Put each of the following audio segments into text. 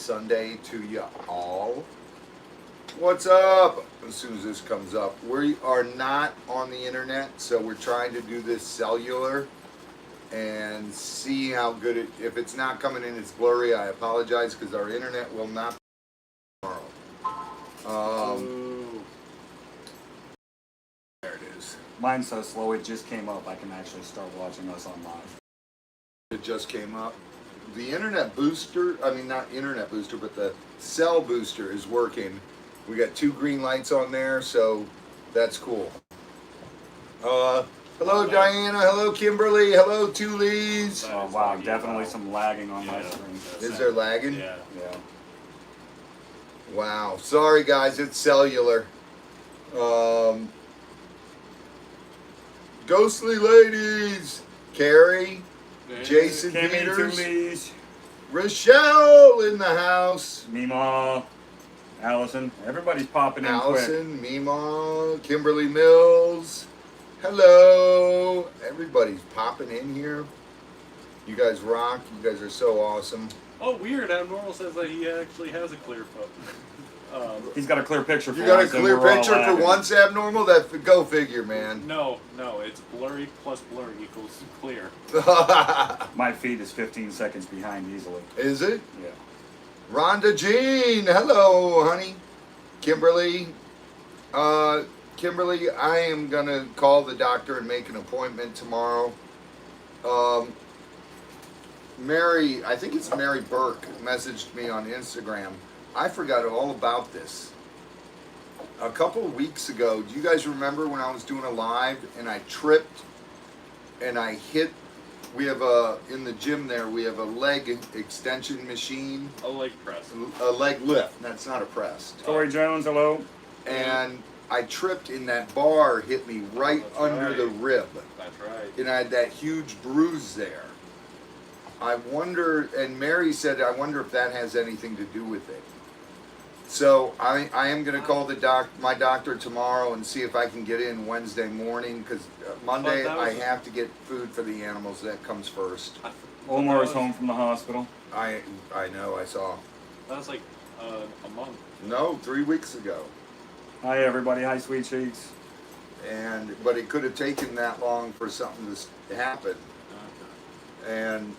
Sunday to you all. What's up? As soon as this comes up, we are not on the internet, so we're trying to do this cellular and see how good it. If it's not coming in, it's blurry. I apologize because our internet will not be tomorrow. There it is. Mine's so slow it just came up. I can actually start watching us on live. It just came up. The internet booster, I mean not internet booster, but the cell booster is working. We got 2 green lights on there, so that's cool. Hello Diana, hello Kimberly, hello Tulees. Oh wow, definitely some lagging on my screen. Is there lagging? Yeah. Wow, sorry guys, it's cellular. Ghostly ladies, Carrie, Jason Peters, Tulees, Rochelle in the house. Mima, Allison, everybody's popping in Allison, Mima, Kimberly Mills. Hello. Everybody's popping in here. You guys rock. You guys are so awesome. Oh, weird. Abnormal says that he actually has a clear foot. He's got a clear picture for You got a once, and clear we're all picture for lagging. once, Abnormal? That go figure, man. No, it's blurry plus blurry equals clear. My feed is 15 seconds behind easily. Is it? Yeah. Rhonda Jean. Hello, honey. Kimberly. Kimberly, I am going to call the doctor and make an appointment tomorrow. Mary, I think it's Mary Burke, messaged me on Instagram. I forgot all about this. A couple of weeks ago, do you guys remember when I was doing a live and I tripped and I hit, we have in the gym there, we have a leg extension machine. A leg press. A leg lift, that's not a press. Tori Jones, hello. And I tripped and that bar hit me right under the rib. That's right. And I had that huge bruise there. I wonder, and Mary said, I wonder if that has anything to do with it. So I am going to call my doctor tomorrow and see if I can get in Wednesday morning because Monday I have to get food for the animals. That comes first. Omar is home from the hospital. I know, I saw. That was like a month. No, 3 weeks ago. Hi everybody, hi Sweet Cheeks. But it could have taken that long for something to happen. And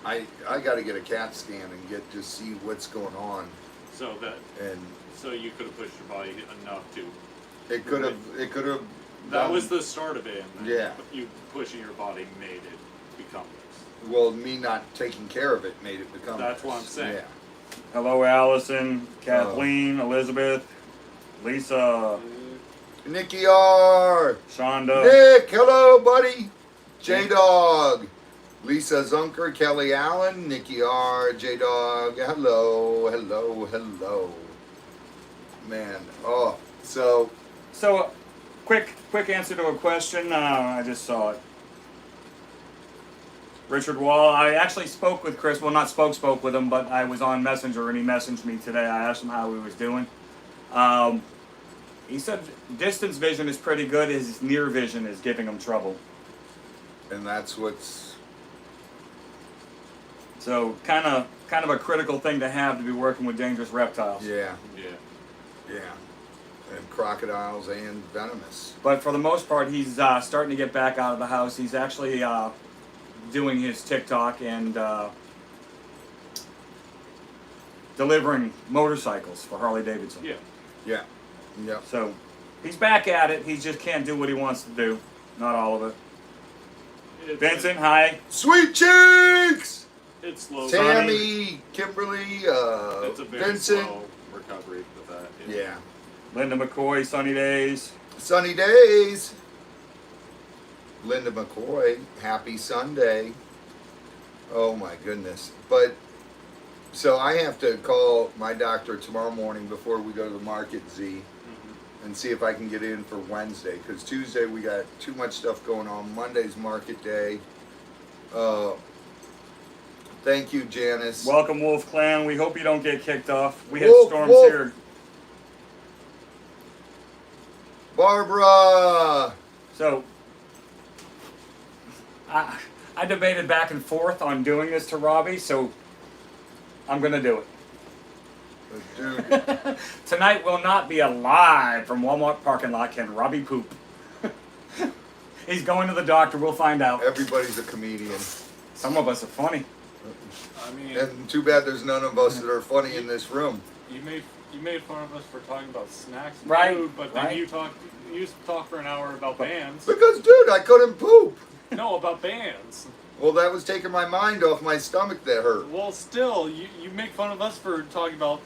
I got to get a CAT scan and just see what's going on. So you could have pushed your body enough to. It could have. That was the start of it. And Yeah. You pushing your body made it become this. Well, me not taking care of it made it become. That's what I'm saying. Yeah. Hello Allison, Kathleen, Elizabeth, Lisa, Nikki R. Shonda. Nick, hello, buddy. J Dog. Lisa Zunker, Kelly Allen, Nikki R, J Dog. Hello. Man, so quick answer to a question. I just saw it. Richard Wall. I actually spoke with Chris. Well, not spoke with him, but I was on Messenger and he messaged me today. I asked him how he was doing. He said distance vision is pretty good. His near vision is giving him trouble. And that's what's. So kind of a critical thing to have to be working with dangerous reptiles. Yeah. And crocodiles and venomous. But for the most part, he's starting to get back out of the house. He's actually doing his TikTok and delivering motorcycles for Harley Davidson. Yeah. So he's back at it. He just can't do what he wants to do. Not all of it. Vincent, hi. Sweet Cheeks! It's slow. Tammy, Kimberly, it's a very Vincent. slow recovery with that. Yeah. Linda McCoy, Sunny Days. Sunny days. Linda McCoy, happy Sunday. Oh my goodness. But, so I have to call my doctor tomorrow morning before we go to the market, Z, and see if I can get in for Wednesday. Because Tuesday we got too much stuff going on. Monday's market day. Thank you, Janice. Welcome, Wolf Clan. We hope you don't get kicked off. We had Wolf, storms Wolf. here. Barbara! So, I debated back and forth on doing this to Robbie, so I'm going to do it. Dude, Tonight will not be a live from Walmart parking lot. Can Robbie poop? He's going to the doctor. We'll find out. everybody's a comedian. Some of us are funny. I mean, And too bad there's none of us that are funny in this room. you made fun of us for talking about snacks and Right, food, but then right. you talk for an hour about bands. Because, dude, I couldn't poop. No, about bands. Well, that was taking my mind off my stomach that hurt. Well, still, you make fun of us for talking about.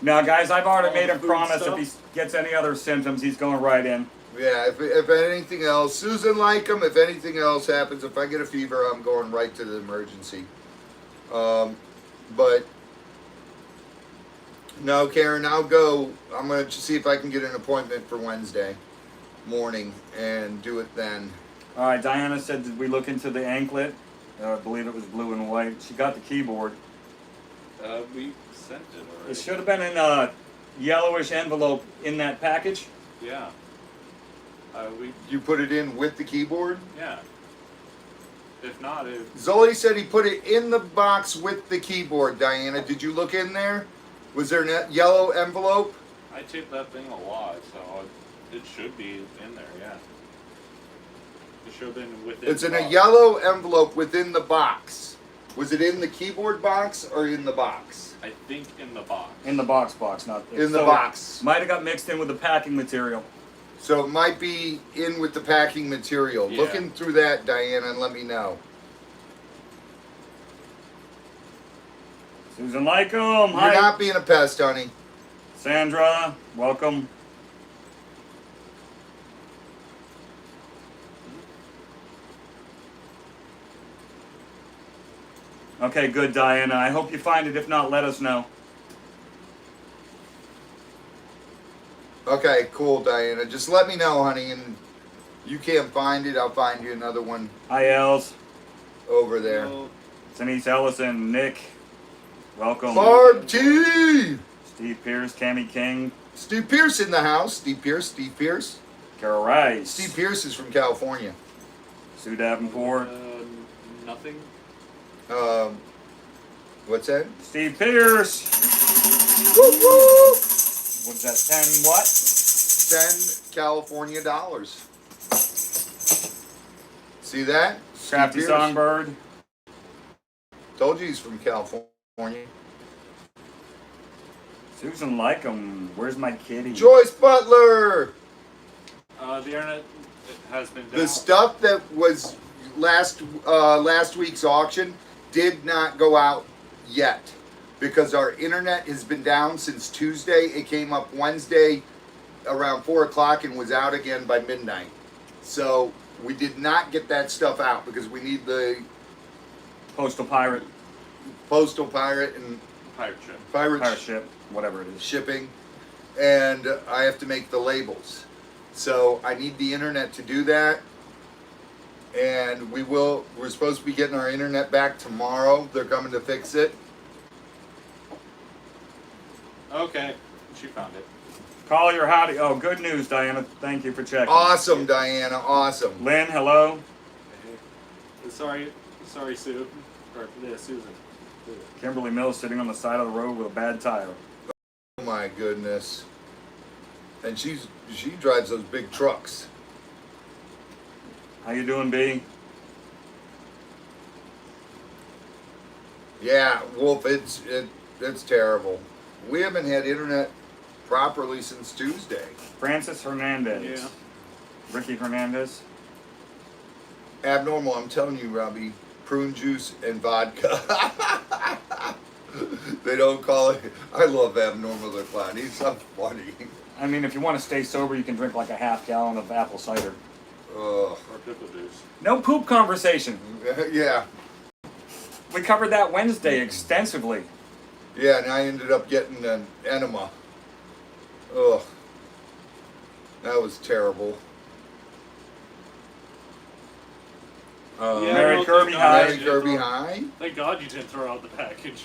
Now, guys, I've already All made the him food promise stuff? if he gets any other symptoms, he's going right in. Yeah, if anything else, Susan like him. If anything else happens, if I get a fever, I'm going right to the emergency. But no, Karen, I'll go. I'm going to see if I can get an appointment for Wednesday morning and do it then. All right, Diana said, did we look into the anklet? I believe it was blue and white. She got the keyboard. We sent it already. It should have been in a yellowish envelope in that package. Yeah. You put it in with the keyboard? Yeah. If not, Zoli said he put it in the box with the keyboard, Diana. Did you look in there? Was there a yellow envelope? I taped that thing a lot, so it should be in there. Yeah. It should have been within. It's in the a box. yellow envelope within the box. Was it in the keyboard box or in the box? I think in the box. In the box, not In the so box. Might have got mixed in with the packing material. So it might be in with the packing material. Yeah. Looking through that, Diana, and let me know. Susan Lycombe, You're hi. not being a pest, honey. Sandra, welcome. Okay, good, Diana. I hope you find it. If not, let us know. Okay, cool, Diana. Just let me know, honey, and you can't find it. I'll find you another one Hi, Els. over there. Well, Denise Ellison, Nick, welcome. Barb T! Steve Pierce, Tammy King, Steve Pierce in the house. Steve Pierce. Carol Rice, Steve Pierce is from California. Sue Davenport, nothing. What's that? Steve Pierce. Woo woo! What's that, 10 what? 10 California dollars. See that? Steve Crafty Pierce. Songbird. Told you he's from California. Susan Lycombe, where's my kitty? Joyce Butler! The internet has been down. The stuff that was last week's auction did not go out yet because our internet has been down since Tuesday. It came up Wednesday around 4 o'clock and was out again by midnight. So we did not get that stuff out because we need the Postal Pirate. postal pirate and pirate ship. Pirate ship, whatever it is. shipping, and I have to make the labels. So I need the internet to do that. And we're supposed to be getting our internet back tomorrow. They're coming to fix it. Okay, she found it. Call your howdy. Oh, good news, Diana. Thank you for checking. Awesome, Diana. Awesome. Lynn, hello. Sorry, Sue. Or yeah, Susan. Kimberly Mills sitting on the side of the road with a bad tire. Oh my goodness. And she drives those big trucks. How you doing, B? Yeah, Wolf, it's terrible. We haven't had internet properly since Tuesday. Francis Hernandez. Yeah. Ricky Hernandez. Abnormal, I'm telling you, Robbie. Prune juice and vodka. They don't call it. I love Abnormal the Clown. He's so funny. I mean, if you want to stay sober, you can drink like a half gallon of apple cider. Ugh. Or pickle juice. No poop conversation. Yeah. We covered that Wednesday extensively. Yeah, and I ended up getting an enema. Ugh. That was terrible. Yeah, Mary well, Kirby, thank hi. God Mary you didn't Kirby throw- High? Thank God you didn't throw out the package.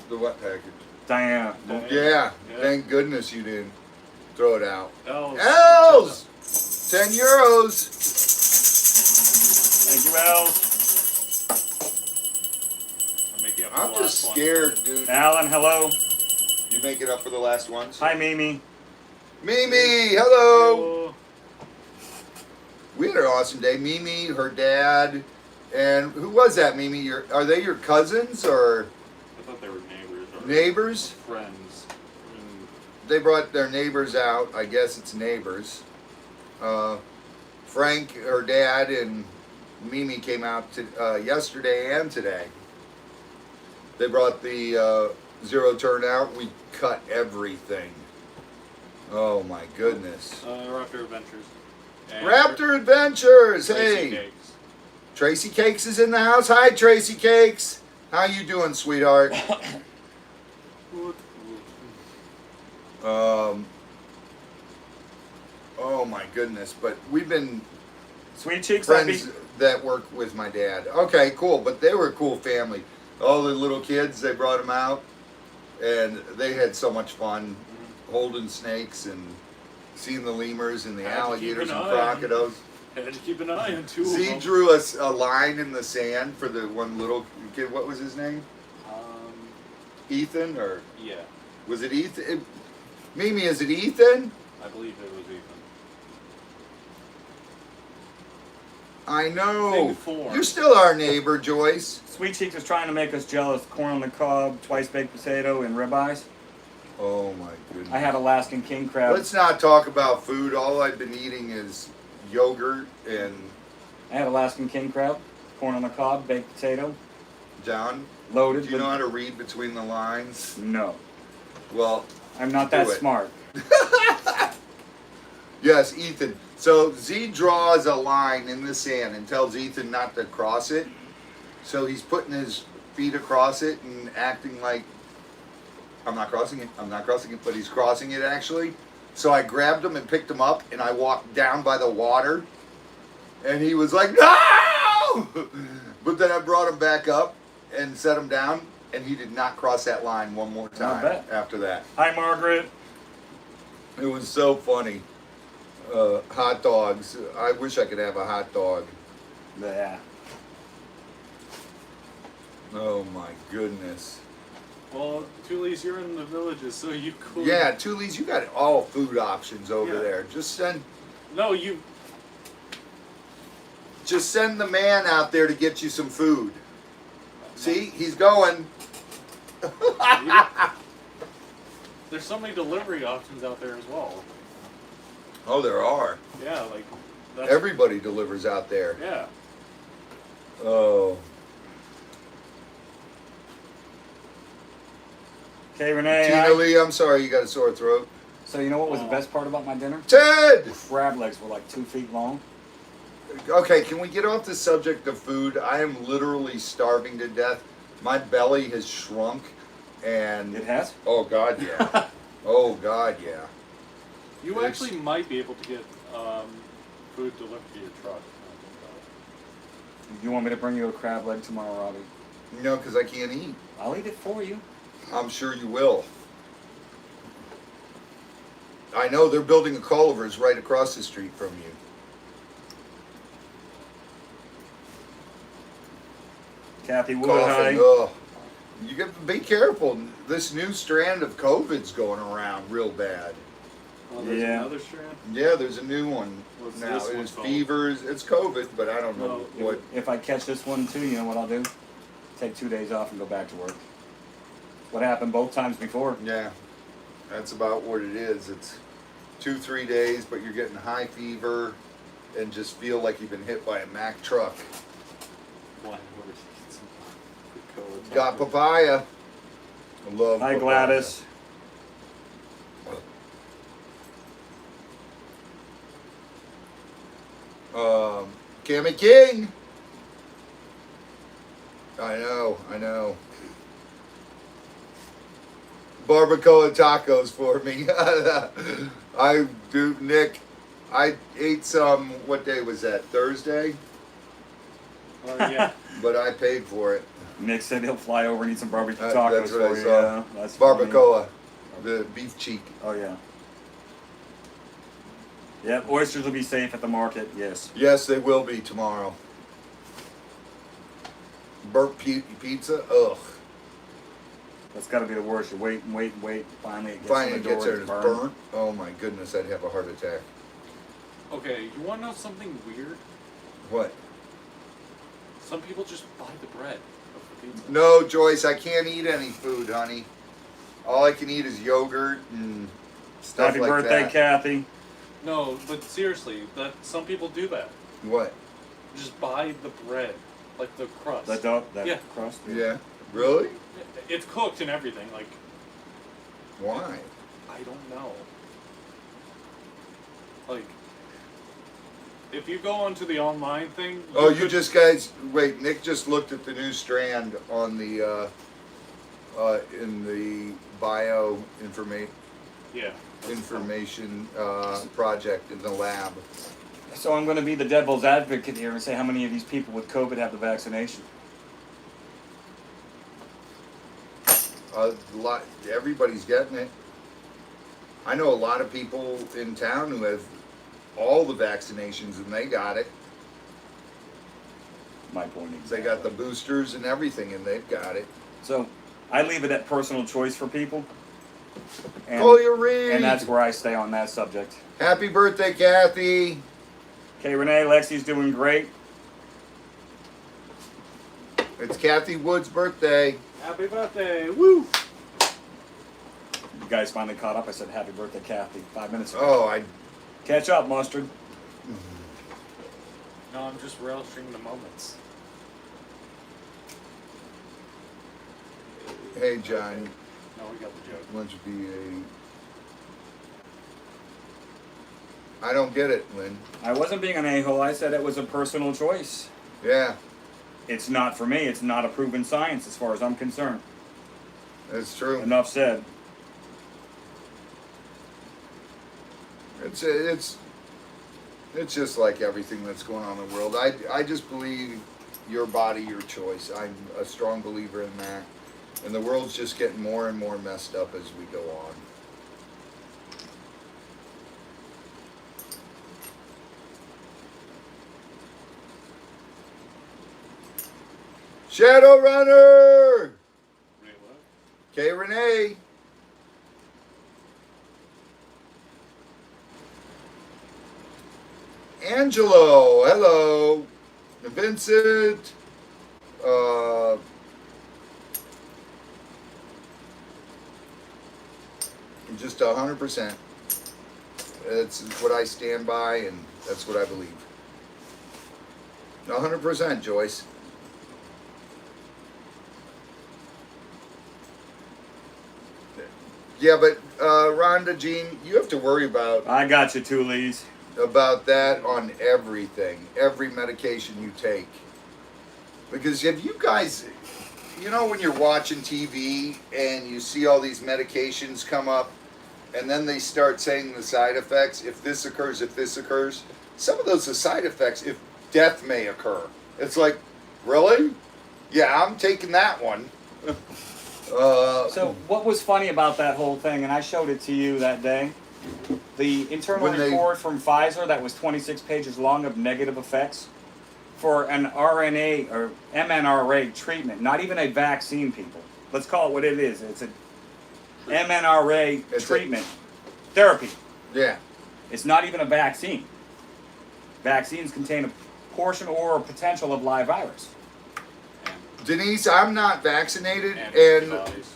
The what package? Diana. Diana. Yeah, Yeah. thank goodness you didn't throw it out. Els. Els! 10 euros! Thank you, Els. I'm making up I'm the just last one. scared, dude. Alan, hello. you make it up for the last ones? Hi, Mimi. Mimi, hello. Oh, We had an awesome day. Mimi, her dad, and who was that, Mimi? Are they your cousins or I thought they were neighbors. Or neighbors? Friends. And They brought their neighbors out. I guess it's neighbors. Frank, her dad, and Mimi came out yesterday and today. They brought the zero turnout. We cut everything. Oh my goodness. Raptor Adventures. And Raptor Adventures. Tracy Hey, Cakes. Tracy Cakes is in the house. Hi, Tracy Cakes. How you doing, sweetheart? Oh my goodness. But we've been Sweet Cheeks, friends that work with my dad. Okay, cool. But they were a cool family. All the little kids, they brought them out, and they had so much fun holding snakes and seeing the lemurs and the Had to keep alligators an and eye on- crocodiles. Had to keep an eye on two of Z them. drew us a line in the sand for the one little kid. What was his name? Ethan, or Yeah, was it Ethan? Mimi, is it Ethan? I believe it was Ethan. I know. Maybe 4. You're still our neighbor, Joyce. Sweet Cheeks was trying to make us jealous. Corn on the cob, twice baked potato, and ribeyes. Oh my goodness. I had Alaskan king crab. Let's not talk about food. All I've been eating is yogurt and I had Alaskan king crab, corn on the cob, baked potato, John. loaded. Do you know how to read between the lines? No, Well, I'm not Do that it. smart. yes, Ethan. So Z draws a line in the sand and tells Ethan not to cross it. So he's putting his feet across it and acting like I'm not crossing it, but he's crossing it actually. So I grabbed him and picked him up and I walked down by the water and he was like, no! But then I brought him back up and set him down and he did not cross that line one more time bet. after that. Hi, Margaret. It was so funny. Hot dogs. I wish I could have a hot dog. Yeah. Oh my goodness. Well, Tully's, you're in the villages, so you could. Yeah, Tully's, you got all food options over Yeah. there. Just send No, you. the man out there to get you some food. See, he's going. There's so many delivery options out there as well. Oh, there are. Yeah, like. That's, Everybody delivers out there. Yeah. Oh. Okay, Renee. Tina hi. Lee, I'm sorry you got a sore throat. So you know what was the best part about my dinner? Ted! Crab legs were like 2 feet long. Okay, can we get off the subject of food? I am literally starving to death. My belly has shrunk and It has. oh god, yeah. Oh god, yeah. You It's- actually might be able to get food delivered to your truck. You want me to bring you a crab leg tomorrow, Robbie? No, because I can't eat. I'll eat it for you. I'm sure you will. I know they're building a Culver's right across the street from you. Kathy Wood, Coughing. hi. Ugh. You got to be careful. This new strand of COVID's going around real bad. Oh, there's Yeah. another strand? Yeah, there's a new one What's now. this one It's called? fevers. It's COVID, but I don't know No, what. If I catch this one too, you know what I'll do? Take 2 days off and go back to work. What happened both times before. Yeah, that's about what it is. It's 2-3 days, but you're getting high fever and just feel like you've been hit by a Mack truck. Why? Where did you get some Coca-Cola? Got papaya. I love Hi, papaya. Gladys. Cammy King. I know. Barbacoa tacos for me. I do, Nick. I ate some. What day was that? Thursday. Oh, yeah. But I paid for it. Nick said he'll fly over and eat some barbecue That's tacos what for I you. saw. Yeah, that's funny. Barbacoa, the beef cheek. Oh yeah. Yep, oysters will be safe at the market. Yes. Yes, they will be tomorrow. Burnt pizza. Ugh. That's got to be the worst. You wait and wait and wait. Finally, it gets Finally to the gets door. there and It's it's burned. burnt. Oh my goodness, I'd have a heart attack. Okay, you want to know something weird? What? Some people just buy the bread of the pizza. No, Joyce, I can't eat any food, honey. All I can eat is yogurt and stuff Happy like birthday, that. Kathy. No, but seriously, that some people do that. What? Just buy the bread, like the crust. The dough, that Yeah. crust. Yeah. Really? It's cooked and everything. Like, Why? I don't know. Like, if you go onto the online thing. Oh, you could- just guys, wait, Nick just looked at the new strand on the, in the bio Yeah. information project in the lab. So I'm going to be the devil's advocate here and say how many of these people with COVID have the vaccination. A lot, everybody's getting it. I know a lot of people in town who have all the vaccinations and they got it. My point is. They got the boosters and everything and they've got it. So I leave it at personal choice for people. And, Call your Reed. and that's where I stay on that subject. Happy birthday, Kathy. Okay, Renee, Lexi's doing great. It's Kathy Wood's birthday. Happy birthday! Woo! You guys finally caught up. I said happy birthday, Kathy, 5 minutes ago. Oh, I. Catch up, Mustard. No, I'm just relishing the moments. Hey, John. No, we got the joke. Lunch be a. I don't get it, Lynn. I wasn't being an a-hole. I said it was a personal choice. Yeah, It's not for me. It's not a proven science as far as I'm concerned. that's true. Enough said. It's just like everything that's going on in the world. I just believe your body, your choice. I'm a strong believer in that. And the world's just getting more and more messed up as we go on. Shadowrunner! Wait, what? Okay, Renee. Angelo, hello. Vincent. Just 100%. That's what I stand by, and that's what I believe. 100%, Joyce. Yeah, but Rhonda, Jean, you have to worry about I got you, two Lees. that on everything, every medication you take. Because if you guys, you know, when you're watching TV and you see all these medications come up, and then they start saying the side effects, if this occurs, some of those are side effects, if death may occur. It's like, really? Yeah, I'm taking that one. So what was funny about that whole thing, and I showed it to you that day, the internal When they- report from Pfizer that was 26 pages long of negative effects for an RNA or mRNA treatment, not even a vaccine, people. Let's call it what it is. It's a mRNA It's a- treatment, therapy. Yeah. It's not even a vaccine. Vaccines contain a portion or a potential of live virus. Denise, I'm not vaccinated, And and antibodies.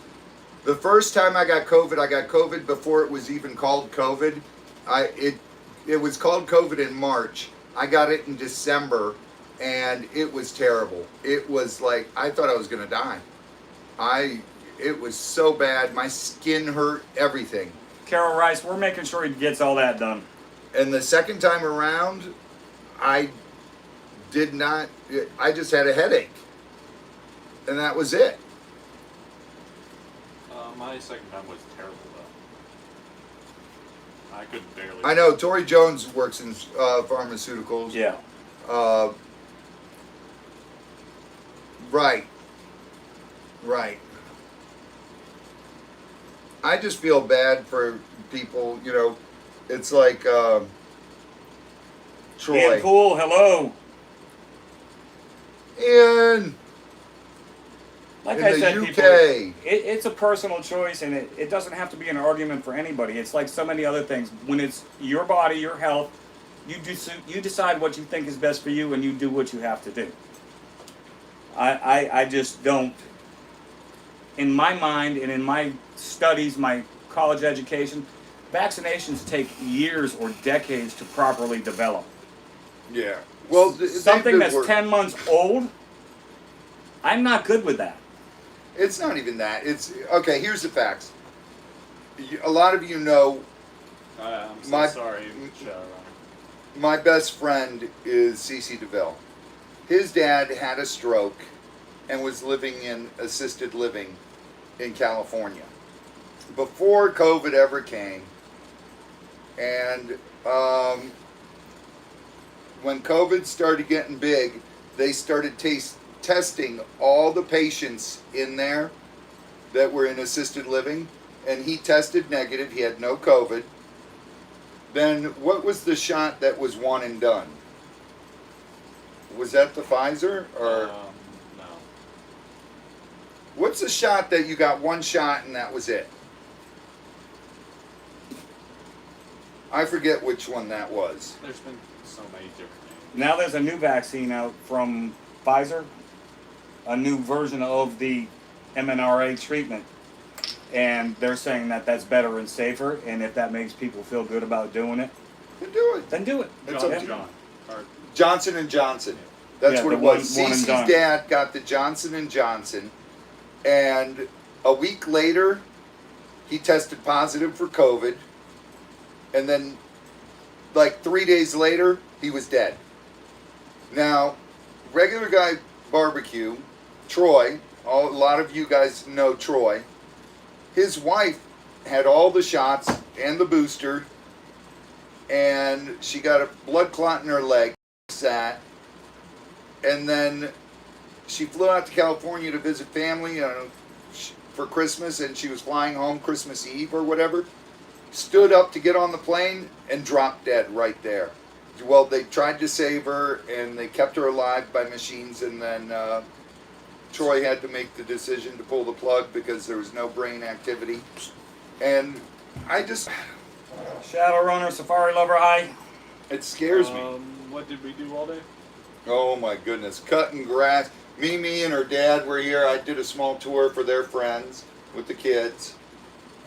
the first time I got COVID before it was even called COVID. It was called COVID in March. I got it in December, and it was terrible. It was like I thought I was gonna die. It was so bad. My skin hurt, everything. Carol Rice, we're making sure he gets all that done. And the second time around, I did not. I just had a headache, and that was it. My second time was terrible though. I could barely. I know Tori Jones works in pharmaceuticals. Yeah. Right. I just feel bad for people, you know. It's like Troy. Ian Poole, hello. Ian. Like in I the said, UK. people, it's a personal choice, and it doesn't have to be an argument for anybody. It's like so many other things. When it's your body, your health, you decide what you think is best for you, and you do what you have to do. I just don't. In my mind and in my studies, my college education, vaccinations take years or decades to properly develop. Yeah. Well, Something that's 10 months old, I'm not good with that. It's not even that. It's okay. Here's the facts. A lot of you know I'm so My- sorry, Shadow. my best friend is CC DeVille. His dad had a stroke and was living in assisted living in California before COVID ever came. And when COVID started getting big, they started testing all the patients in there that were in assisted living, and he tested negative. He had no COVID. Then what was the shot that was one and done? Was that the Pfizer or No. what's the shot that you got one shot and that was it? I forget which one that was. There's been so many different names. Now there's a new vaccine out from Pfizer, a new version of the mRNA treatment, and they're saying that that's better and safer, and if that makes people feel good about doing it, Then do it. then do it. It's John, up to John. Or, Johnson and Johnson. That's Yeah, what the it was. one and Cece's done. dad got the Johnson and Johnson, and a week later, he tested positive for COVID, and then, like 3 days later, he was dead. Now, regular guy barbecue, Troy. A lot of you guys know Troy. His wife had all the shots and the booster, and she got a blood clot in her leg. Sat, and then she flew out to California to visit family for Christmas, and she was flying home Christmas Eve or whatever. Stood up to get on the plane and dropped dead right there. Well, they tried to save her, and they kept her alive by machines, and then Troy had to make the decision to pull the plug because there was no brain activity. And I just, Shadowrunner, Safari Lover High. it scares me. What did we do all day? Oh my goodness, cutting grass. Mimi and her dad were here. I did a small tour for their friends with the kids.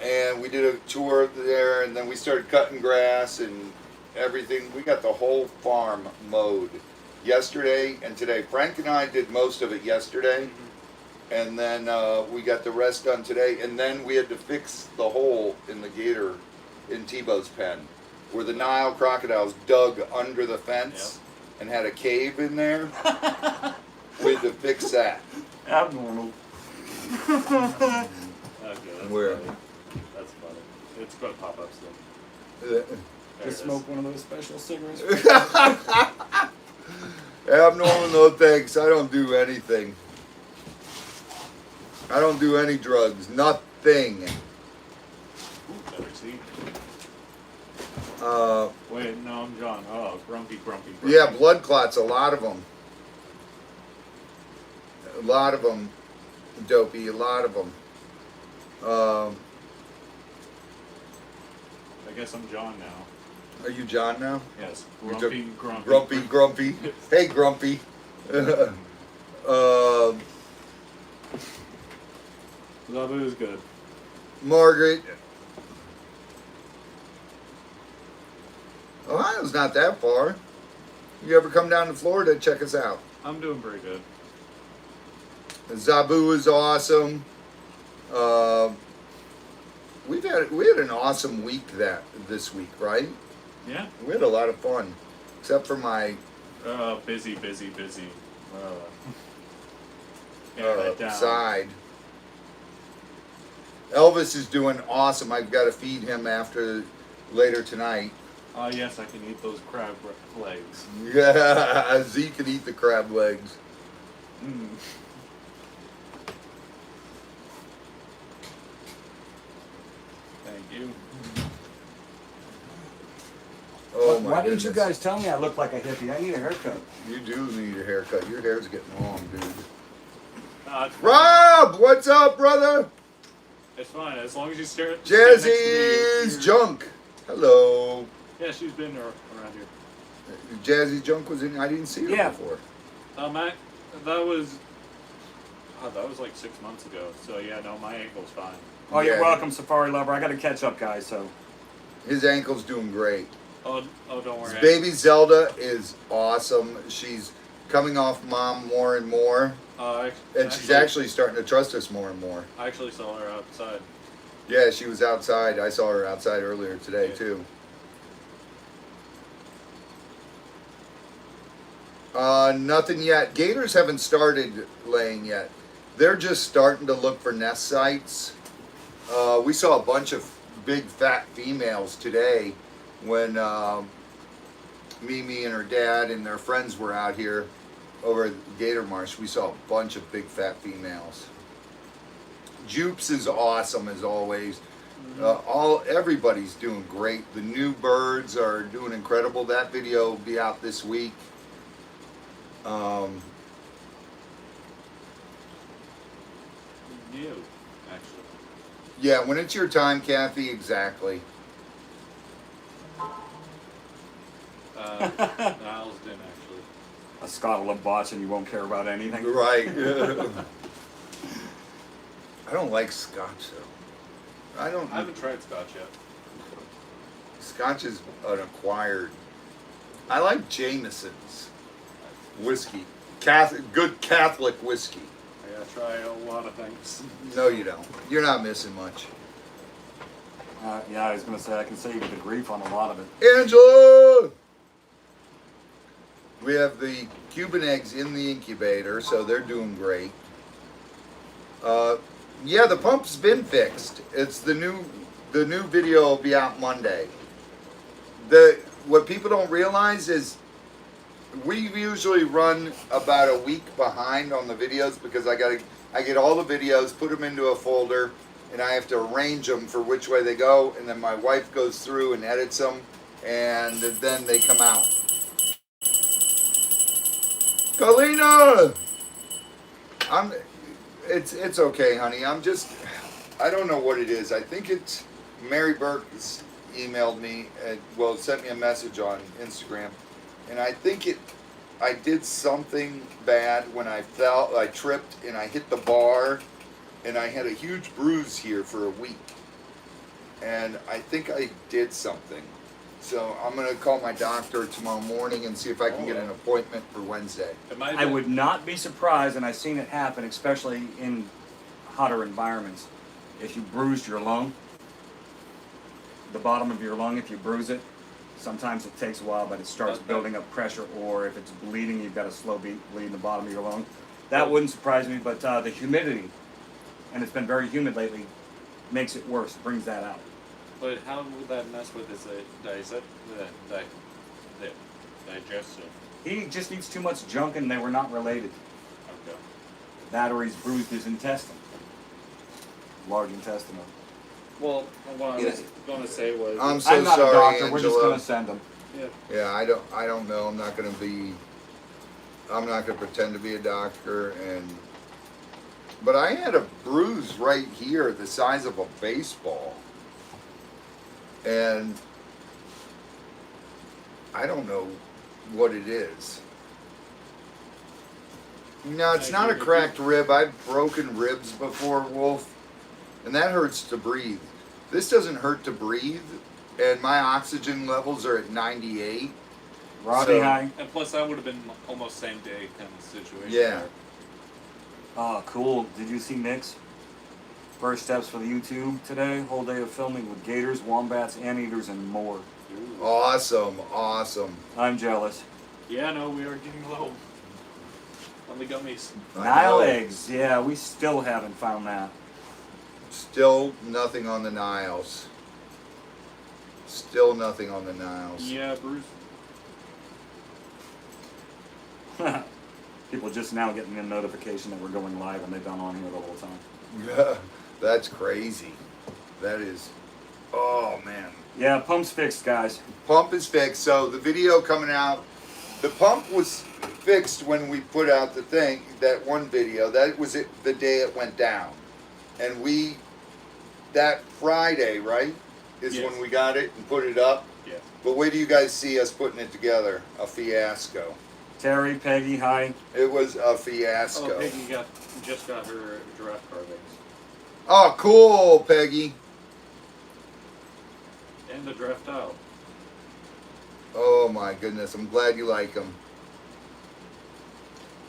And we did a tour there, and then we started cutting grass and everything. We got the whole farm mowed yesterday and today. Frank and I did most of it yesterday, and then we got the rest done today. And then we had to fix the hole in the gator in Tebow's pen, where the Nile crocodiles dug under the fence and had a cave in there. We had to fix that. Abnormal. Okay, that's Where? funny. That's funny. It's going to pop up still. Uh, There it Just is. smoke one of those special cigarettes. Abnormal, no thanks. I don't do anything. I don't do any drugs. Nothing. Ooh, better see. Wait, no, I'm John. Oh, grumpy. Yeah, blood clots, a lot of them. A lot of them, dopey, a lot of them. I guess I'm John now. Are you John now? Yes. You're Grumpy. Grumpy. Hey, Grumpy. Love is good. Margaret. Ohio's not that far. You ever come down to Florida, check us out. I'm doing pretty good. Zabu is awesome. We had an awesome week this week, right? Yeah. We had a lot of fun, except for my Busy. Pare that down. side. Elvis is doing awesome. I've got to feed him later tonight. Oh, yes, I can eat those crab legs. Yeah, Z can eat the crab legs. Mm. Thank you. Oh my Why didn't you goodness. guys tell me I look like a hippie? I need a haircut. You do need a haircut. Your hair's getting long, dude. It's fine. Rob, what's up, brother? It's fine as long as you stare. Jazzy's Junk. Hello. Yeah, she's been around here. Jazzy's Junk was in. I didn't see her Yeah. before. Matt, that was like 6 months ago. So yeah, no, my ankle's fine. Oh, Yeah. you're welcome, Safari Lover. I got to catch up, guys. So His ankle's doing great. Oh, don't worry. Baby Zelda is awesome. She's coming off mom more and more. And she's actually starting to trust us more and more. I actually saw her outside. Yeah, she was outside. I saw her outside earlier today, Yeah. too. Nothing yet. Gators haven't started laying yet. They're just starting to look for nest sites. We saw a bunch of big fat females today when Mimi and her dad and their friends were out here over at Gator Marsh. We saw a bunch of big fat females. Jupes is awesome as always. Everybody's doing great. The new birds are doing incredible. That video will be out this week. New, actually. Yeah, when it's your time, Kathy, exactly. Niles didn't actually. a Scott will love botch and you won't care about anything. Right. I don't like scotch though. I haven't tried scotch yet. Scotch is an acquired. I like Jameson's whiskey. Good Catholic whiskey. I gotta try a lot of things. No, you don't. You're not missing much. Yeah, I was going to say I can save you the grief on a lot of it. Angela! We have the Cuban eggs in the incubator, so they're doing great. Yeah, the pump's been fixed. It's the new video will be out Monday. What people don't realize is we usually run about a week behind on the videos because I get all the videos, put them into a folder, and I have to arrange them for which way they go, and then my wife goes through and edits them, and then they come out. Galena! It's okay, honey. I don't know what it is. I think it's Mary Burke emailed me, sent me a message on Instagram, and I think I did something bad when I tripped and I hit the bar, and I had a huge bruise here for a week, and I think I did something. So I'm gonna call my doctor tomorrow morning and see if I can get an appointment for Wednesday. I would not be surprised, and I've seen it happen, especially in hotter environments. If you bruised your lung, the bottom of your lung, if you bruise it, sometimes it takes a while, but it starts building up pressure, or if it's bleeding, you've got a slow bleed in the bottom of your lung. That wouldn't surprise me, but the humidity, and it's been very humid lately, makes it worse, brings that out. But how would that mess with his digestive? He just eats too much junk, and they were not related. Okay. That or he's bruised his intestine. Large intestinal. Well, what I was going to say was... I'm so I'm not sorry, a doctor. Angela. We're just going to send him. Yeah. Yeah, I don't know. I'm not gonna pretend to be a doctor, but I had a bruise right here the size of a baseball. And I don't know what it is. No, it's not a cracked rib. I've broken ribs before, Wolf, and that hurts to breathe. This doesn't hurt to breathe, and my oxygen levels are at 98. Robbie, hi. And plus, that would have been almost same day kind of situation. Yeah. Oh, cool. Did you see Nick's first steps for the YouTube today? Whole day of filming with gators, wombats, anteaters, and more. Ooh. Awesome. I'm jealous. Yeah, no, we are getting low on the gummies. I Nile know. eggs. Yeah, we still haven't found that. Still nothing on the Niles. Still nothing on the Niles. Yeah, Bruce. People just now getting a notification that we're going live, and they've been on here the whole time. Yeah, that's crazy. That is. Oh man. Yeah, pump's fixed, guys. Pump is fixed. So the video coming out. The pump was fixed when we put out the thing, that one video. That was it, the day it went down. And that Friday, right, is Yes. when we got it and put it up. Yeah. But wait till you guys see us putting it together. A fiasco. Terry, Peggy, hi. It was a fiasco. Oh, Peggy just got her giraffe carvings. Oh, cool, Peggy. And the draft out. Oh my goodness, I'm glad you like them.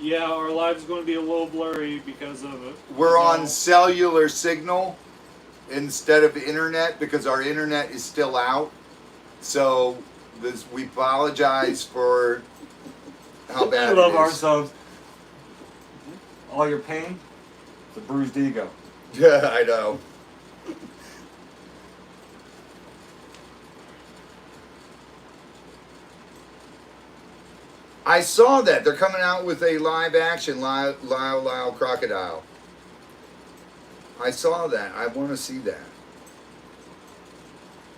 Yeah, our live's going to be a little blurry because of it. We're on cellular signal instead of internet because our internet is still out. So we apologize for how bad We love it is. ourselves. All your pain, it's a bruised ego. Yeah, I know. I saw that. They're coming out with a live action Lyle Crocodile. I saw that. I want to see that.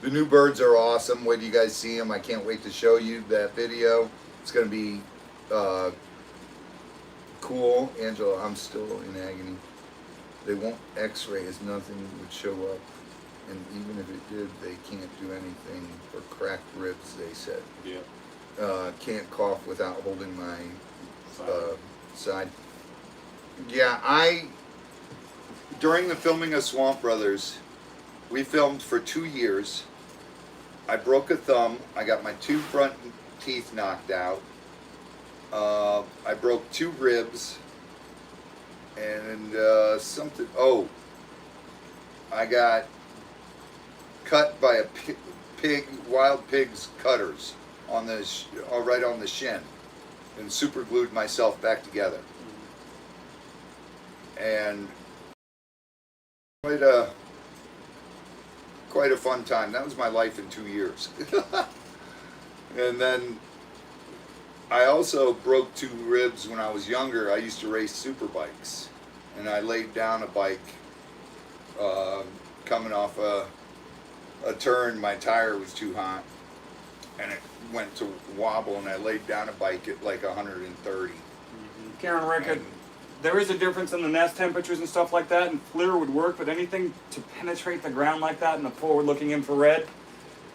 The new birds are awesome. Wait till you guys see them. I can't wait to show you that video. It's going to be cool. Angela, I'm still in agony. They won't x-ray as nothing would show up. And even if it did, they can't do anything for cracked ribs, they said. Yeah. Can't cough without holding my Sorry. side. Yeah, during the filming of Swamp Brothers, we filmed for 2 years. I broke a thumb. I got my 2 front teeth knocked out. I broke 2 ribs. And something, I got cut by a wild pig's cutters on the right on the shin, and super glued myself back together. And quite a fun time. That was my life in 2 years. And then I also broke 2 ribs when I was younger. I used to race super bikes, and I laid down a bike coming off a turn. My tire was too hot, and it went to wobble, and I laid down a bike at like 130. Karen Rickard, there is a difference in the nest temperatures and stuff like that, and FLIR would work, but anything to penetrate the ground like that in the forward-looking infrared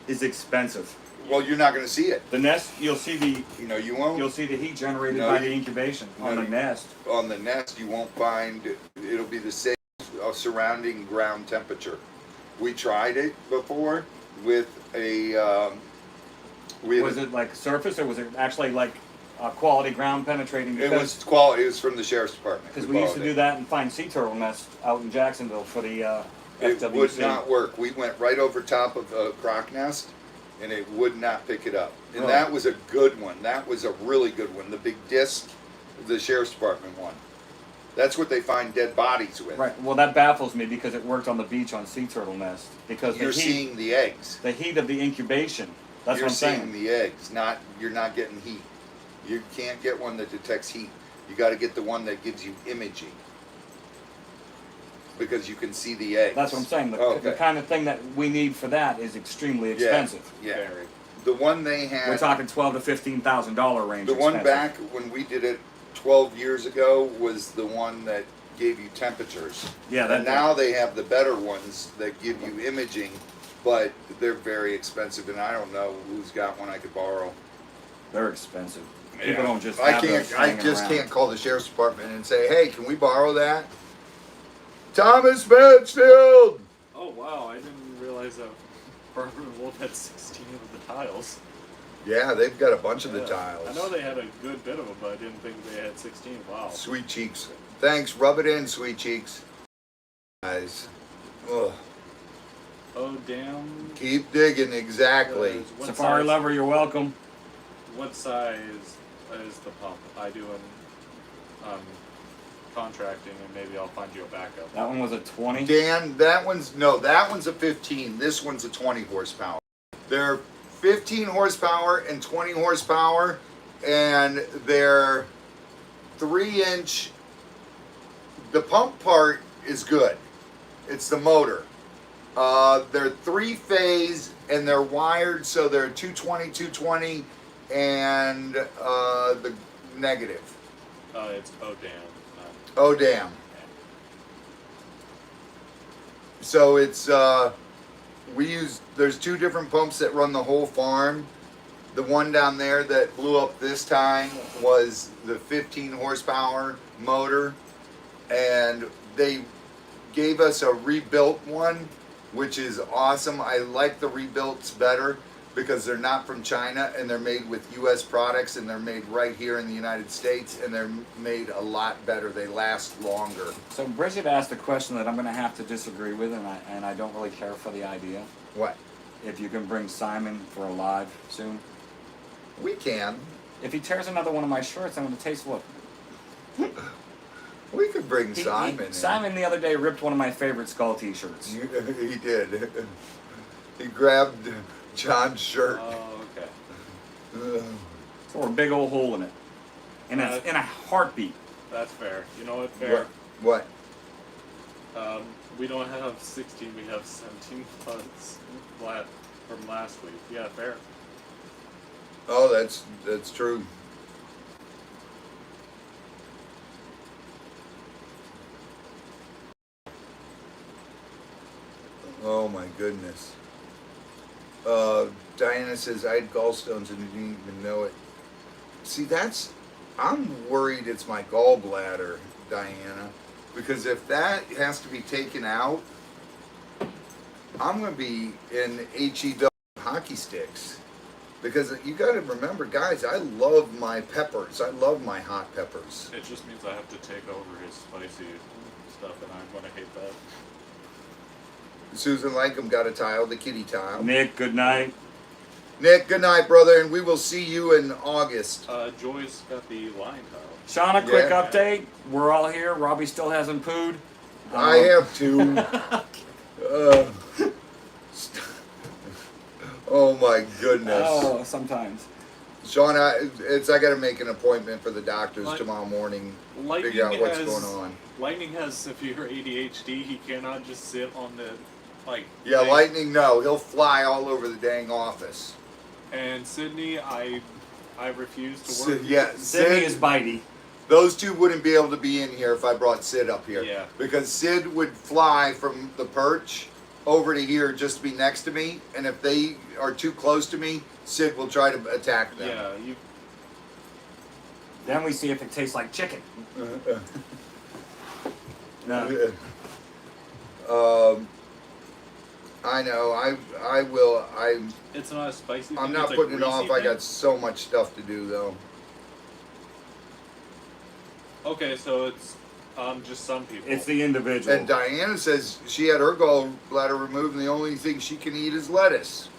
is expensive. Well, you're not going to see it. The nest, you'll see the You won't. you'll see the heat generated No, by the incubation on no, the nest. On the nest, you won't find. It'll be the same surrounding ground temperature. We tried it before with a. Was it like surface, or was it actually like quality ground penetrating? It was quality. It was from the sheriff's department. Because we used to do that and find sea turtle nests out in Jacksonville for the FWC. It would not work. We went right over top of a croc nest, and it would not pick it up. And Really? that was a good one. That was a really good one. The big disc, the sheriff's department one. That's what they find dead bodies with. Right. Well, that baffles me because it worked on the beach on sea turtle nest. Because You're the heat, seeing the eggs. the heat of the incubation. That's You're what I'm seeing saying. the eggs. You're not getting heat. You can't get one that detects heat. You got to get the one that gives you imaging, because you can see the eggs. That's what I'm saying. The kind of thing that we need for that is extremely expensive. Yeah. Very. The one they had. We're talking $12,000 to $15,000 range. The one expensive. back when we did it 12 years ago was the one that gave you temperatures. Yeah. And now they have the better ones that give you imaging, but they're very expensive, and I don't know who's got one I could borrow. They're expensive. People Yeah. don't just. I have can't. those I hanging just around. can't call the sheriff's department and say, "Hey, can we borrow that?" Thomas Mansfield. Oh wow, I didn't realize that Barber and Wolf had 16 of the tiles. Yeah, they've got a bunch of the Yeah. tiles. I know they had a good bit of them, but I didn't think they had 16. Wow. Sweet cheeks. Thanks. Rub it in, sweet cheeks. Guys. Ugh. Oh damn. Keep digging. Exactly. What Safari size- lover, you're welcome. What size is the pump? I do an contracting, and maybe I'll find you a backup. That one was a 20. Dan, that one's a 15. This one's a 20 horsepower. They're 15 horsepower and 20 horsepower, and they're 3-inch. The pump part is good. It's the motor. They're 3-phase, and they're wired so they're 220, and negative? It's oh damn. Oh damn. So it's there's two different pumps that run the whole farm. The one down there that blew up this time was the 15 horsepower motor, and they gave us a rebuilt one, which is awesome. I like the rebuilts better because they're not from China and they're made with US products and they're made right here in the United States and they're made a lot better. They last longer. So Bridget asked a question that I'm going to have to disagree with, and I don't really care for the idea. What? If you can bring Simon for a live soon. We can. If he tears another one of my shirts, I'm going to taste what. We could bring Simon in. Simon the other day ripped one of my favorite Skull t-shirts. He did. He grabbed John's shirt. Oh, okay. Tore a big old hole in it. In a heartbeat. That's fair. You know what? Fair. What? We don't have 16. We have 17 months flat from last week. Yeah, fair. Oh, that's true. Oh my goodness. Diana says I had gallstones and didn't even know it. See, I'm worried it's my gallbladder, Diana, because if that has to be taken out, I'm going to be in HE hockey sticks. Because you got to remember, guys, I love my peppers. I love my hot peppers. It just means I have to take over his spicy stuff, and I'm gonna hate that. Susan Lankham got a tile, the kitty tile. Nick, good night. Nick, good night, brother, and we will see you in August. Joy's got the line tile. Sean, a quick Yeah. update. We're all here. Robbie still hasn't pooed. I have two. Oh my goodness. Oh, sometimes. Sean, I got to make an appointment for the doctors tomorrow morning. Lightning Figure out what's has, going on. Lightning has severe ADHD. He cannot just sit on the Yeah, thing. Lightning, no. He'll fly all over the dang office. And Sydney, I refuse to work. Yeah, Sydney is bitey. Those two wouldn't be able to be in here if I brought Sid up here. Yeah. Because Sid would fly from the perch over to here just to be next to me, and if they are too close to me, Sid will try to attack them. Yeah, you. Then we see if it tastes like chicken. No. I know. I will. It's not a spicy. I'm thing, not it's a putting it off. greasy I thing. got so much stuff to do though. Okay, so it's just some people. It's the individual. And Diana says she had her gallbladder removed, and the only thing she can eat is lettuce.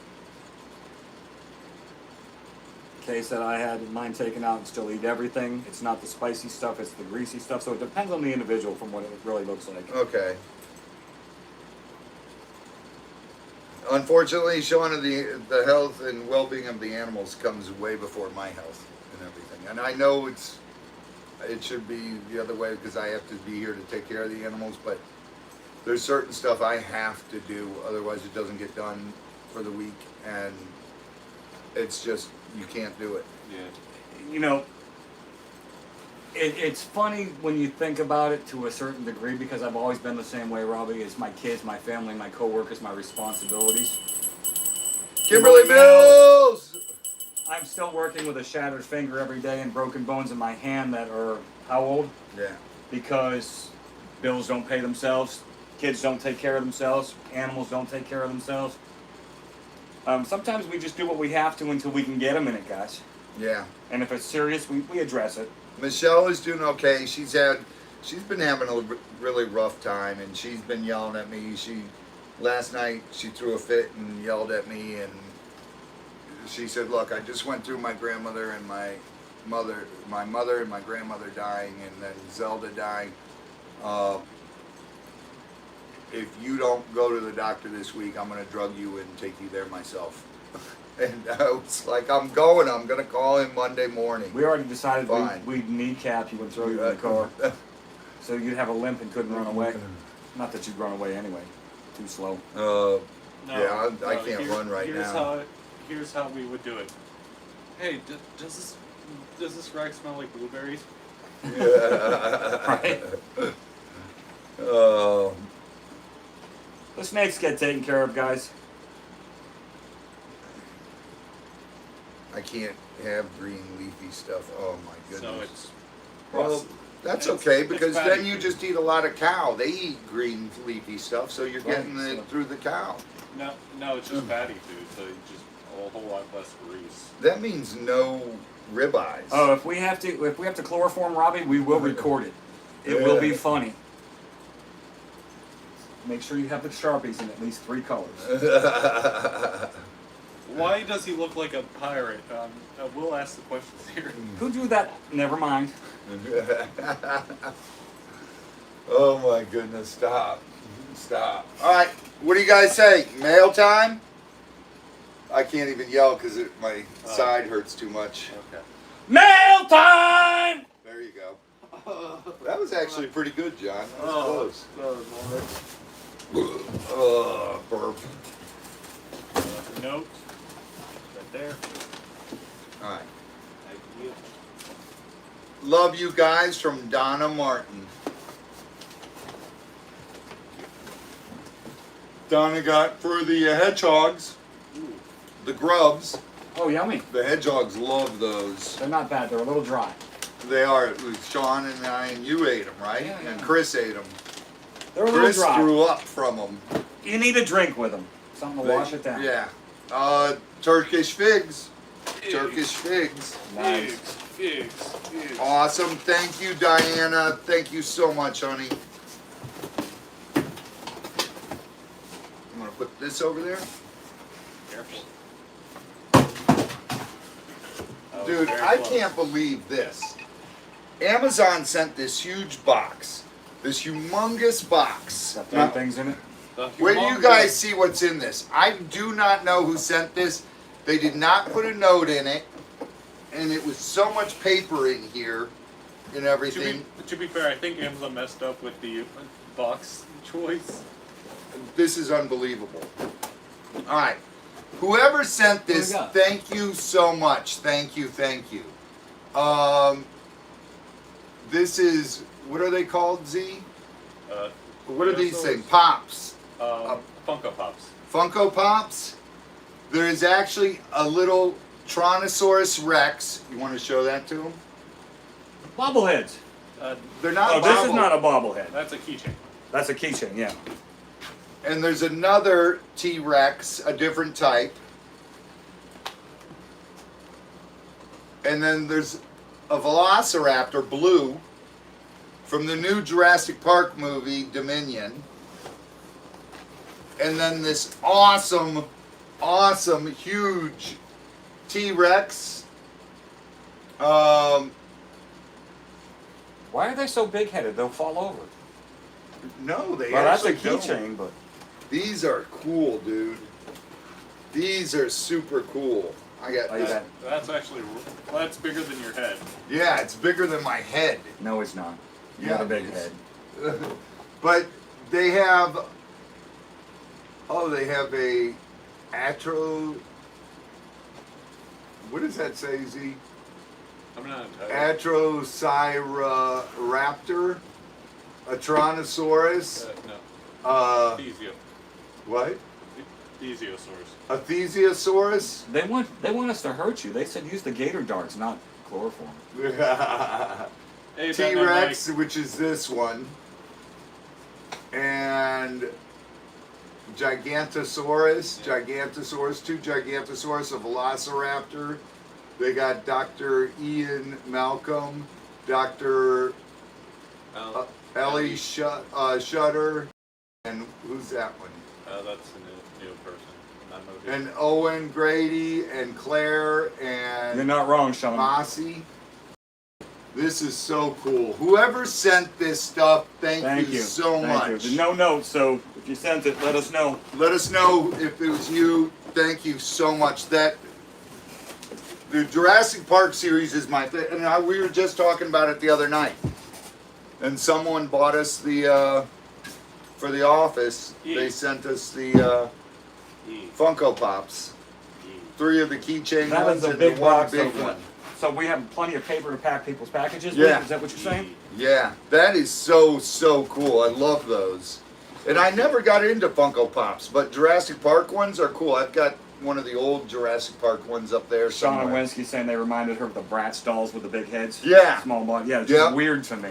Kay said I had mine taken out and still eat everything. It's not the spicy stuff, it's the greasy stuff. So it depends on the individual from what it really looks like. Okay. Unfortunately, Shauna, the health and well-being of the animals comes way before my health and everything. And I know it should be the other way because I have to be here to take care of the animals, but there's certain stuff I have to do, otherwise it doesn't get done for the week, and it's just, you can't do it. Yeah. You know, it's funny when you think about it to a certain degree because I've always been the same way, Robbie. It's my kids, my family, my coworkers, my responsibilities. Kimberly Mills! I'm still working with a shattered finger every day and broken bones in my hand that are how old? Yeah. Because bills don't pay themselves, kids don't take care of themselves, animals don't take care of themselves. Sometimes we just do what we have to until we can get them in it, guys. Yeah. And if it's serious, we address it. Michelle is doing okay. She's been having a really rough time, and she's been yelling at me. Last night she threw a fit and yelled at me, and she said, "Look, I just went through my grandmother and my mother and my grandmother dying, and then Zelda dying. If you don't go to the doctor this week, I'm going to drug you and take you there myself." And I was like, I'm going to call him Monday morning. We already decided Fine. we'd kneecap you and throw you in the car. So you'd have a limp and couldn't run away. Not that you'd run away anyway. Too slow. I can't run right now. Here's how we would do it. Hey, does Does this rag smell like blueberries? Right? Oh, The snakes get taken care of, guys. I can't have green leafy stuff. Oh my So goodness. it's Well, that's It's- okay it's because fatty then you food. just eat a lot of cow. They eat green leafy stuff, so you're Right, getting it so- through the cow. no, it's just fatty food, so you just a whole lot less grease. That means no ribeyes. Oh, if we have to chloroform Robbie, we will record it. It will be funny. Make sure you have the Sharpies in at least 3 colors. Why does he look like a pirate? We'll ask the questions here. Who drew that? Never mind. Oh my goodness! Stop! Stop! All right, what do you guys say? Mail time? I can't even yell because my side hurts too much. Okay. Mail time! There you go. That was actually pretty good, John. That was close. Oh, burp. Note right there. All right. Thank you. Love you guys from Donna Martin. Donna got for the hedgehogs, Ooh. the grubs. Oh, yummy. The hedgehogs love those. They're not bad. They're a little dry. They are. Sean and I and you ate them, right? Yeah, yeah. And Chris ate them. They're a little Chris dry. threw up from them. You need a drink with them. Something to wash it down. Yeah. Turkish figs. Turkish figs. Nice. Figs. Awesome. Thank you, Diana. Thank you so much, honey. I'm gonna put this over there. Careful. Dude, I can't believe this. Amazon sent this huge box. This humongous box. Got 3 things in it. Where do you guys see what's in this? I do not know who sent this. They did not put a note in it. And it was so much paper in here and everything. To be fair, I think Amazon messed up with the box choice. This is unbelievable. All right. Whoever sent this, What do we got? thank you so much. Thank you, thank you. This is, what are they called, Z? What are these things? Pops. Funko Pops. Funko Pops. There is actually a little Tyrannosaurus Rex. You want to show that to them? Bobbleheads. They're not Oh, this is bobble- not a bobblehead. That's a keychain. That's a keychain, yeah. And there's another T-Rex, a different type. And then there's a Velociraptor, blue, from the new Jurassic Park movie, Dominion. And then this awesome, huge T-Rex. Why are they so big-headed? They'll fall over. No, they Well, that's a actually don't. keychain, but These are cool, dude. These are super cool. I got Oh, you this. got- That's bigger than your head. Yeah, it's bigger than my head. no, it's not. You Yeah, got a big it head. is. But they have. Oh, they have a atro. What does that say, Z? I'm not entitled. Atrocyraptor, a Tyrannosaurus. No. Thesio. What? Thesiosaurus. A Thesiosaurus. They want us to hurt you. They said use the Gator darts, not chloroform. Hey, T-Rex, which is this one, and Gigantosaurus, two Gigantosaurus, a Velociraptor. They got Dr. Ian Malcolm, Dr. Ellie Shutter, and who's that one? That's a new person. And Owen Grady, and Claire, You're and not wrong, Sean. Mossy. This is so cool. Whoever sent this stuff, thank you so Thank much. you. There's no notes, so if you sent it, let us know. Let us know if it was you. Thank you so much. That the Jurassic Park series is my thing, and we were just talking about it the other night. And someone bought us the for the office. They sent us the Funko Pops. 3 of the keychain That ones is a and big the one box big opener. one. So we have plenty of paper to pack people's packages Yeah. with? Is that what you're saying? Yeah, that is so cool. I love those. And I never got into Funko Pops, but Jurassic Park ones are cool. I've got one of the old Jurassic Park ones up there Shauna somewhere. Wensky saying they reminded her of the Bratz dolls with the big heads. Yeah. Small body. Yeah, it's Yeah. just weird to me.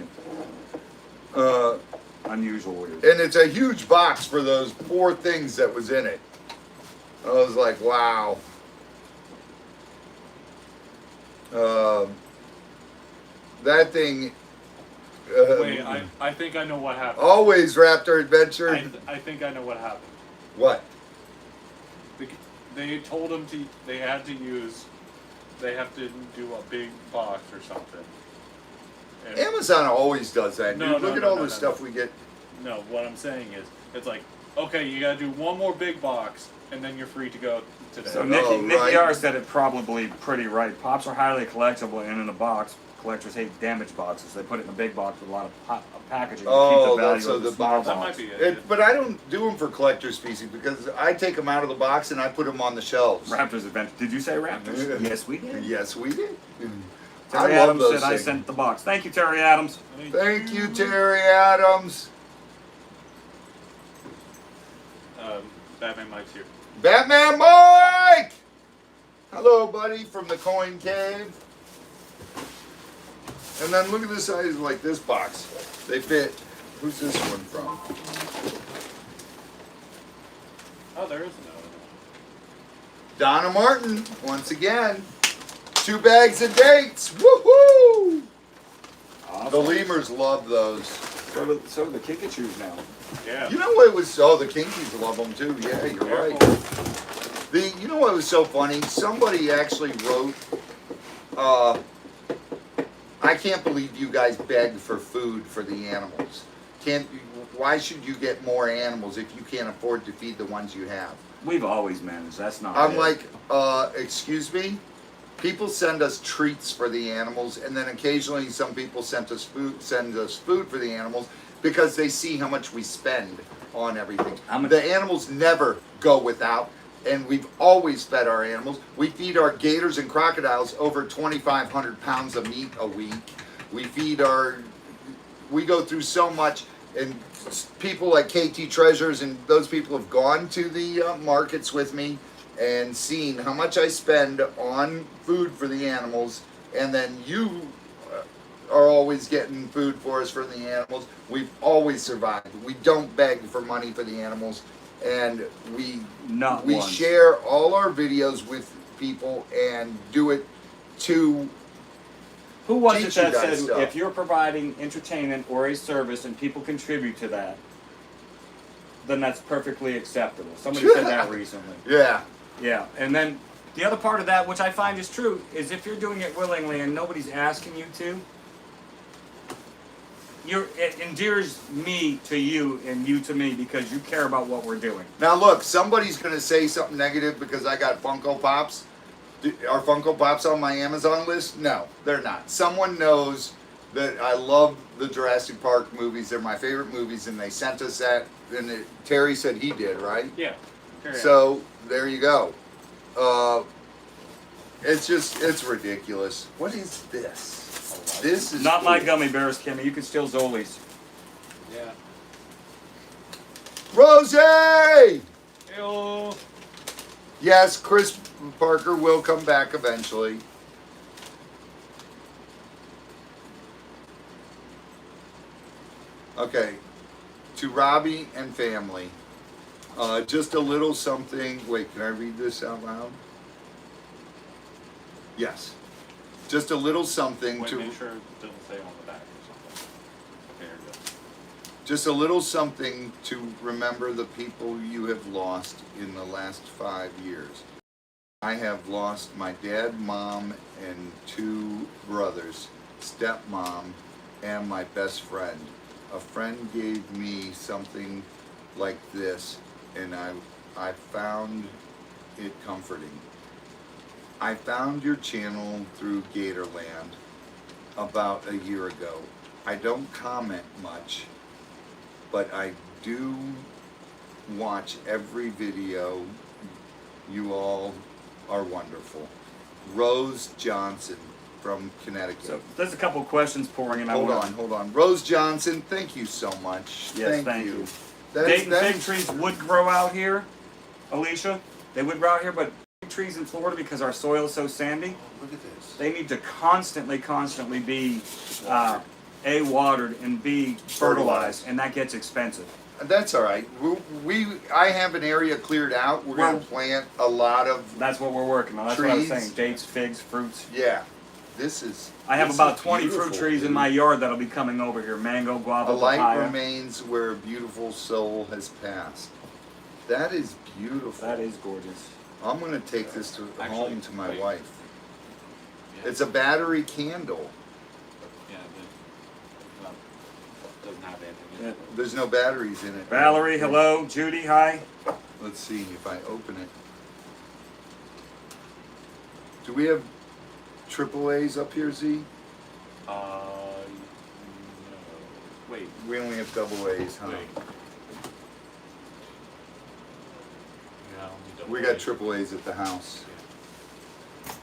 Uh, Unusual weird. and it's a huge box for those 4 things that was in it. I was like, wow. That thing. Wait, I think I know what happened. Always Raptor Adventure. I think I know what happened. What? They told them they have to do a big box or something. And Amazon always does that. No, dude. no, Look at no, all no, the no, stuff no. we get. no, what I'm saying is, it's like, okay, you gotta do one more big box, and then you're free to go today. So Oh, Nikki right. R said it probably pretty right. Pops are highly collectible and in a box. Collectors hate damaged boxes. They put it in a big box with a lot of packaging to Oh, keep the value that's so of the the small box- that box. might be it. But I don't do them for collector species because I take them out of the box and I put them on the shelves. Raptors Adventure. Did you say Raptors? Yes, we did. Yes, we did. Terry I love Adams those said I things. sent the box. Thank you, Terry Adams. Thank you, Terry Adams. Batman Mike's here. Batman Mike! Hello, buddy, from the Coin Cave. And then look at the size like this box. They fit. Who's this one from? Oh, there is another one. Donna Martin, once again. 2 bags of dates. Woohoo! Awesome. The lemurs love those. So do the Kikachus now. Yeah. You know what was? Oh, the Kinkies love them too. Yeah, you're right. You know what was so funny? Somebody actually wrote, I can't believe you guys beg for food for the animals. Why should you get more animals if you can't afford to feed the ones you have? We've always managed. That's not I'm it. like, excuse me? People send us treats for the animals, and then occasionally some people send us food for the animals because they see how much we spend on everything. The animals never go without, and we've always fed our animals. We feed our gators and crocodiles over 2,500 pounds of meat a week. We go through so much, and people like KT Treasures and those people have gone to the markets with me and seen how much I spend on food for the animals, and then you are always getting food for us for the animals. We've always survived. We don't beg for money for the animals, and we once. share all our videos with people and do it to Who was teach it you that guys said stuff. if you're providing entertainment or a service and people contribute to that, then that's perfectly acceptable? Somebody said that recently. Yeah. Yeah, and then the other part of that, which I find is true, is if you're doing it willingly and nobody's asking you to, it endears me to you and you to me because you care about what we're doing. Now look, somebody's gonna say something negative because I got Funko Pops. Are Funko Pops on my Amazon list? No, they're not. Someone knows that I love the Jurassic Park movies. They're my favorite movies, and they sent us that. And Terry said he did, right? Yeah. So there you go. It's ridiculous. What is this? This is Not cool. my gummy bears, Kimmy. You can steal Zoli's. Yeah. Rosie! Hello. Yes, Chris Parker will come back eventually. Okay, to Robbie and family, just a little something. Wait, can I read this out loud? Yes. Just a little something Wait, to. make sure it doesn't say on the back or something. Okay, here it goes. Just a little something to remember the people you have lost in the last 5 years. I have lost my dad, mom, and 2 brothers, stepmom, and my best friend. A friend gave me something like this, and I found it comforting. I found your channel through Gatorland about a year ago. I don't comment much, but I do watch every video. You all are wonderful. Rose Johnson. from Connecticut. So there's a couple questions pouring in. Hold on. Rose Johnson, thank you so much. Yes, thank you. That's- Dayton fig trees would grow out here, Alicia. They would grow out here, but fig trees in Florida, because our soil is so sandy, Look at this. they need to constantly be A, watered, and B, fertilized, and that gets expensive. That's all right. I have an area cleared out. We're going Well- to plant a lot of. That's what we're working on. That's what I was Trees. saying. Dates, figs, fruits. Yeah, this is. I have this about is 20 fruit beautiful, trees in dude. my yard that'll be coming over here. Mango, guava, A light papaya. remains where a beautiful soul has passed. That is beautiful. That is gorgeous. I'm going to take this to Actually, home to my wait. wife. Yeah. It's a battery candle. Yeah, well, doesn't have anything in Yeah. it. There's no batteries in it. Valerie, hello. Judy, hi. Let's see if I open it. Do we have AAAs up here, Z? No. Wait. We only have double A's, huh? Wait. Yeah, I'll need to We got AAAs at the house.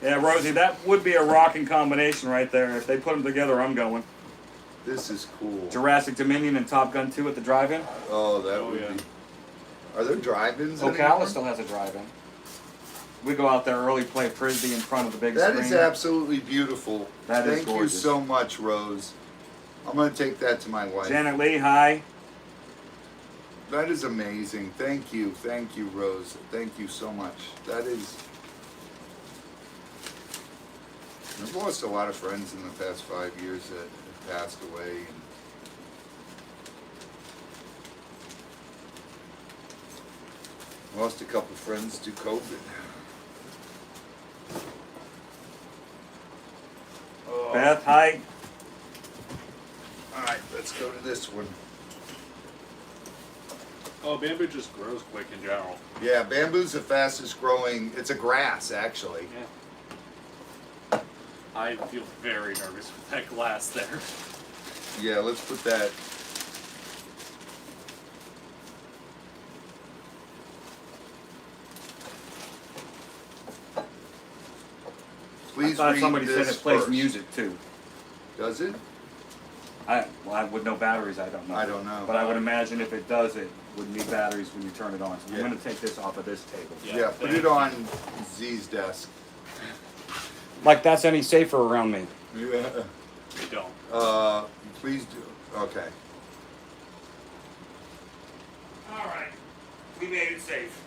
Yeah, Rosie, that would be a rocking combination right there. If they put them together, I'm going. This is cool. Jurassic Dominion and Top Gun 2 at the drive-in. Oh, that Oh, would yeah. be. Are there drive-ins Ocala anymore? still has a drive-in. We go out there early, play frisbee in front of the big That screen. is absolutely beautiful. That is Thank you gorgeous. so much, Rose. I'm going to take that to my wife. Janet Lee, hi. That is amazing. Thank you, Rose. Thank you so much. That is. I've lost a lot of friends in the past 5 years that have passed away. And lost a couple friends to COVID. Oh. Beth, hi. All right, let's go to this one. Oh, bamboo just grows quick in general. Yeah, bamboo's the fastest growing. It's a grass, actually. Yeah. I feel very nervous with that glass there. Yeah, let's put that. I Please thought read somebody said this it plays first. music too. Does it? With no batteries, I don't know. I don't know. But I would imagine if it does, it would need batteries when you turn it on. So Yeah. I'm going to take this off of this table. Yeah, put it on Z's desk. Like that's any safer around me. Yeah. We don't. Please do. Okay. All right. We made it safe.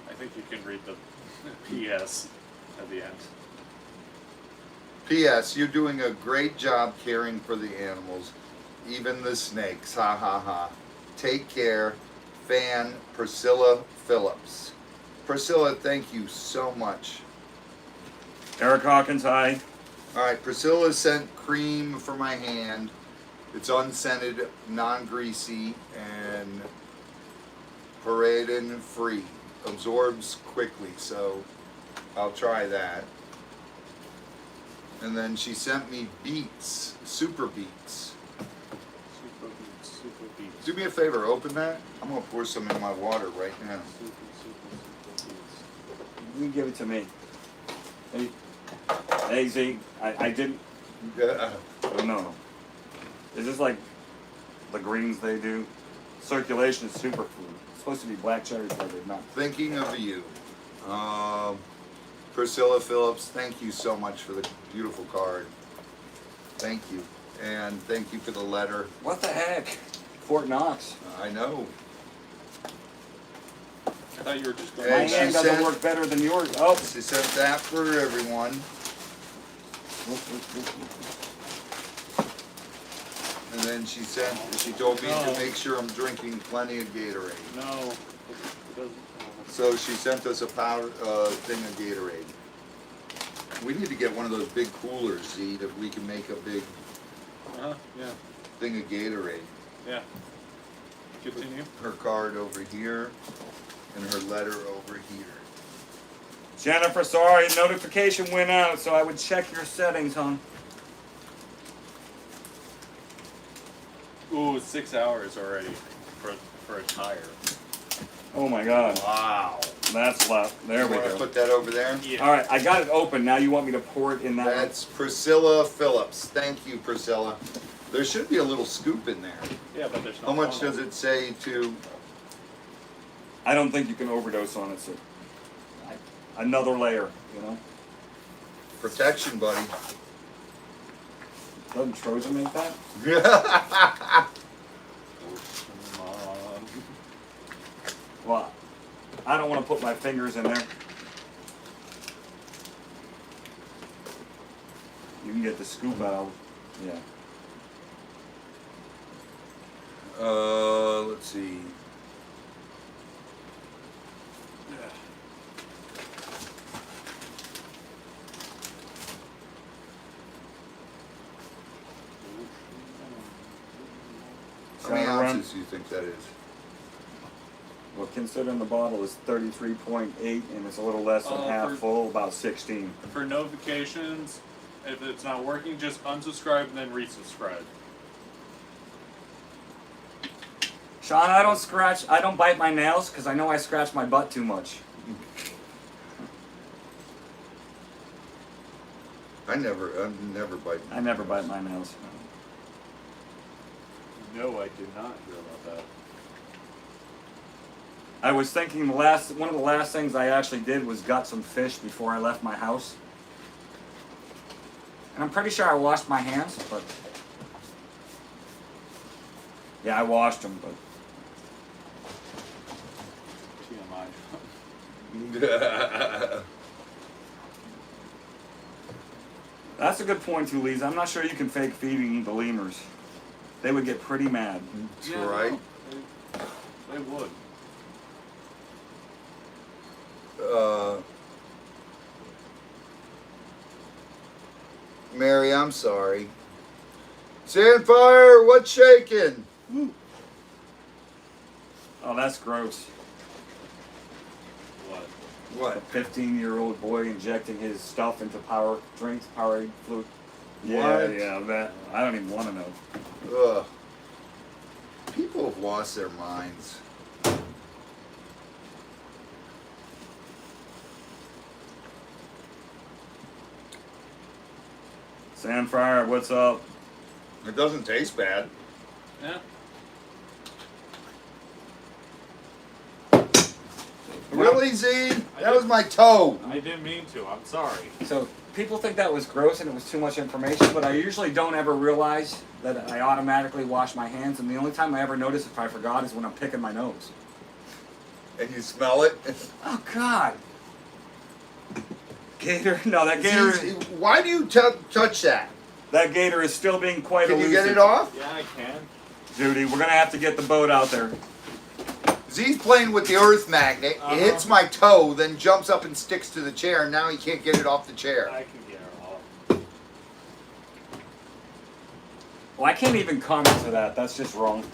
I think you can read the PS at the end. P.S. You're doing a great job caring for the animals, even the snakes. Ha ha ha. Take care. Fan Priscilla Phillips. Priscilla, thank you so much. Eric Hawkins, hi. All right, Priscilla sent cream for my hand. It's unscented, non-greasy, and paraben free. Absorbs quickly, so I'll try that. And then she sent me beets, super beets. Super beats, super beats. Do me a favor, open that. I'm gonna pour some in my water right now. Super beats. You can give it to me. Hey Z, I didn't. Yeah. Oh, no. Is this like the greens they do? Circulation is superfood. It's supposed to be black cherry flavored, not. Thinking of you. Priscilla Phillips, thank you so much for the beautiful card. Thank you. And thank you for the letter. What the heck? Fort Knox. I know. I thought you were just going Hey, My she hand doesn't said- work better than yours. Oh. She sent that for everyone. And then she told me to make sure I'm drinking plenty of Gatorade. No, it doesn't. So she sent us a powder thing of Gatorade. We need to get one of those big coolers, see, that we can make a big Yeah, thing of Gatorade. yeah. Continue. Her card over here and her letter over here. Jennifer, sorry, notification went out, so I would check your settings, hon. Ooh, 6 hours already for a tire. Oh my God, Wow. that's luck. There we Want to go. put that over there? Yeah. All right, I got it open. Now you want me to pour it in that? That's Priscilla Phillips. Thank you, Priscilla. There should be a little scoop in there. Yeah, but there's no How much funnel. does it say to? I don't think you can overdose on it, so another layer, you know. Protection, buddy. Doesn't Trojan make that? Come on. Well, I don't want to put my fingers in there. You can get the scoop out. Yeah. Let's see. How many Trying to run- ounces do you think that is? Well, considering the bottle is 33.8 and it's a little less than half for- full, about 16. For notifications, if it's not working, just unsubscribe and then resubscribe. Sean, I don't bite my nails because I know I scratch my butt too much. I never bite. I never bite my nails. No, I did not hear about that. I was thinking one of the last things I actually did was gut some fish before I left my house. And I'm pretty sure I washed my hands, but yeah, I washed them, but TMI. that's a good point too, Lise. I'm not sure you can fake feeding the lemurs. They would get pretty mad. That's right. No, they would. Mary, I'm sorry. Sandfire, what's shaking? Oh, that's gross. What? What? A 15-year-old boy injecting his stuff into Powerade fluid. What? Yeah, that. I don't even want to know. Ugh. People have lost their minds. Sandfire, what's up? It doesn't taste bad. Yeah. Really, Z? That was my toe. I didn't mean to. I'm sorry. So people think that was gross and it was too much information, but I usually don't ever realize that I automatically wash my hands, and the only time I ever notice if I forgot is when I'm picking my nose. And you smell it? Oh God! Gator, no, that gator, Z, why do you touch that? that gator is still being quite Can you elusive. get it off? Yeah, I can. Judy, we're gonna have to get the boat out there. Z's playing with the earth magnet. It hits my toe, then jumps up and sticks to the chair, and now he can't get it off the chair. I can get her off. Well, I can't even comment to that. That's just wrong.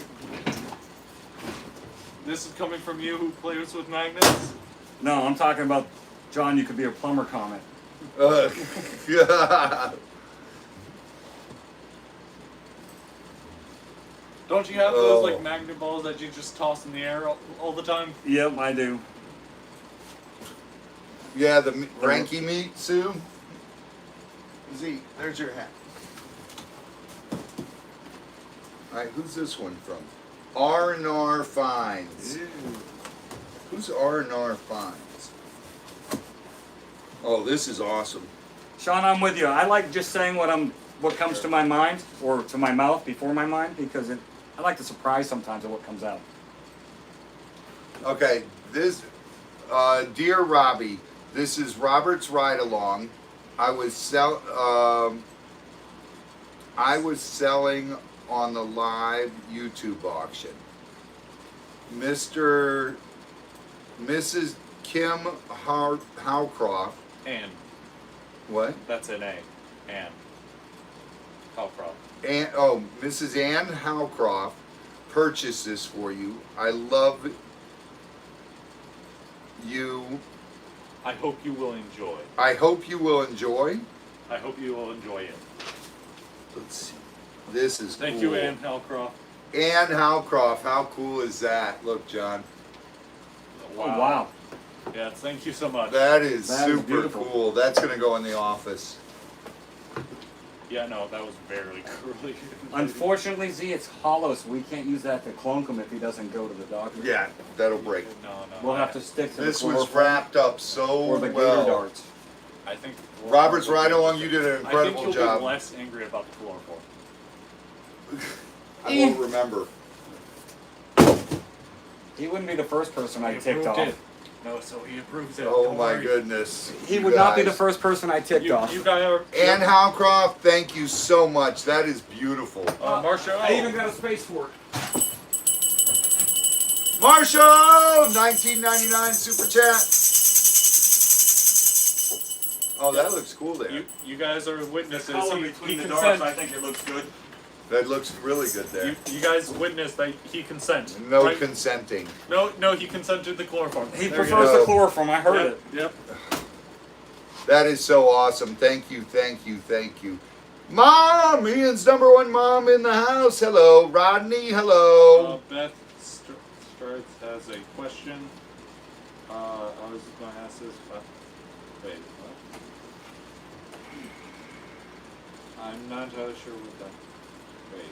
This is coming from you who plays with magnets? No, I'm talking about John. You could be a plumber comment. Don't you have Oh. those like magnet balls that you just toss in the air all the time? Yep, I do. Yeah, the Ranky meat, Sue. Z, there's your hat. All right, who's this one from? R&R Finds. Who's R&R Finds? Oh, this is awesome. Sean, I'm with you. I like just saying what comes to my mind or to my mouth before my mind because I like to surprise sometimes at what comes out. Okay, this, dear Robbie, this is Robert's ride along. I was selling on the live YouTube auction. Mrs. Kim Howcroft. And What? that's an A. And. Howcroft. Mrs. Ann Howcroft purchased this for you. I love you I hope you will enjoy. I hope you will enjoy. I hope you will enjoy it. Let's see. This is Thank cool. you, Ann Hellcroft. Ann Howcroft. How cool is that? Look, John. Oh, wow. Yes, thank you so much. That is That is super beautiful. cool. That's going to go in the office. Yeah, no, that was barely curly. Unfortunately, Z, it's hollow, so we can't use that to clunk him if he doesn't go to the doctor. Yeah, that'll break. No. We'll have to stick to This the was chloroform wrapped up so or the Gator well. darts. I think. Robert's right along. You did an I think incredible you'll job. be less angry about the chloroform. I won't remember. He wouldn't be the first person I He ticked approved off. it. No, so he approves it. Oh Don't my worry. goodness. He You would not be the guys. first person I ticked off. You guys are. Ann Howcroft, thank you so much. That is beautiful. Marshall. I even got a space for it. Marshall, 1999 super chat. Oh, that looks cool there. You guys are witnesses. Color He between the consent. darts, I think it looks good. That looks really good there. You guys witnessed that he consent. No right? consenting. No, he consented to the chloroform. He There you prefers go. the chloroform. I heard Yep, it. Yep. That is so awesome. Thank you, thank you, thank you. Mom, Ian's number one mom in the house. Hello, Rodney. Hello. Beth Starts has a question. I was going to ask this, but wait, what? I'm not entirely sure what that. Wait.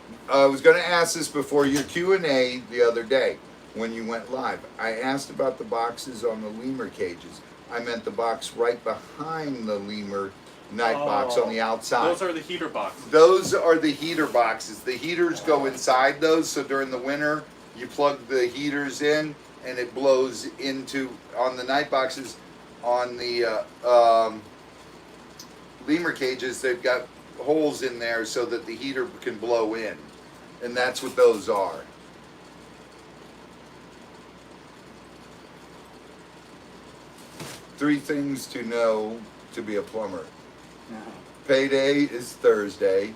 I was going to ask this before your Q&A the other day when you went live. I asked about the boxes on the lemur cages. I meant the box right behind the lemur night box on the outside. Those are the heater boxes. Those are the heater boxes. The heaters go inside those, so during the winter, you plug the heaters in, and it blows into, on the night boxes, on the lemur cages, they've got holes in there so that the heater can blow in. And that's what those are. Three things to know to be a plumber. Payday is Thursday.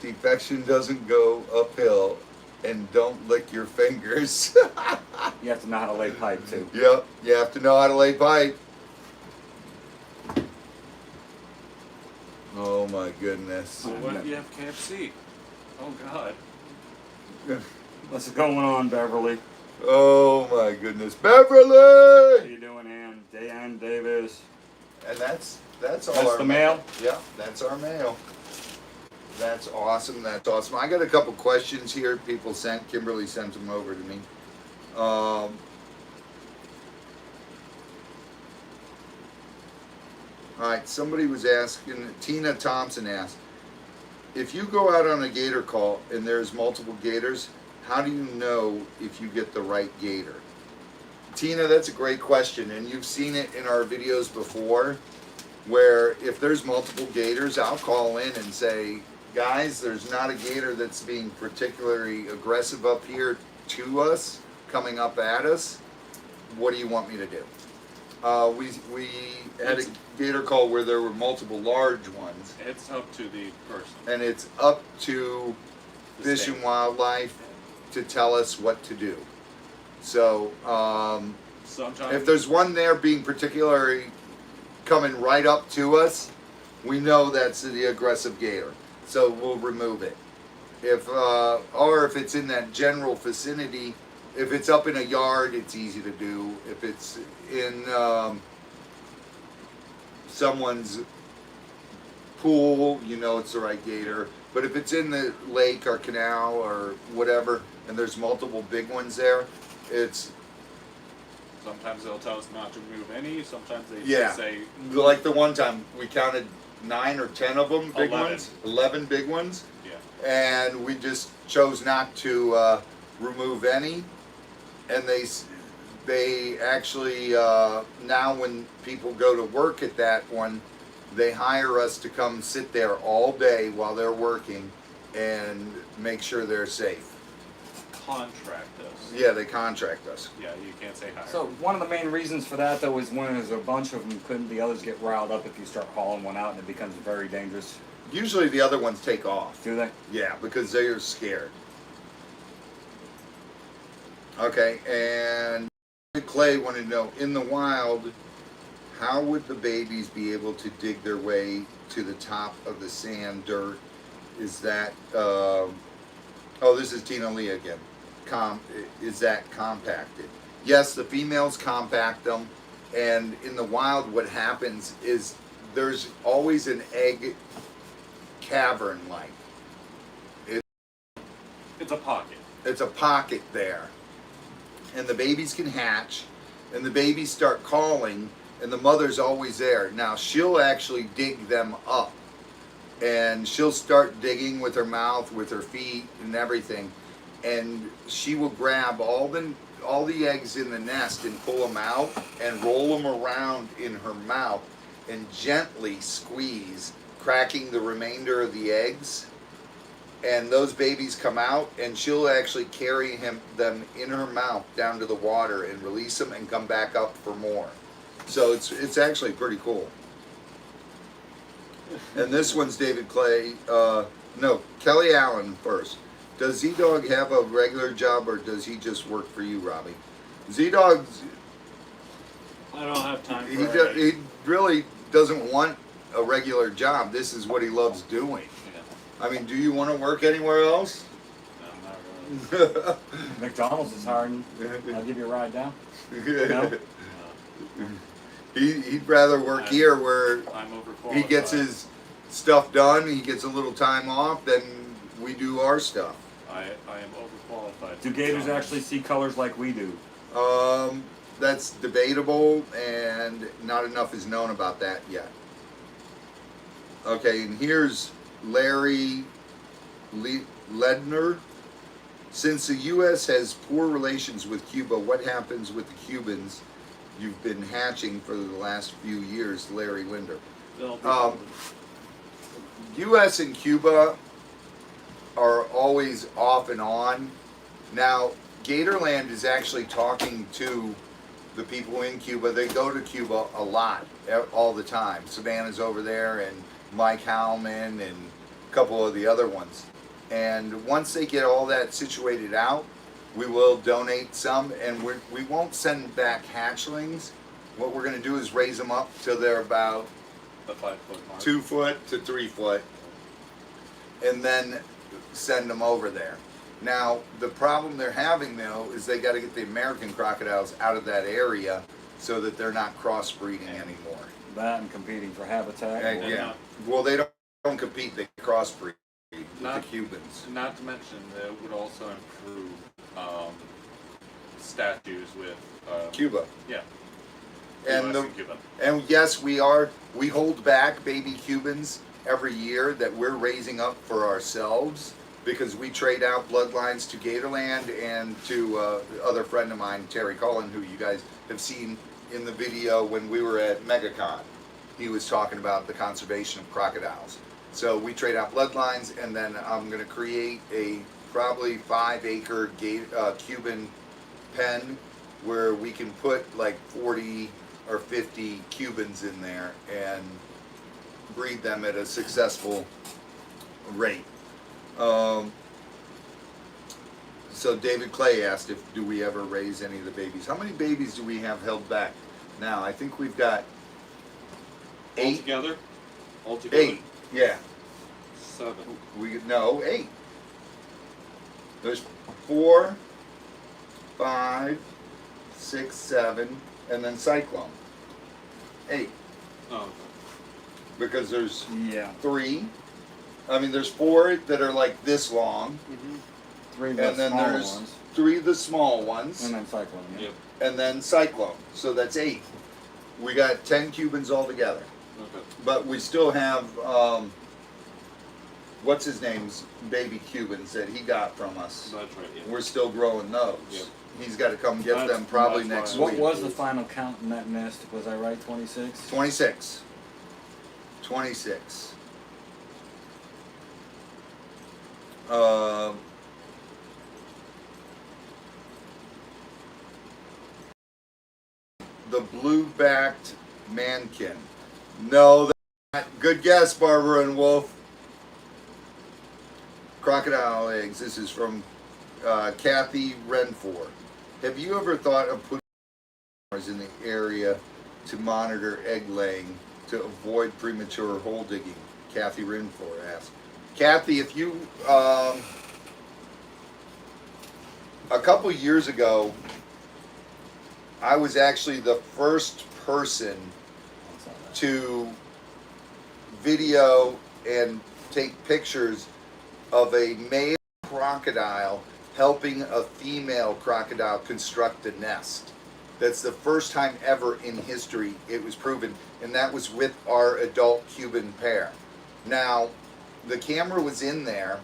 Defection doesn't go uphill. And don't lick your fingers. You have to know how to lay pipe too. Yep, you have to know how to lay pipe. Oh my goodness. So what if you have KFC? Oh God. What's going on, Beverly? Oh my goodness. How Beverly! you doing, Ann? Ann Davis. And that's all That's our the mail? Yeah, that's our mail. That's awesome. That's awesome. I got a couple questions here. People sent. Kimberly sent them over to me. All right. Somebody was asking. Tina Thompson asked, if you go out on a gator call and there's multiple gators, how do you know if you get the right gator? Tina, that's a great question, and you've seen it in our videos before, where if there's multiple gators, I'll call in and say, guys, there's not a gator that's being particularly aggressive up here to us, coming up at us. What do you want me to do? We had a gator call where there were multiple large ones, It's up to the person. and it's up to The Fish state. and Wildlife to tell us what to do. So, Sometimes if there's one there being particularly coming right up to us, we know that's the aggressive gator. So we'll remove it. Or if it's in that general vicinity, if it's up in a yard, it's easy to do. If it's in someone's pool, you know it's the right gator. But if it's in the lake or canal or whatever, and there's multiple big ones there, it's sometimes they'll tell us not to remove any. Sometimes they Yeah. say like the one time we counted 9 or 10 of them, big 11. ones, 11 big ones. yeah. And we just chose not to remove any. And they actually now when people go to work at that one, they hire us to come sit there all day while they're working and make sure they're safe. Contract us. Yeah, they contract us. Yeah, you can't say hire. So one of the main reasons for that, though, is when there's a bunch of them, couldn't the others get riled up if you start calling one out and it becomes very dangerous? Usually the other ones take off. Do they? Yeah, because they are scared. Okay, and Clay wanted to know, in the wild, how would the babies be able to dig their way to the top of the sand dirt? Is that, oh, this is Tina Lee again. Is that compacted? Yes, the females compact them, and in the wild what happens is there's always an egg cavern like. It's a pocket. It's a pocket there. And the babies can hatch, and the babies start calling, and the mother's always there. Now, she'll actually dig them up, and she'll start digging with her mouth, with her feet, and everything. And she will grab all the eggs in the nest and pull them out and roll them around in her mouth and gently squeeze, cracking the remainder of the eggs. And those babies come out, and she'll actually carry them in her mouth down to the water and release them and come back up for more. So it's actually pretty cool. And this one's David Clay. No, Kelly Allen first. Does Z-Dog have a regular job, or does he just work for you, Robbie? Z-Dog, I don't have time for it. he really doesn't want a regular job. This is what he loves doing. Yeah. I mean, do you want to work anywhere else? No, not really. McDonald's is hiring. I'll give you a ride down. No. He'd rather work here where I'm overqualified. he gets his stuff done, he gets a little time off, then we do our stuff. I am overqualified. Do gators actually see colors like we do? That's debatable, and not enough is known about that yet. Okay, and here's Larry Ledner. Since the U.S. has poor relations with Cuba, what happens with the Cubans you've been hatching for the last few years? Larry Linder. U.S. and Cuba are always off and on. Now, Gatorland is actually talking to the people in Cuba. They go to Cuba a lot, all the time. Savannah's over there, and Mike Howman, and a couple of the other ones. And once they get all that situated out, we will donate some, and we won't send back hatchlings. What we're going to do is raise them up till they're about The 5-foot mark. 2 foot to 3 foot, and then send them over there. Now, the problem they're having, though, is they got to get the American crocodiles out of that area so that they're not crossbreeding anymore. That and competing for habitat. And, or- yeah. Well, they don't compete, they crossbreed with the Not- Cubans. Not to mention, it would also improve statues with Cuba. Yeah. And US Cuba. And yes, we hold back baby Cubans every year that we're raising up for ourselves, because we trade out bloodlines to Gatorland and to other friend of mine, Terry Cullen, who you guys have seen in the video when we were at MegaCon. He was talking about the conservation of crocodiles. So we trade out bloodlines, and then I'm going to create a probably 5-acre Cuban pen where we can put like 40 or 50 Cubans in there and breed them at a successful rate. So David Clay asked if do we ever raise any of the babies. How many babies do we have held back now? I think we've got 8. Altogether? 8, yeah. 7. No, 8. There's 4, 5, 6, 7, and then Cyclone. 8. Oh, okay. Because there's Yeah. 3. I mean, there's 4 that are like this long, Mm-hmm. 3 of the and then smaller there's ones. 3 of the small ones, And then cyclone. Yeah. Yep. and then Cyclone. So that's 8. We got 10 Cubans altogether. Okay. But we still have, what's his name's baby Cubans that he got from us. That's right, yeah. We're still growing those. Yep. He's got to come get That's- them probably that's next why- What week. was the final count in that nest? Was I right? 26? 26. 26. The blue-backed mankin. No, good guess, Barbara and Wolf. Crocodile eggs. This is from Kathy Renford. Have you ever thought of putting cameras in the area to monitor egg laying to avoid premature hole digging? Kathy Rinfor asked. Kathy, if you, a couple years ago, I was actually the first person to video and take pictures of a male crocodile helping a female crocodile construct a nest. That's the first time ever in history it was proven, and that was with our adult Cuban pair. Now, the camera was in there,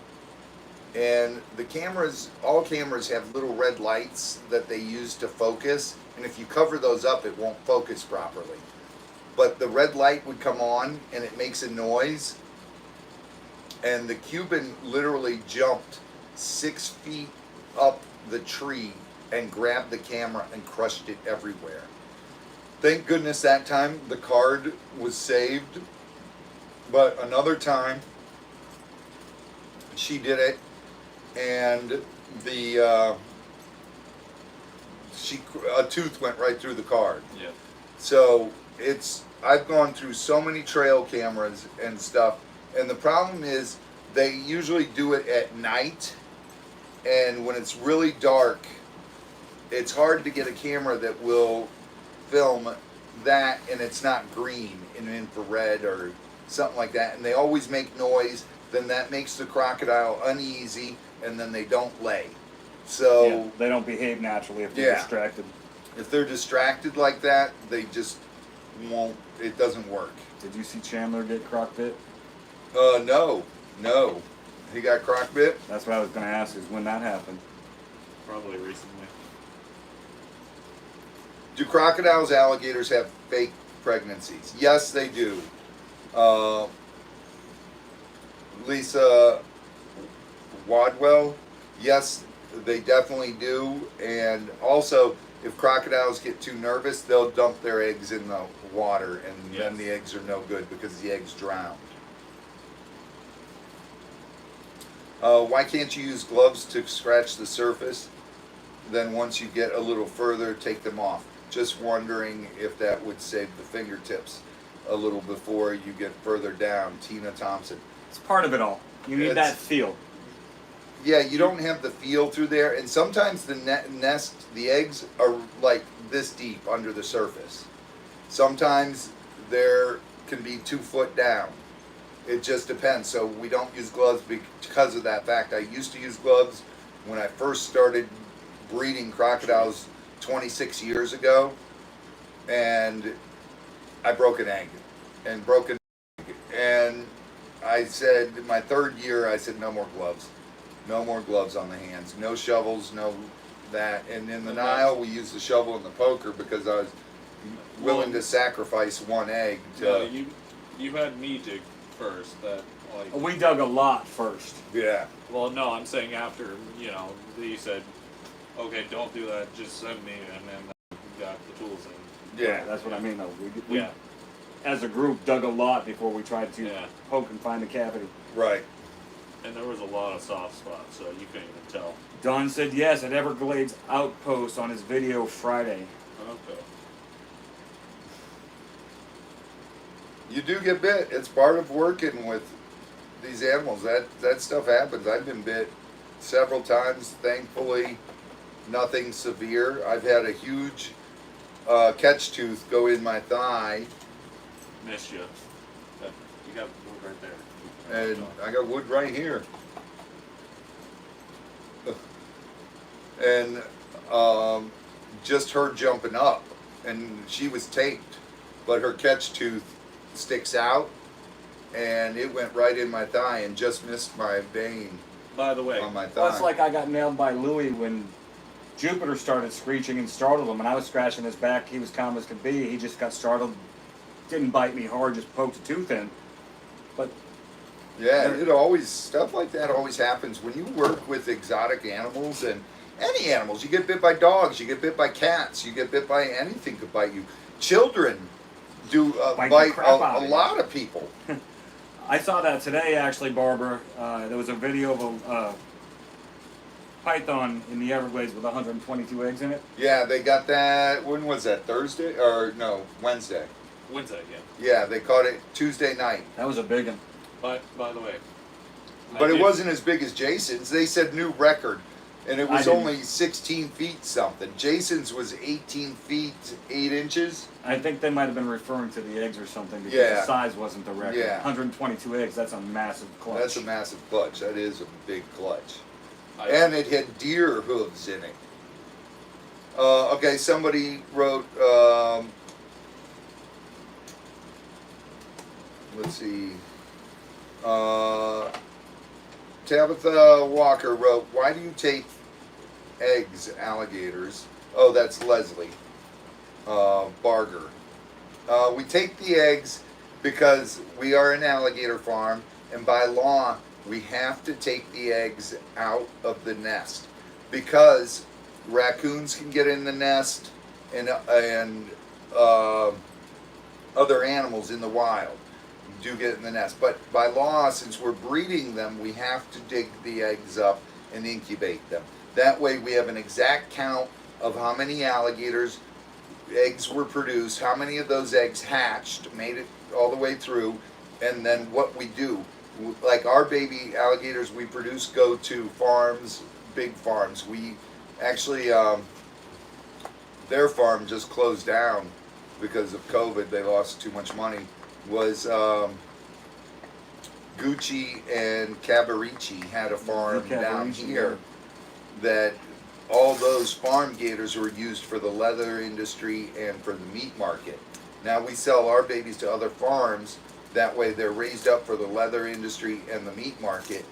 and the cameras, all cameras have little red lights that they use to focus, and if you cover those up, it won't focus properly. But the red light would come on, and it makes a noise, and the Cuban literally jumped 6 feet up the tree and grabbed the camera and crushed it everywhere. Thank goodness that time the card was saved, but another time she did it, and a tooth went right through the card. Yeah. So I've gone through so many trail cameras and stuff, and the problem is they usually do it at night, and when it's really dark, it's hard to get a camera that will film that and it's not green in infrared or something like that, and they always make noise. Then that makes the crocodile uneasy, and then they don't lay. So Yeah, they don't behave naturally if they're Yeah. distracted. if they're distracted like that, they just won't. It doesn't work. Did you see Chandler get croc bit? No. He got croc bit. That's what I was going to ask, is when that happened. Probably recently. Do crocodiles, alligators have fake pregnancies? Yes, they do. Lisa Wadwell, yes, they definitely do. And also, if crocodiles get too nervous, they'll dump their eggs in the water, and then Yes. the eggs are no good because the eggs drown. Why can't you use gloves to scratch the surface? Then once you get a little further, take them off. Just wondering if that would save the fingertips a little before you get further down. Tina Thompson. It's part of it all. You need It's- that feel. Yeah, you don't have the feel through there, and sometimes the nest, the eggs are like this deep under the surface. Sometimes there can be 2 foot down. It just depends. So we don't use gloves because of that fact. I used to use gloves when I first started breeding crocodiles 26 years ago, and I broke an egg, and I said, my 3rd year, I said, no more gloves. No more gloves on the hands. No shovels, no that. And in the Nile, we used the shovel and the poker because I was willing to sacrifice 1 egg No, to... you had me dig first. That like. We dug a lot first. Yeah. Well, no, I'm saying after you said, okay, don't do that. Just send me, and then we got the tools in. Yeah. That's what I mean, though. We, Yeah. as a group, dug a lot before we tried to Yeah. poke and find a cavity. Right. And there was a lot of soft spots, so you couldn't even tell. Don said yes at Everglades Outpost on his video Friday. Okay. You do get bit. It's part of working with these animals. That stuff happens. I've been bit several times. Thankfully, nothing severe. I've had a huge catch tooth go in my thigh, Missed you. You got wood right there. and I got wood right here. And just her jumping up, and she was taped, but her catch tooth sticks out, and it went right in my thigh and just missed my vein By the way, on my thigh. Well, it's like I got nailed by Louie when Jupiter started screeching and startled him, and I was scratching his back. He was calm as could be. He just got startled. Didn't bite me hard, just poked a tooth in. But Yeah, it always, stuff like that always happens when you work with exotic animals, and any animals. You get bit by dogs, you get bit by cats, you get bit by anything could bite you. Children do Bite the bite crap out a of you. lot of people. I saw that today, actually, Barbara. There was a video of python in the Everglades with 122 eggs in it. Yeah, they got that. When was that? Thursday or no? Wednesday. Wednesday, yeah. Yeah, they caught it Tuesday night. That was a big one. By the way, But it wasn't as big as Jason's. They said new record, and it I was didn't- only 16 feet something. Jason's was 18 feet 8 inches. I think they might have been referring to the eggs or something because Yeah. the size wasn't the record. Yeah. 122 eggs, that's a massive clutch. That's a massive clutch. That is a big clutch. I, And it had deer hooves in it. Okay, somebody wrote, let's see. Tabitha Walker wrote, "Why do you take eggs, alligators?" Oh, that's Leslie Barger. We take the eggs because we are an alligator farm, and by law, we have to take the eggs out of the nest because raccoons can get in the nest and other animals in the wild do get in the nest. But by law, since we're breeding them, we have to dig the eggs up and incubate them. That way we have an exact count of how many alligators eggs were produced, how many of those eggs hatched, made it all the way through, and then what we do. Like our baby alligators we produce go to farms, big farms. We actually, their farm just closed down because of COVID. They lost too much money. Was Gucci and Cabarici had a farm down Cabarici, here that all those farm gators were used for the leather industry and for the meat market. Now we sell our babies to other farms. That way they're raised up for the leather industry and the meat market,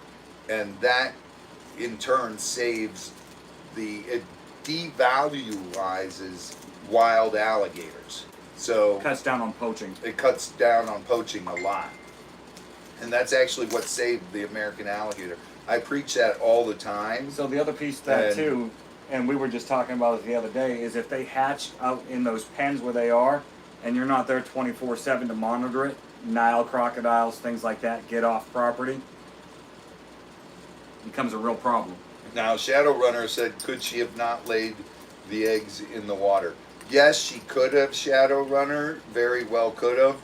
and that in turn saves it devaluizes wild alligators. So Cuts down on poaching. it cuts down on poaching a lot. And that's actually what saved the American alligator. I preach that all the time. So the other piece to that And- too, and we were just talking about it the other day, is if they hatch out in those pens where they are, and you're not there 24/7 to monitor it, Nile crocodiles, things like that, get off property, becomes a real problem. Now, Shadowrunner said, could she have not laid the eggs in the water? Yes, she could have, Shadowrunner, very well could have,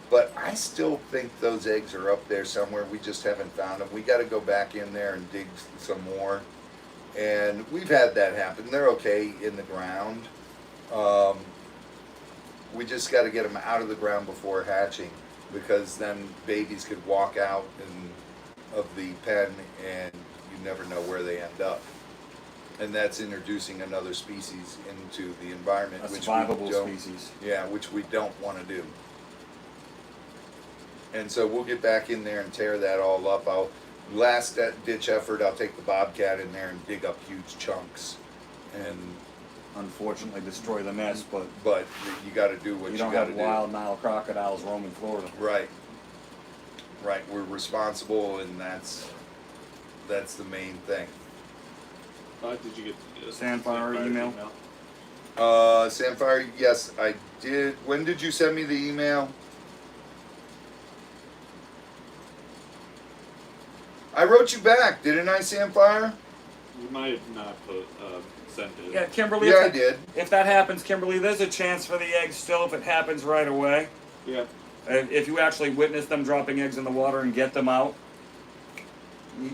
but I still think those eggs are up there somewhere. We just haven't found them. We got to go back in there and dig some more. And we've had that happen. They're okay in the ground. We just got to get them out of the ground before hatching, because then babies could walk out of the pen and you never know where they end up. And that's introducing another species into the environment, A which survivable we don't, species. yeah, which we don't want to do. And so we'll get back in there and tear that all up. Last ditch effort, I'll take the bobcat in there and dig up huge chunks. And Unfortunately, destroy the nest, but you got to do what you you don't got have to do. wild Nile crocodiles roaming Florida. Right. Right. We're responsible, and that's the main thing. did you get the Sandfire email? Samfire, yes, I did. When did you send me the email? I wrote you back, didn't I, Samfire? You might have not put sent it. Yeah, Kimberly. Yeah, I if that, did. if that happens, Kimberly, there's a chance for the eggs still if it happens right away. Yeah. If you actually witness them dropping eggs in the water and get them out,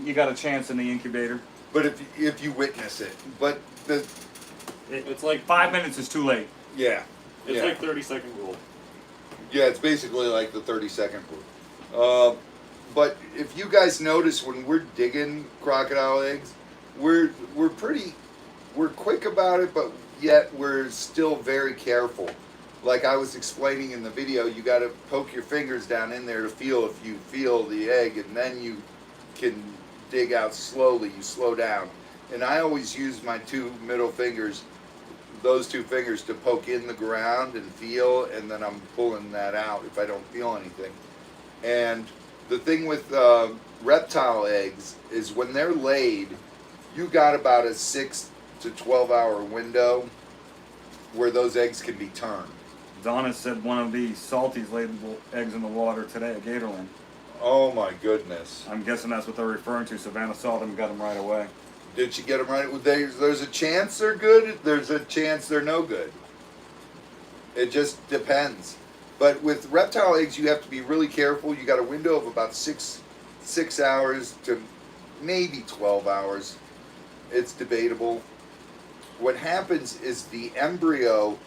you got a chance in the incubator. But if you witness it, but It's like 5 minutes is too late. yeah, it's yeah. like 30-second rule. Yeah, it's basically like the 30-second rule. But if you guys notice when we're digging crocodile eggs, we're quick about it, but yet we're still very careful. Like I was explaining in the video, you got to poke your fingers down in there to feel if you feel the egg, and then you can dig out slowly. You slow down. And I always use my two middle fingers, those two fingers, to poke in the ground and feel, and then I'm pulling that out if I don't feel anything. And the thing with reptile eggs is when they're laid, you got about a 6 to 12 hour window where those eggs can be turned. Donna said one of the salties laid eggs in the water today at Gatorland. Oh my goodness. I'm guessing that's what they're referring to. Savannah saw them and got them right away. Did she get them right? There's a chance they're good. There's a chance they're no good. It just depends. But with reptile eggs, you have to be really careful. You got a window of about six hours to maybe 12 hours. It's debatable. What happens is the embryo,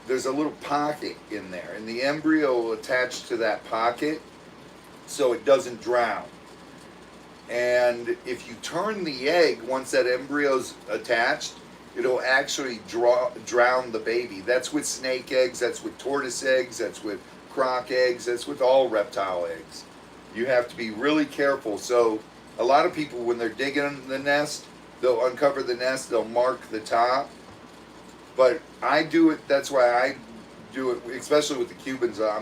there's a little pocket in there, and the embryo will attach to that pocket so it doesn't drown. And if you turn the egg, once that embryo's attached, it'll actually drown the baby. That's with snake eggs, that's with tortoise eggs, that's with croc eggs, that's with all reptile eggs. You have to be really careful. So a lot of people, when they're digging the nest, they'll uncover the nest, they'll mark the top. But I do it, that's why I do it, especially with the Cubans. That's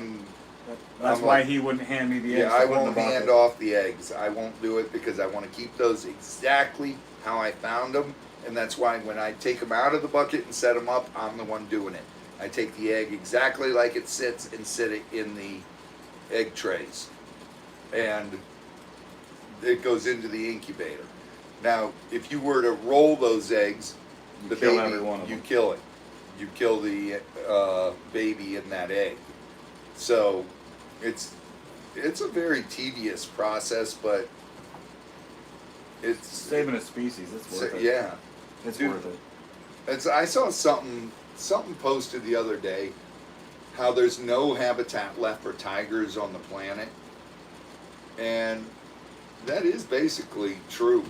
I'm why like, he wouldn't hand me the eggs. yeah, I to put in won't the bucket. hand off the eggs. I won't do it because I want to keep those exactly how I found them. And that's why when I take them out of the bucket and set them up, I'm the one doing it. I take the egg exactly like it sits and sit it in the egg trays. And it goes into the incubator. Now, if you were to roll those eggs, You the kill baby, every one of you them. kill it. You kill the baby in that egg. So it's a very tedious process, but it's Saving a species, it's worth it. yeah. It's Dude, worth it. I saw something posted the other day, how there's no habitat left for tigers on the planet, and that is basically true,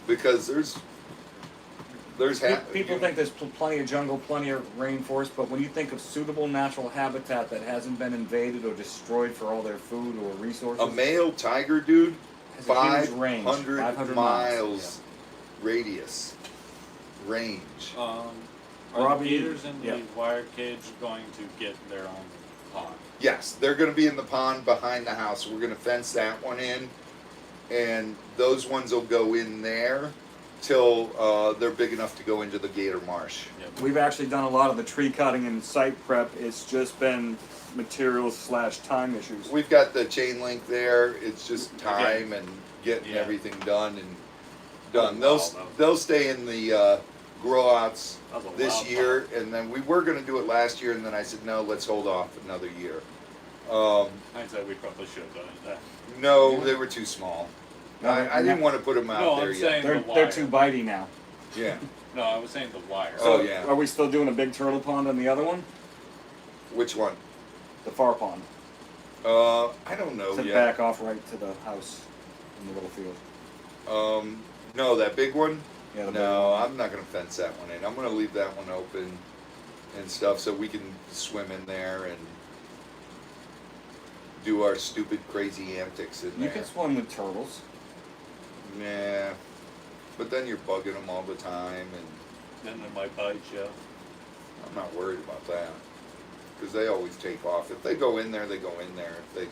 because there's People think there's plenty of jungle, plenty of rainforest, but when you think of suitable natural habitat that hasn't been invaded or destroyed for all their food or resources, a male tiger, dude, has a huge range, 500 miles radius range. Are Robbie, the gators in yeah. the wire cage going to get their own pond? Yes, they're going to be in the pond behind the house. We're going to fence that one in, and those ones will go in there till they're big enough to go into the Gator Marsh. Yep. we've actually done a lot of the tree cutting and site prep. It's just been materials / time issues. We've got the chain link there. It's just time and getting Yeah. everything done and done. Oh, wow, They'll stay in the grow outs That was a this wild year, and then we were going to do it last year, and then I said no, let's hold off another year. Hindsight, we probably should have done it. No, they were too small. No, I didn't want to put them out No, there I'm yet. saying- They're the they're wire. too bitey now. Yeah. No, I was saying the wire. Oh, So yeah. are we still doing a big turtle pond on the other one? Which one? The far pond. I don't know To yet. back off right to the house in the little field. No, that big one. Yeah, the No, big one. I'm not going to fence that one in. I'm going to leave that one open and stuff so we can swim in there and do our stupid, crazy antics in You there. can swim with turtles. Nah, but then you're bugging them all the time, and Then they might bite you. I'm not worried about that because they always take off. If they go in there, they go in there. If they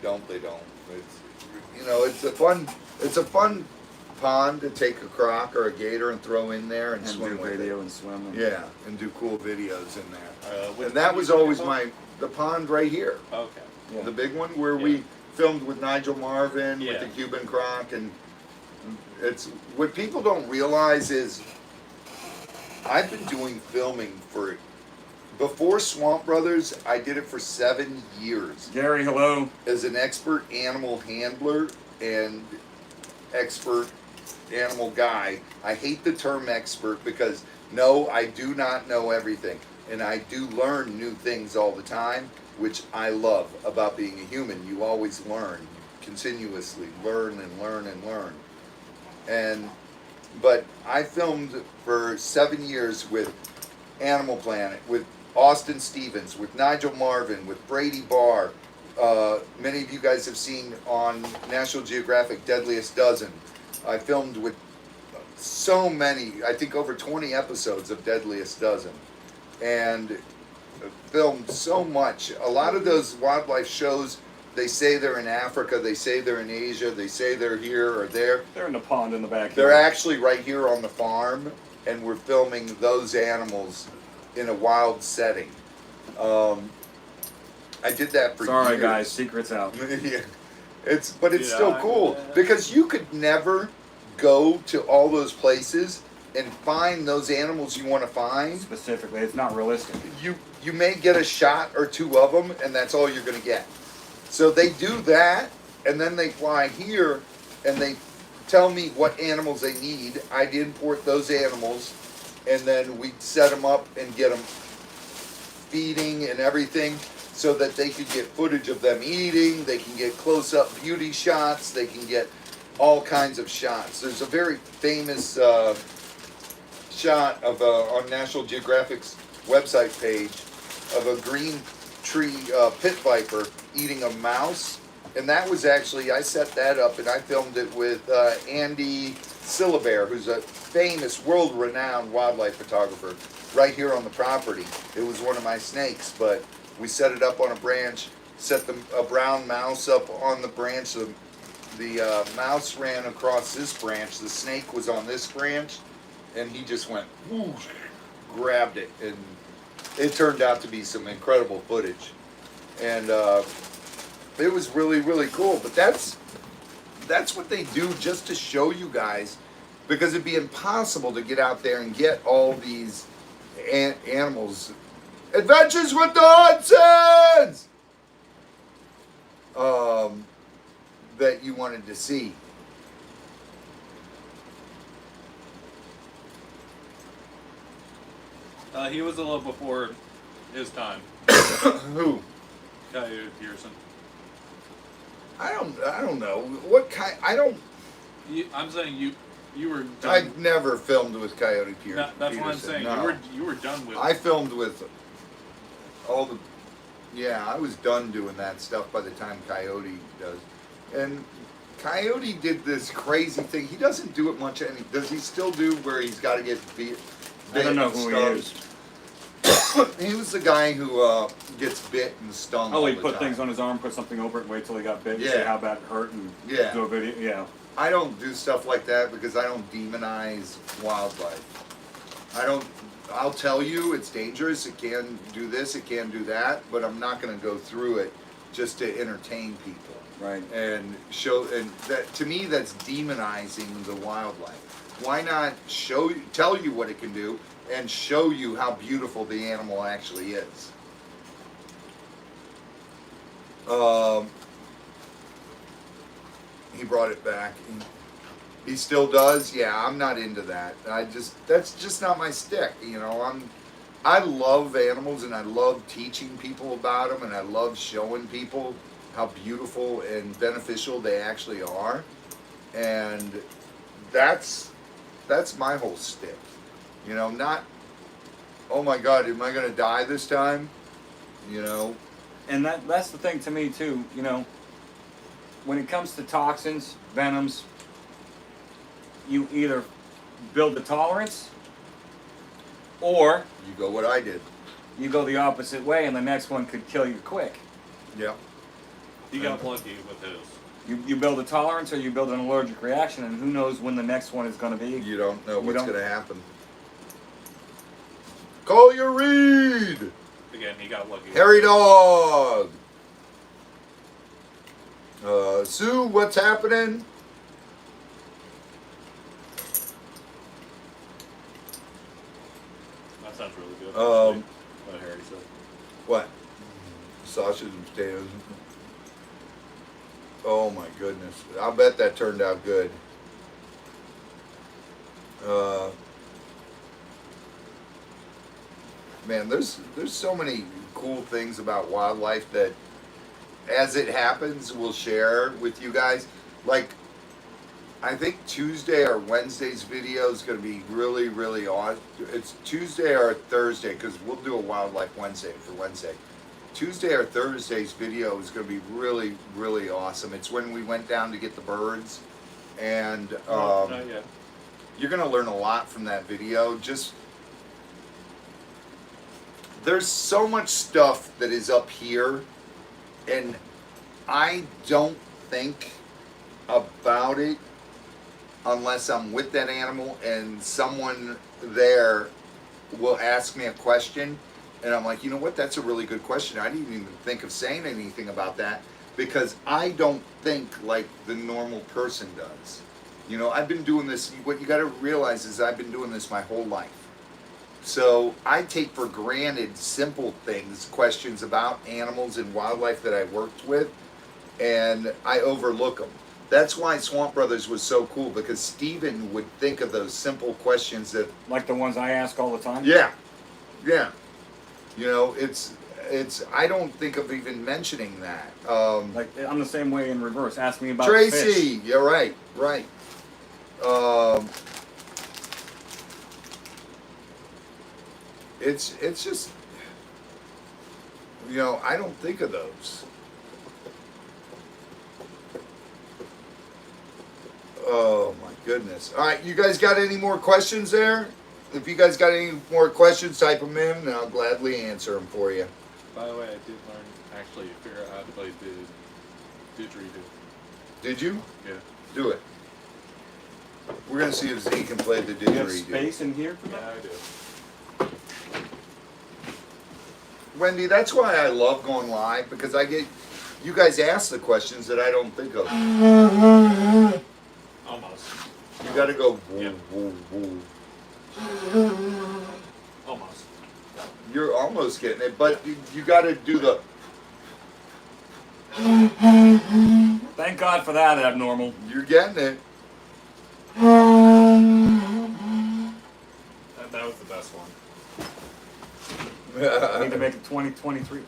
don't, they don't. It's it's a fun pond to take a croc or a gator and throw in there and, And swim do with video it. and swim. And Yeah, and do cool videos in there. Which And that one was you talking always about? the pond right here, Okay. Yeah. the big one where Yeah. we filmed with Nigel Marvin with Yeah. the Cuban croc, and it's what people don't realize is I've been doing filming for before Swamp Brothers. I did it for 7 years Gary, hello. as an expert animal handler and expert animal guy. I hate the term expert because no, I do not know everything. And I do learn new things all the time, which I love about being a human. You always learn, continuously learn and learn and learn. But I filmed for 7 years with Animal Planet, with Austin Stevens, with Nigel Marvin, with Brady Barr. Many of you guys have seen on National Geographic Deadliest Dozen. I filmed with so many, I think over 20 episodes of Deadliest Dozen, and filmed so much. A lot of those wildlife shows, they say they're in Africa, they say they're in Asia, they say they're here or there. They're in the pond in the back. They're actually right here on the farm, and we're filming those animals in a wild setting. I did that for Sorry, years. guys. Secrets out. Yeah. It's still Yeah, cool because you could never go to all those places and find those animals you want to find, Specifically, it's not realistic. you may get a shot or two of them, and that's all you're going to get. So they do that, and then they fly here, and they tell me what animals they need. I'd import those animals, and then we set them up and get them feeding and everything, so that they could get footage of them eating. They can get close-up beauty shots. They can get all kinds of shots. There's a very famous shot of on National Geographic's website page of a green tree pit viper eating a mouse, and that was actually, I set that up and I filmed it with Andy Syllabear, who's a famous, world-renowned wildlife photographer, right here on the property. It was one of my snakes, but we set it up on a branch, set a brown mouse up on the branch. The mouse ran across this branch. The snake was on this branch, and he just went whoosh, grabbed it, and it turned out to be some incredible footage. And it was really, really cool. But that's what they do just to show you guys, because it'd be impossible to get out there and get all these animals. Adventures with the Hudsons! That you wanted to see. He was a little before his time. Who? Coyote Pearson. I don't know. What kind? I'm saying you were done. I've never filmed with Coyote Pearson. That's what I'm saying. No. You were done with. I filmed with all the. Yeah, I was done doing that stuff by the time Coyote does. And Coyote did this crazy thing. He doesn't do it much. Does he still do where he's got to get beat? I don't know who he is. He was the guy who gets bit and stung. Oh, all he the put time. things on his arm, put something over it, and wait till he got bit, and Yeah. see how bad it hurt, and Yeah. do a video. Yeah. I don't do stuff like that because I don't demonize wildlife. I'll tell you it's dangerous. It can do this, it can do that, but I'm not going to go through it just to entertain people. Right. And that, to me, that's demonizing the wildlife. Why not tell you what it can do and show you how beautiful the animal actually is? He brought it back. He still does. Yeah, I'm not into that. That's just not my stick. You know, I love animals and I love teaching people about them, and I love showing people how beautiful and beneficial they actually are. And that's my whole stick. You know, not, oh my God, am I going to die this time? You know. And that's the thing to me too. You know, when it comes to toxins, venoms, you either build a tolerance, or You go what I did. you go the opposite way, and the next one could kill you quick. Yeah. He got lucky with his. You build a tolerance, or you build an allergic reaction, and who knows when the next one is going to be. You don't know You what's don't- going to happen. Call your reed! Again, he got lucky. Hairy dog! Sue, what's happening? That sounds really good. What Harry said. What? Sausage and potatoes. Oh my goodness. I'll bet that turned out good. Man, there's so many cool things about wildlife that, as it happens, we'll share with you guys. Like, I think Tuesday or Wednesday's video is going to be really, really awesome. It's Tuesday or Thursday, because we'll do a Wildlife Wednesday for Wednesday. Tuesday or Thursday's video is going to be really, really awesome. It's when we went down to get the birds, and Not yet. you're going to learn a lot from that video. There's so much stuff that is up here, and I don't think about it unless I'm with that animal and someone there will ask me a question, and I'm like, you know what, that's a really good question. I didn't even think of saying anything about that, because I don't think like the normal person does. You know, I've been doing this. What you got to realize is I've been doing this my whole life. So I take for granted simple things, questions about animals and wildlife that I worked with, and I overlook them. That's why Swamp Brothers was so cool, because Steven would think of those simple questions that, Like the ones I ask all the time? yeah, yeah. You know, it's I don't think of even mentioning that. Like, I'm the same way in reverse. Ask me about Tracy, fish. you're right, right. It's just, you know, I don't think of those. Oh my goodness. All right, you guys got any more questions there? If you guys got any more questions, type them in and I'll gladly answer them for you. By the way, I did learn, actually, figure out how to play the didgeridoo. Did you? Yeah. Do it. We're going to see if Z can play the Do you have didgeridoo. space in here for Yeah, that? I do. Wendy, that's why I love going live, because I get, you guys ask the questions that I don't think of. Almost. You got to go woo, Yep. woo, woo. Almost. You're almost getting it, but you got to do the. Thank God for that, Abnormal. You're getting it. That was the best one. I need to make it 2023.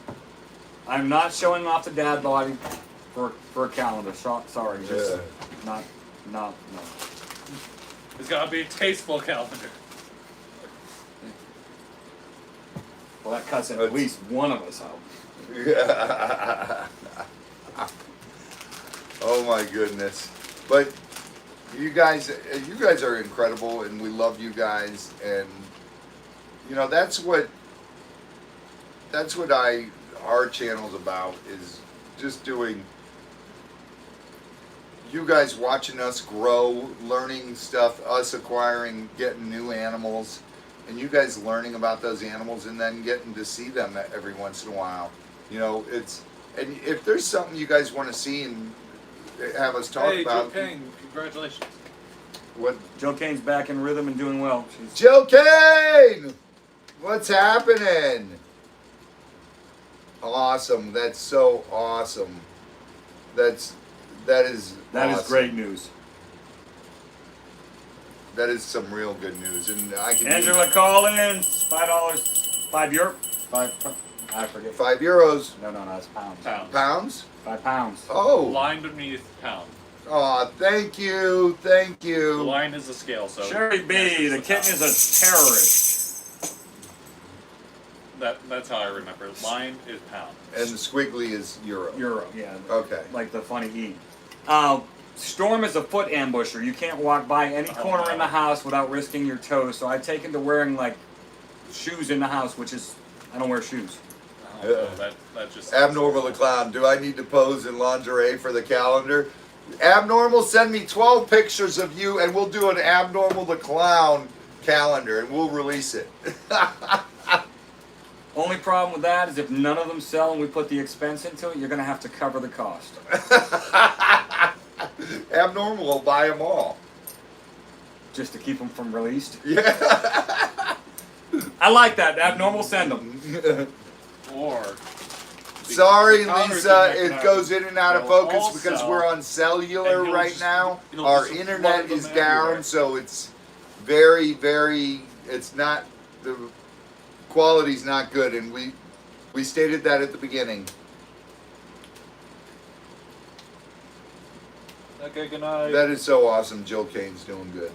I'm not showing off the dad body for a calendar. Sorry, just Yeah. no. It's gotta be a tasteful calendar. Well, that cuts at That's- least one of us out. Oh my goodness. But you guys are incredible, and we love you guys, and you know that's what our channel's about, is just doing, you guys watching us grow, learning stuff, us acquiring, getting new animals, and you guys learning about those animals and then getting to see them every once in a while. You know, and if there's something you guys want to see and have us talk Hey, about. Joe Kane, congratulations. What? Joe Kane's back in rhythm and doing well. She's Joe Kane! What's happening? Awesome. That's so awesome. That is awesome. great news. That is some real good news, and I can Angela Collins, $5, €5. I forget. €5. No, it's pounds. Pounds. Pounds? £5. Oh. Line beneath pound. Aw, thank you. Thank The you. line is a scale, so. Sherry B, the kitten is a terrorist. That's how I remember it. Line is pound. And the squiggly is euro. Euro, yeah. Okay. Like the funny E. Storm is a foot ambusher. You can't walk by any corner no. in the house without risking your toes. So I've taken to wearing like shoes in the house, which is, I don't wear shoes. Oh, no, that just. Abnormal the Clown. Do I need to pose in lingerie for the calendar? Abnormal, send me 12 pictures of you and we'll do an Abnormal the Clown calendar and we'll release it. Only problem with that is if none of them sell and we put the expense into it, you're going to have to cover the cost. Abnormal will buy them all. Just to keep them from released. Yeah. I like that. Abnormal, send them. Or. Sorry, the counter Lisa, can it goes in and out of They'll focus all because sell, we're on cellular and you'll right just- now. you'll Our just internet flood is them down, everywhere. so it's very, very, it's not, the quality's not good, and we stated that at the beginning. Okay, good night. That is so awesome. Jill Kane's doing good.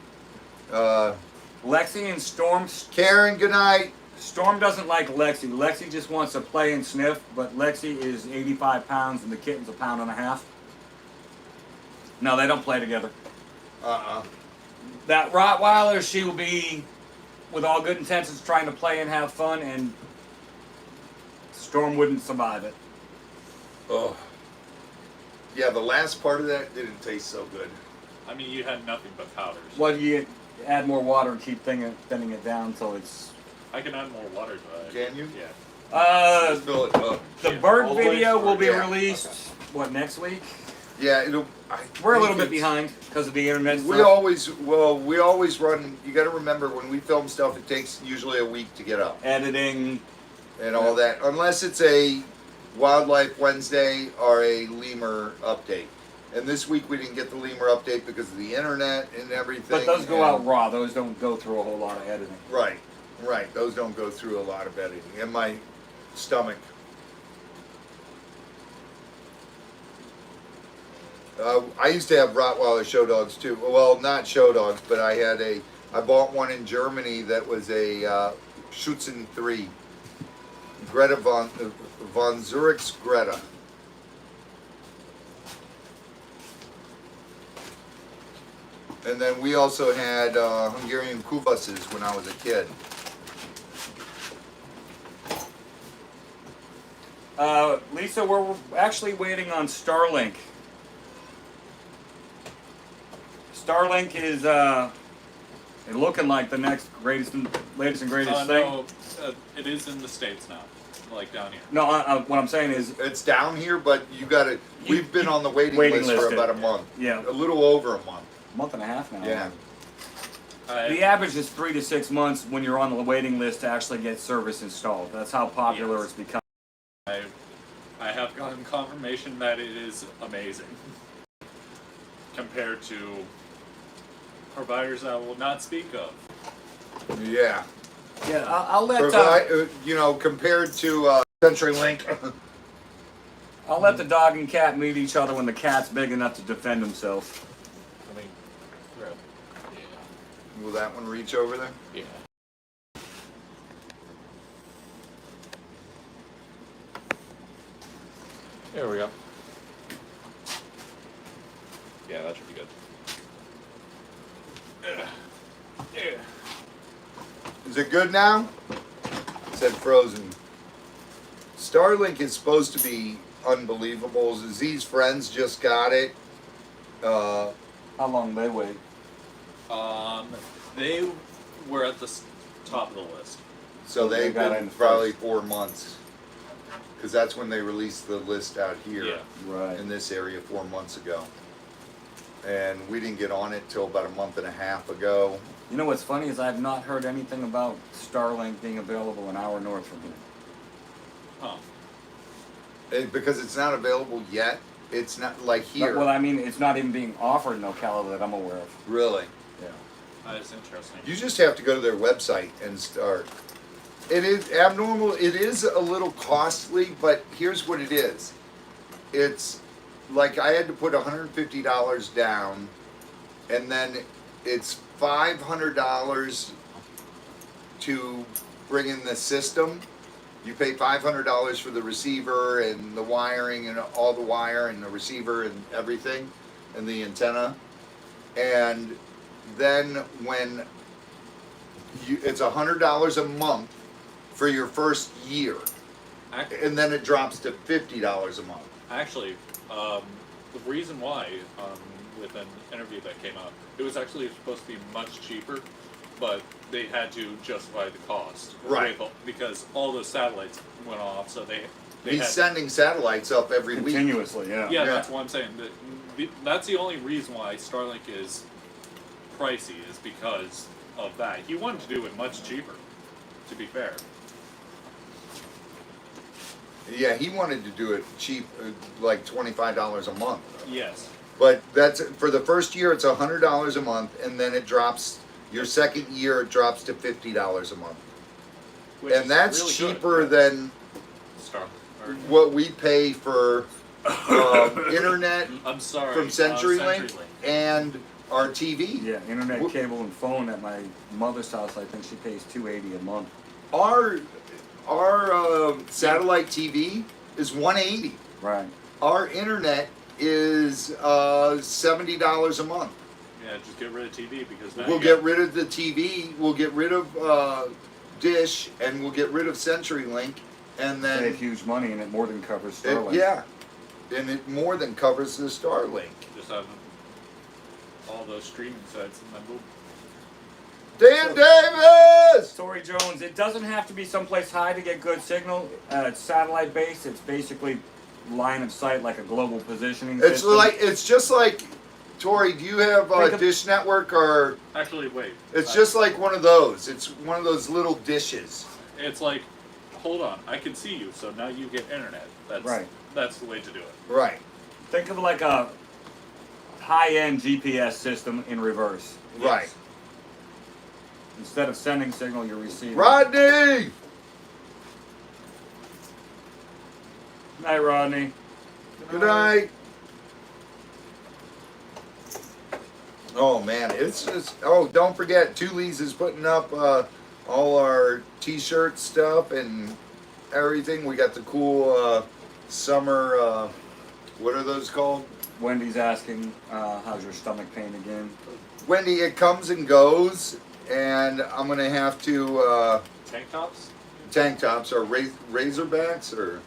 Lexi and Storm. Karen, good night. Storm doesn't like Lexi. Lexi just wants to play and sniff, but Lexi is 85 pounds and the kitten's 1.5 pounds. No, they don't play together. That Rottweiler, she will be, with all good intentions, trying to play and have fun, and Storm wouldn't survive it. Oh. Yeah, the last part of that didn't taste so good. I mean, you had nothing but powders. Well, you add more water and keep thinning it down until it's... I can add more water to it. Can you? Yeah. Just fill it up. The Yeah, bird all the way video will be Yeah. released, what, next week? Yeah, We're a little bit behind because of the internet stuff. We always run. You got to remember when we film stuff, it takes usually a week to get up Editing. and all that, unless it's a Wildlife Wednesday or a lemur update. And this week we didn't get the lemur update because of the internet and everything. But those go out raw. Those don't go through a whole lot of editing. Right. Those don't go through a lot of editing. And my stomach. I used to have Rottweiler show dogs too. Well, not show dogs, but I bought one in Germany that was a Schutzen 3. Greta von Zurich's Greta. And then we also had Hungarian Kuvases when I was a kid. Lisa, we're actually waiting on Starlink. Starlink is looking like the next latest and greatest thing. No, it is in the States now, like down here. No, what I'm saying is It's down here, but you got to. We've been on the waiting list for about a month. Yeah. A little over a month. month and a half now. Yeah. The average is 3 to 6 months when you're on the waiting list to actually get service installed. That's how popular Yes. it's become. I have gotten confirmation that it is amazing compared to providers I will not speak of. Yeah. Yeah, I'll let compared to CenturyLink. I'll let the dog and cat meet each other when the cat's big enough to defend himself. I mean, Will that one reach over there? yeah. There we go. Yeah, that should be good. Yeah. Is it good now? It said frozen. Starlink is supposed to be unbelievable. Z's friends just got it. How long they wait? They were at the top of the list. So They they've got been in probably first. 4 months. Because that's when they released the list out here Yeah. Right. in this area 4 months ago. And we didn't get on it till about a month and a half ago. You know what's funny is I've not heard anything about Starlink being available an hour north from here. Huh. Because it's not available yet. It's not like here. Well, I mean, it's not even being offered in Ocala that I'm aware of. Really. Yeah. That is interesting. You just have to go to their website and start. It is abnormal. It is a little costly, but here's what it is. It's like I had to put $150 down, and then it's $500 to bring in the system. You pay $500 for the receiver and the wiring and all the wire and the receiver and everything and the antenna. And then when it's $100 a month for your first year, and then it drops to $50 a month. Actually, the reason why, with an interview that came out, it was actually supposed to be much cheaper, but they had to justify the cost. Right. Because all those satellites went off, so they He's had, sending satellites up every week. Continuously, yeah. yeah, Yeah. that's what I'm saying. That's the only reason why Starlink is pricey, is because of that. He wanted to do it much cheaper, to be fair. Yeah, he wanted to do it cheap, like $25 a month. Yes. But that's for the first year. It's $100 a month, and then it drops. Your second year, it drops to $50 a month, Which and is that's really cheaper good. than Starlink. Or, what we pay for internet I'm sorry. from CenturyLink CenturyLink. and our TV. Yeah, internet, cable, and phone at my mother's house. I think she pays $280 a month. Our satellite TV is $180. Right. Our internet is $70 a month. Yeah, just get rid of TV because now We'll you get rid of the TV. We'll get rid of Dish, and we'll get rid of CenturyLink, and then Save huge money, and it more than covers Starlink. and it more than covers the Starlink. just have all those streaming sites and then boom. Dan Davis. Tori Jones, it doesn't have to be someplace high to get good signal. It's satellite based. It's basically line of sight, like a global positioning It's system. it's just like, Tori, do you have Think of- Dish Network, or Actually, wait. it's just like one of those? It's one of those little dishes. It's like, hold on, I can see you, so now you get internet. That's Right. That's the way to do it. Right. Think of like a high-end GPS system in reverse. Right. Instead of sending signal, you're receiving. Rodney! Night, Rodney. Good night. Oh man, it's just, oh, don't forget, Tully's is putting up all our t-shirt stuff and everything. We got the cool summer, what are those called? Wendy's asking, how's your stomach pain again? Wendy, it comes and goes, and I'm gonna have to Tank tops? tank tops or razorbacks or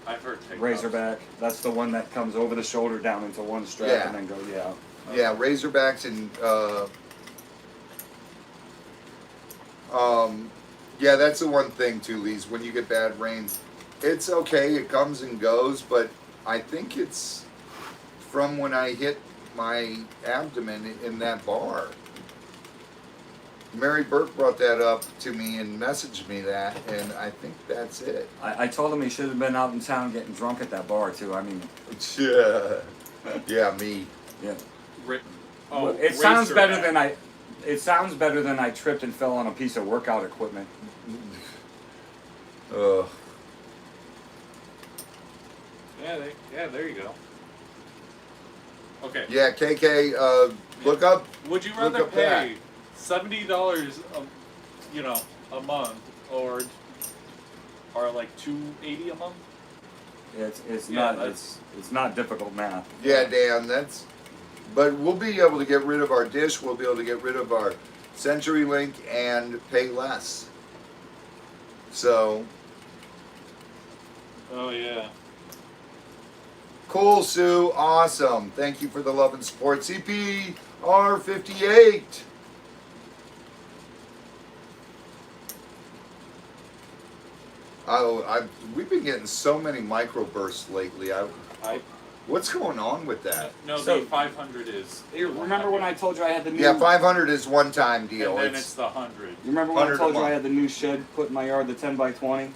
I've heard tank Razorback. That's the one that comes over the shoulder down into one strap Yeah. and then goes, yeah. yeah, razorbacks and yeah, that's the one thing too, Lise. When you get bad rain, it's okay. It comes and goes, but I think it's from when I hit my abdomen in that bar. Mary Burke brought that up to me and messaged me that, and I think that's it. I told him he should have been out in town getting drunk at that bar too. I mean, Yeah, yeah, me. yeah. Oh, It sounds better Razorback. than I. It sounds better than I tripped and fell on a piece of workout equipment. Ugh. Yeah, there you go. Okay. Yeah, KK, look up. Would you Look rather up that. pay $70 a month or like $280 a month? It's Yeah, not that's- it's not difficult math. Yeah, Dan, that's. But we'll be able to get rid of our dish. We'll be able to get rid of our CenturyLink and pay less. So Oh yeah. cool, Sue. Awesome. Thank you for the love and support. CPR58. Oh, we've been getting so many microbursts lately. What's going on with that? No, So- the 500 is. You remember when I told you I had the new? Yeah, 500 is one time And deal. then it's the 100. You remember when I 100 told a you I month. had the new shed put in my yard, the 10 by 20?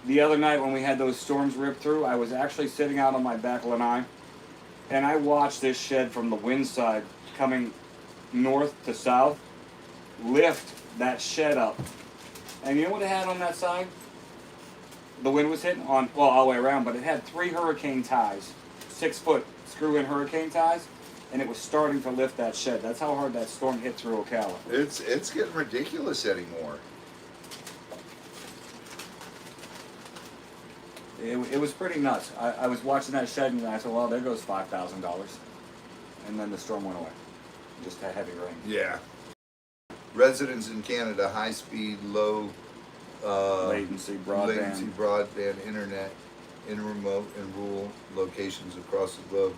The other night when we had those storms rip through, I was actually sitting out on my back lanai, and I watched this shed from the wind side coming north to south lift that shed up. And you know what it had on that side? The wind was hitting on, well, all the way around, but it had 3 hurricane ties, 6-foot screw-in hurricane ties, and it was starting to lift that shed. That's how hard that storm hit through Ocala. It's getting ridiculous anymore. It was pretty nuts. I was watching that shed and I said, well, there goes $5,000. And then the storm went away. Just had heavy rain. Yeah. Residents in Canada, high speed, low Latency, broadband. latency broadband internet in remote and rural locations across the globe.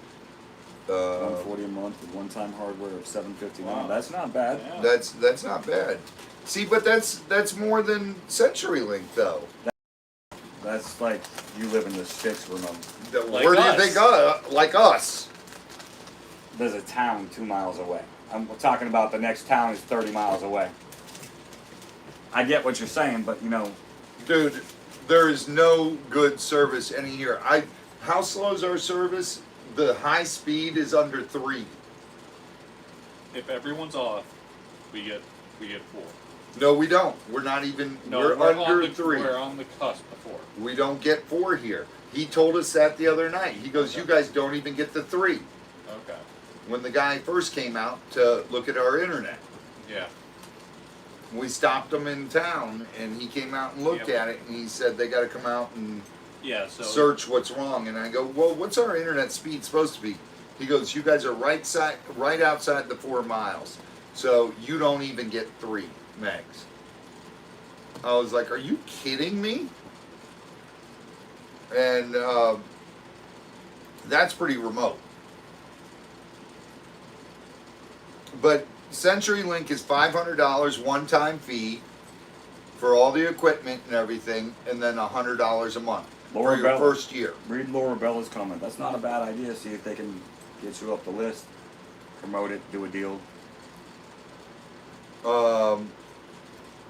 $140 a month with one-time hardware of $759. Wow. That's not bad. Yeah. That's not bad. See, but that's more than CenturyLink though. That's like you live in the sticks, remote. Like Where do you us. think like us? There's a town 2 miles away. I'm talking about the next town is 30 miles away. I get what you're saying, but you know, Dude, there is no good service any here. How slow is our service? The high speed is under 3. If everyone's off, we get 4. No, we don't. We're not even. No, we're on under the, 3. We're on the cusp of 4. We don't get 4 here. He told us that the other night. He goes, "You guys don't even get the 3." Okay. When the guy first came out to look at our internet, Yeah. we stopped him in town, and he came out and looked Yep. at it, and he said they got to come out and Yeah. So search what's wrong. And I go, "Well, what's our internet speed supposed to be?" He goes, "You guys are right outside the 4 miles, so you don't even get 3 megs." I was like, "Are you kidding me?" And that's pretty remote. But CenturyLink is $500 one-time fee for all the equipment and everything, and then $100 a month. Laura for your Bella. first year. Read Laura Bella's comment. That's not a bad idea. See if they can get you up the list, promote it, do a deal.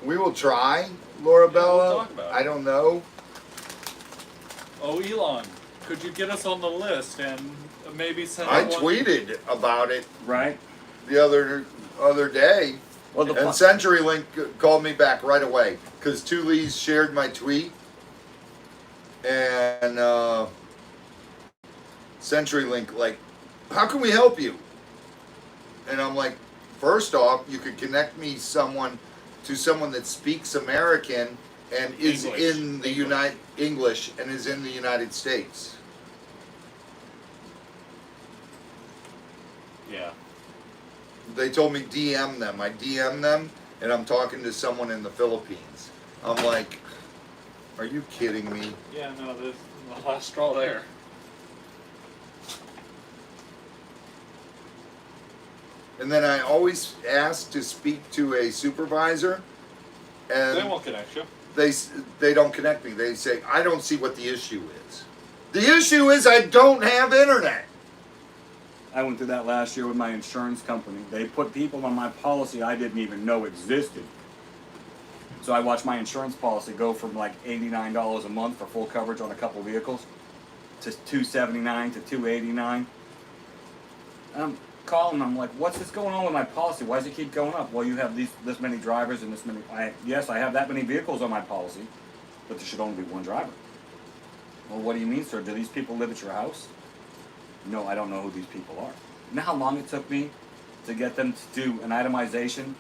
We will try, Laura Yeah, we'll Bella. talk about it. I don't know. Oh, Elon, could you get us on the list and maybe send I out one- tweeted about it Right? the other day, Well, the and CenturyLink called me back right away because two Lees shared my tweet, and CenturyLink like, how can we help you? And I'm like, first off, you could connect me to someone that speaks American and is English. in the English and is in the United States. Yeah. They told me DM them. I DM them, and I'm talking to someone in the Philippines. I'm like, are you kidding me? Yeah, no, there's the last straw there. And then I always ask to speak to a supervisor, and They won't connect you. they don't connect me. They say, I don't see what the issue is. The issue is I don't have internet. I went through that last year with my insurance company. They put people on my policy I didn't even know existed. So I watched my insurance policy go from like $89 a month for full coverage on a couple vehicles to $279 to $289. I'm calling them, I'm like, what's this going on with my policy? Why does it keep going up? Well, you have this many drivers and this many. Yes, I have that many vehicles on my policy, but there should only be one driver. Well, what do you mean, sir? Do these people live at your house? No, I don't know who these people are. You know how long it took me to get them to do an itemization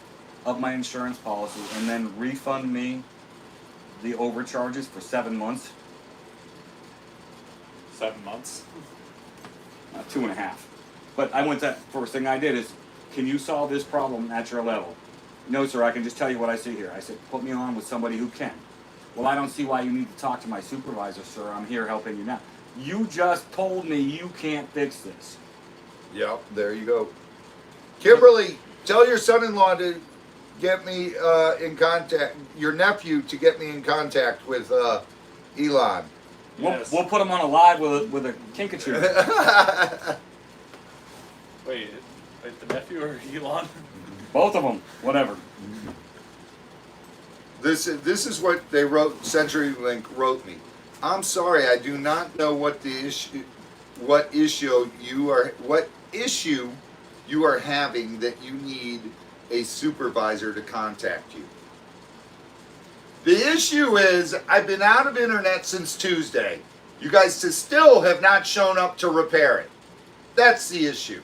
of my insurance policy and then refund me the overcharges for 7 months? 7 months. 2.5. But I went to, first thing I did is, can you solve this problem at your level? No, sir, I can just tell you what I see here. I said, put me on with somebody who can. Well, I don't see why you need to talk to my supervisor, sir. I'm here helping you now. You just told me you can't fix this. Yep, there you go. Kimberly, tell your son-in-law to get me in contact, your nephew to get me in contact with Elon. Yes. We'll put him on a live with a kinkajou. Wait, the nephew or Elon? Both of them, whatever. This is what they wrote. CenturyLink wrote me. I'm sorry, I do not know what issue you are having that you need a supervisor to contact you. The issue is I've been out of internet since Tuesday. You guys still have not shown up to repair it. That's the issue.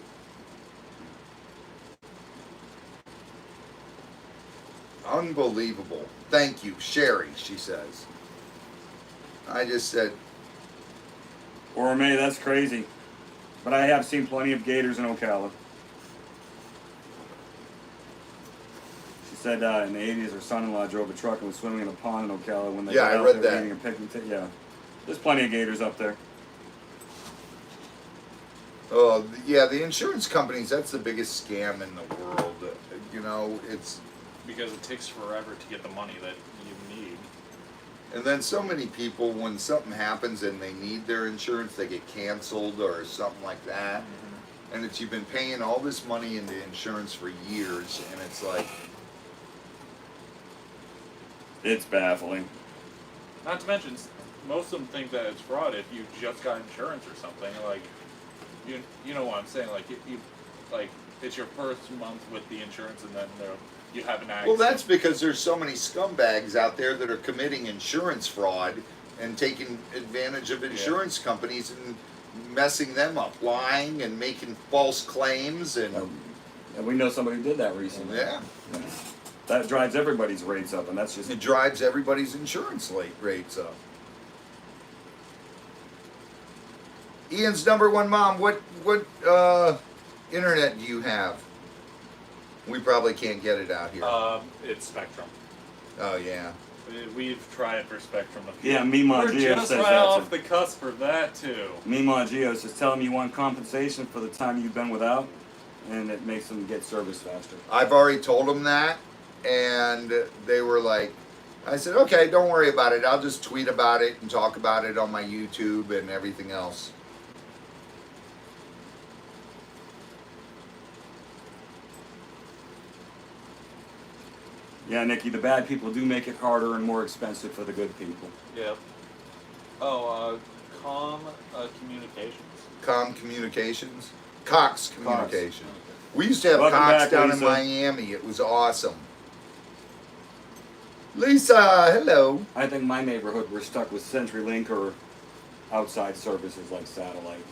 Unbelievable. Thank you, Sherry, she says. I just said, Or May, that's crazy. But I have seen plenty of gators in Ocala. She said in the 80s her son-in-law drove a truck and was swimming in a pond in Ocala when they Yeah, got I out read there that. eating a picnic. Yeah. There's plenty of gators up there. oh, yeah, the insurance companies, that's the biggest scam in the world. You know, it's, Because it takes forever to get the money that you need. and then so many people, when something happens and they need their insurance, they get canceled or something like that. And it's, you've been paying all this money into insurance for years, and it's like, It's baffling. Not to mention, most of them think that it's fraud if you just got insurance or something. Like, you know what I'm saying? Like, you like it's your first month with the insurance, and then you have an accident. well, that's because there's so many scumbags out there that are committing insurance fraud and taking advantage of insurance companies and messing them up, lying and making false claims, and And we know somebody who did that recently. yeah, That drives everybody's rates up, and that's just it drives everybody's insurance rates up. Ian's number one mom. What internet do you have? We probably can't get it out here. It's Spectrum. Oh yeah. We've tried for Spectrum a few. Yeah, Mima We're Geo just says right that. off the cusp for that too. Mima Geo says, tell them you want compensation for the time you've been without, and it makes them get service faster. I've already told them that, and they were like, I said, okay, don't worry about it. I'll just tweet about it and talk about it on my YouTube and everything else. Yeah, Nikki, the bad people do make it harder and more expensive for the good people. Yep. Oh, communications. Communications? Cox Communications. Okay. We used to have Welcome Cox back, down Lisa. in Miami. It was awesome. Lisa, hello. I think my neighborhood we're stuck with CenturyLink or outside services like satellite.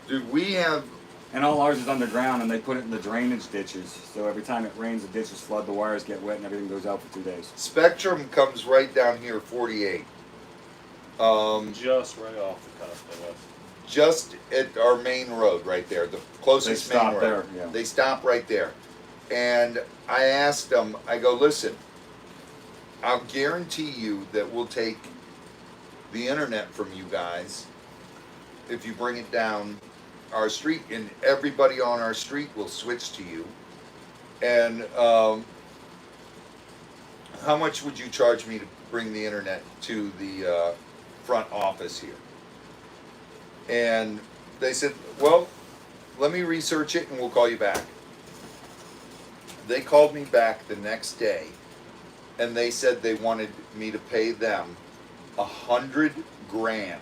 Dude, we have, And all ours is underground, and they put it in the drainage ditches. So every time it rains, the ditches flood, the wires get wet, and everything goes out for 2 days. Spectrum comes right down here, 48. Just right off the cusp of us. Just at our main road right there, the closest They main stop road. there, yeah. They stop right there. And I asked them, I go, listen, I'll guarantee you that we'll take the internet from you guys if you bring it down our street, and everybody on our street will switch to you. And how much would you charge me to bring the internet to the front office here? And they said, well, let me research it and we'll call you back. They called me back the next day and they said they wanted me to pay them $100,000,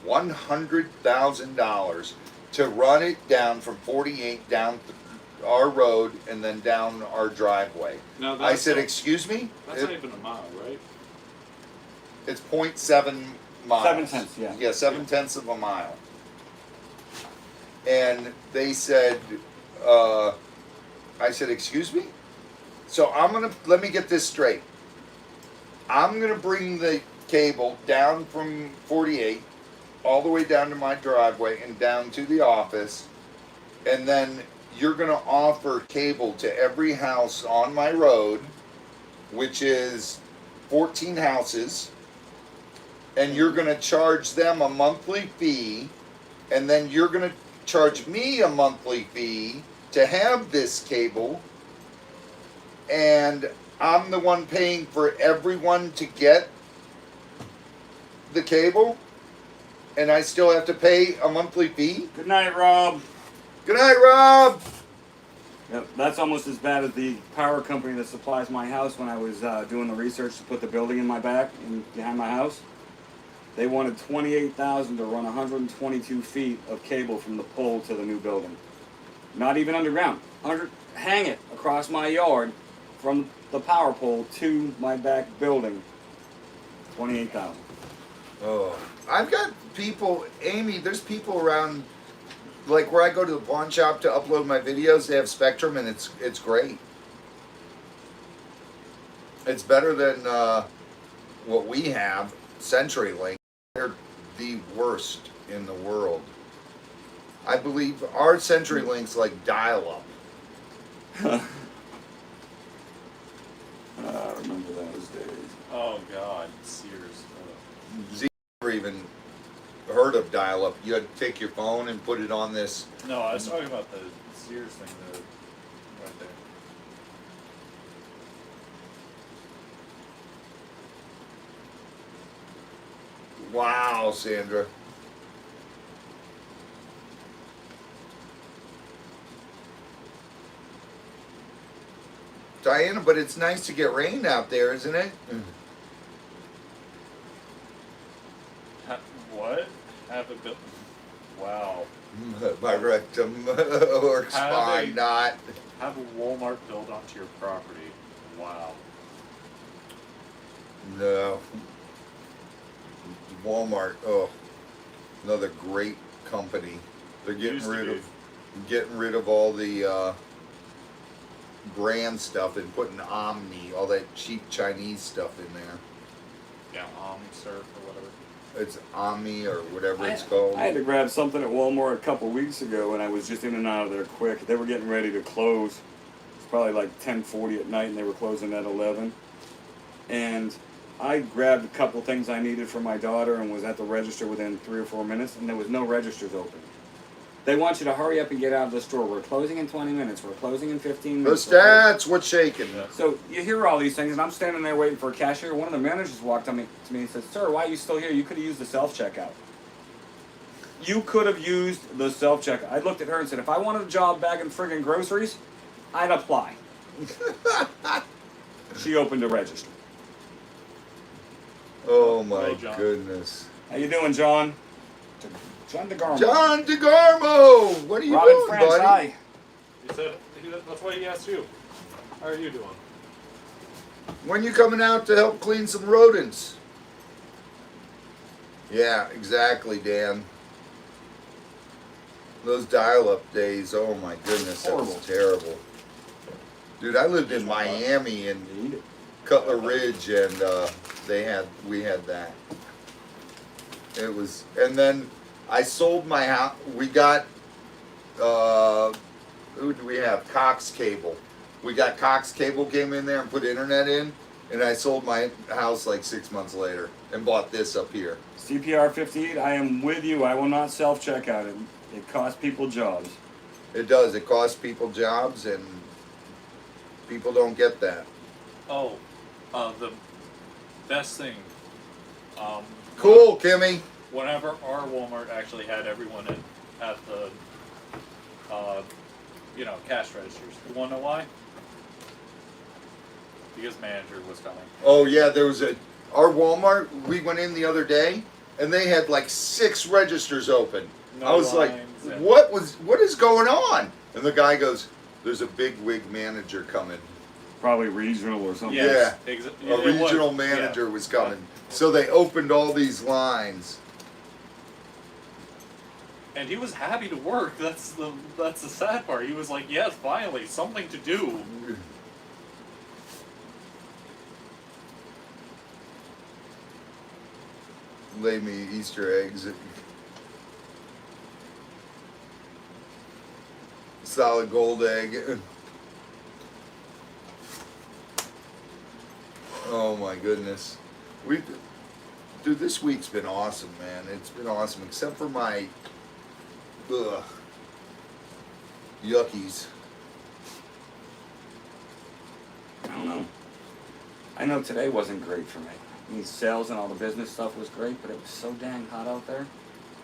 $100,000 to run it down from 48 down our road and then down our driveway. Now I that's said, not- excuse me? That's not even a mile, right? It's 0.7 miles. 7/10, yeah. Yeah, 7/10 of a mile. And they said, I said, excuse me? So let me get this straight. I'm gonna bring the cable down from 48 all the way down to my driveway and down to the office, and then you're gonna offer cable to every house on my road, which is 14 houses, and you're gonna charge them a monthly fee, and then you're gonna charge me a monthly fee to have this cable, and I'm the one paying for everyone to get the cable, and I still have to pay a monthly fee? Good night, Rob. Good night, Rob! Yep, that's almost as bad as the power company that supplies my house when I was doing the research to put the building in my back and behind my house. They wanted $28,000 to run 122 feet of cable from the pole to the new building. Not even underground. Hang it across my yard from the power pole to my back building. $28,000. Oh, I've got people, Amy, there's people around, like where I go to the pawn shop to upload my videos, they have Spectrum, and it's great. It's better than what we have, CenturyLink. They're the worst in the world. I believe our CenturyLink's like dial-up. I remember those days. Oh God, Sears. Z never even heard of dial-up. You had to take your phone and put it on this. No, I was talking about the Sears thing right there. Wow, Sandra. Diana, but it's nice to get rain out there, isn't it? What? Have a bill? Wow. My rectum works Have fine, a- not. Have a Walmart build onto your property. Wow. No. Walmart, oh, another great company. They're Used to be. getting rid of all the brand stuff and putting Omni, all that cheap Chinese stuff in there. Yeah, Surf or whatever. It's Omni or whatever it's called. I had to grab something at Walmart a couple weeks ago, and I was just in and out of there quick. They were getting ready to close. It's probably like 10:40 at night, and they were closing at 11. And I grabbed a couple things I needed for my daughter and was at the register within 3 or 4 minutes, and there was no registers open. They want you to hurry up and get out of the store. We're closing in 20 minutes. We're closing in 15 The minutes. stats, what's shaking? Yeah. So you hear all these things, and I'm standing there waiting for a cashier. One of the managers walked to me and said, "Sir, why are you still here? You could have used the self-checkout. You could have used the self-checkout." I looked at her and said, "If I wanted a job bagging friggin' groceries, I'd apply." She opened a register. Oh my Hello, John. goodness. How you doing, John? John DeGarmo. John DeGarmo! What are you Robin doing, France, buddy? hi. He said that's why he asked you. How are you doing? When you coming out to help clean some rodents? Yeah, exactly, Dan. Those dial-up days, oh my goodness, that was Horrible. terrible. Dude, I lived in Miami and Cutler Ridge, and we had that. It was, and then I sold my house. We got, who do we have? Cox Cable. We got Cox Cable came in there and put internet in, and I sold my house like 6 months later and bought this up here. CPR 58, I am with you. I will not self-checkout it. It costs people jobs. It does. It costs people jobs, and people don't get that. Oh, the best thing. Cool, Kimmy. Whenever our Walmart actually had everyone in at the, cash registers. You wanna know why? Because manager was coming. Oh yeah, there was our Walmart. We went in the other day, and they had like 6 registers open. No I was like, lines and- what is going on? And the guy goes, "There's a big wig manager coming." Probably regional or something. Yeah. It A was, regional yeah. manager was coming. So they opened all these lines. And he was happy to work. That's the sad part. He was like, yes, finally, something to do. Lay me Easter eggs. Solid gold egg. Oh my goodness. Dude, this week's been awesome, man. It's been awesome, except for my yuckies. I don't know. I know today wasn't great for me. I mean, sales and all the business stuff was great, but it was so dang hot out there.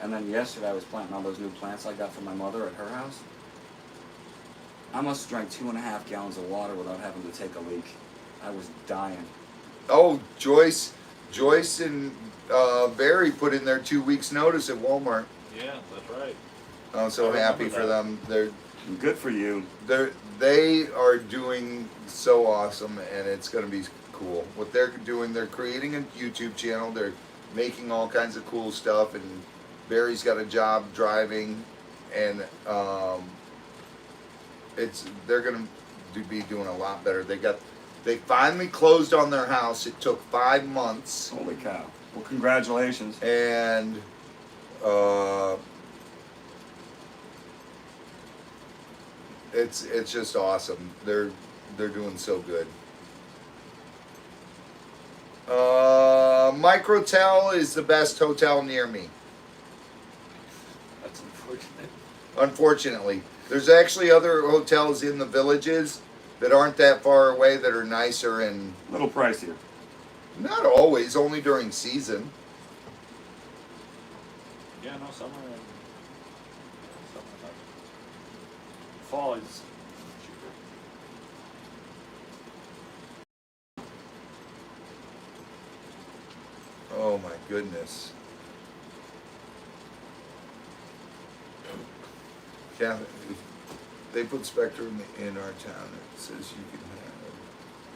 And then yesterday I was planting all those new plants I got from my mother at her house. I must have drank 2.5 gallons of water without having to take a leak. I was dying. Oh, Joyce and Barry put in their 2 weeks notice at Walmart. Yeah, that's right. I'm so I happy remember for that. them. Good for you. They are doing so awesome, and it's going to be cool. What they're doing, they're creating a YouTube channel. They're making all kinds of cool stuff, and Barry's got a job driving, and they're going to be doing a lot better. They finally closed on their house. It took 5 months, Holy cow. Well, congratulations. and it's just awesome. They're doing so good. Microtel is the best hotel near me. That's unfortunate. Unfortunately, there's actually other hotels in the villages that aren't that far away that are nicer, and A little pricier. not always, only during season. Yeah, no, summer and fall is cheaper. Oh my goodness. Yeah, they put Spectrum in our town. It says you can have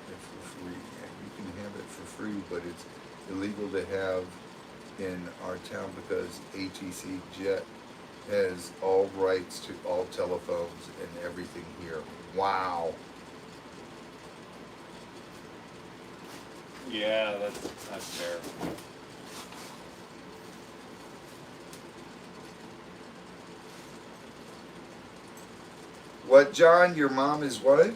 it for free. Yeah, you can have it for free, but it's illegal to have in our town because ATC Jet has all rights to all telephones and everything here. Wow. Yeah, that's fair. What, John? Your mom is what?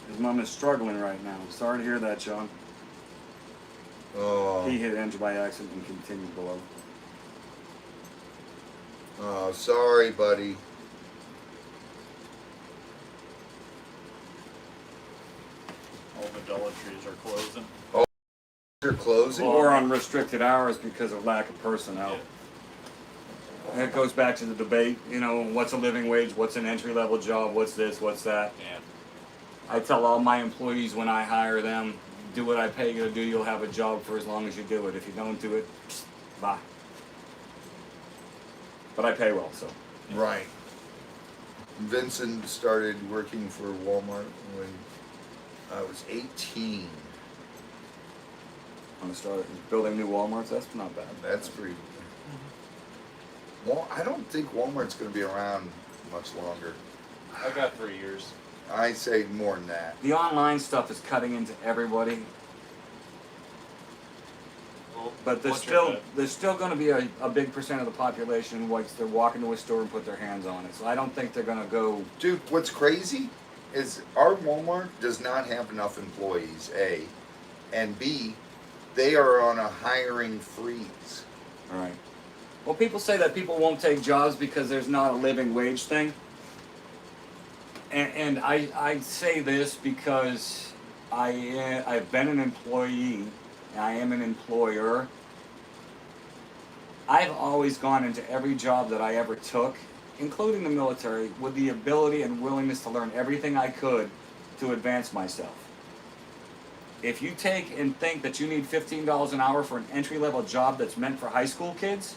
His mom is struggling right now. Sorry to hear that, John. Oh. He hit enter by accident and continued below. Oh, sorry, buddy. All the Dollar Trees are closing. They're closing. Or on restricted hours because of lack of personnel. And it goes back to the debate, you know, what's a living wage, what's an entry level job, what's this, what's that. Yeah. I tell all my employees when I hire them, do what I pay you to do, you'll have a job for as long as you do it. If you don't do it, bye. But I pay well, so. Right. Vincent started working for Walmart when I was 18. I'm gonna start building new Walmarts, that's not bad. That's pretty. Well, I don't think Walmart's going to be around much longer. I got 3 years. I say more than that. The online stuff is cutting into everybody, Well, but what's your bet? there's still going to be a big percent of the population who likes to walk into a store and put their hands on it. So I don't think they're going to go. Dude, what's crazy is our Walmart does not have enough employees, A, and B, they are on a hiring freeze. All right. Well, people say that people won't take jobs because there's not a living wage thing. And I say this because I've been an employee, and I am an employer. I've always gone into every job that I ever took, including the military, with the ability and willingness to learn everything I could to advance myself. If you take and think that you need $15 an hour for an entry-level job that's meant for high school kids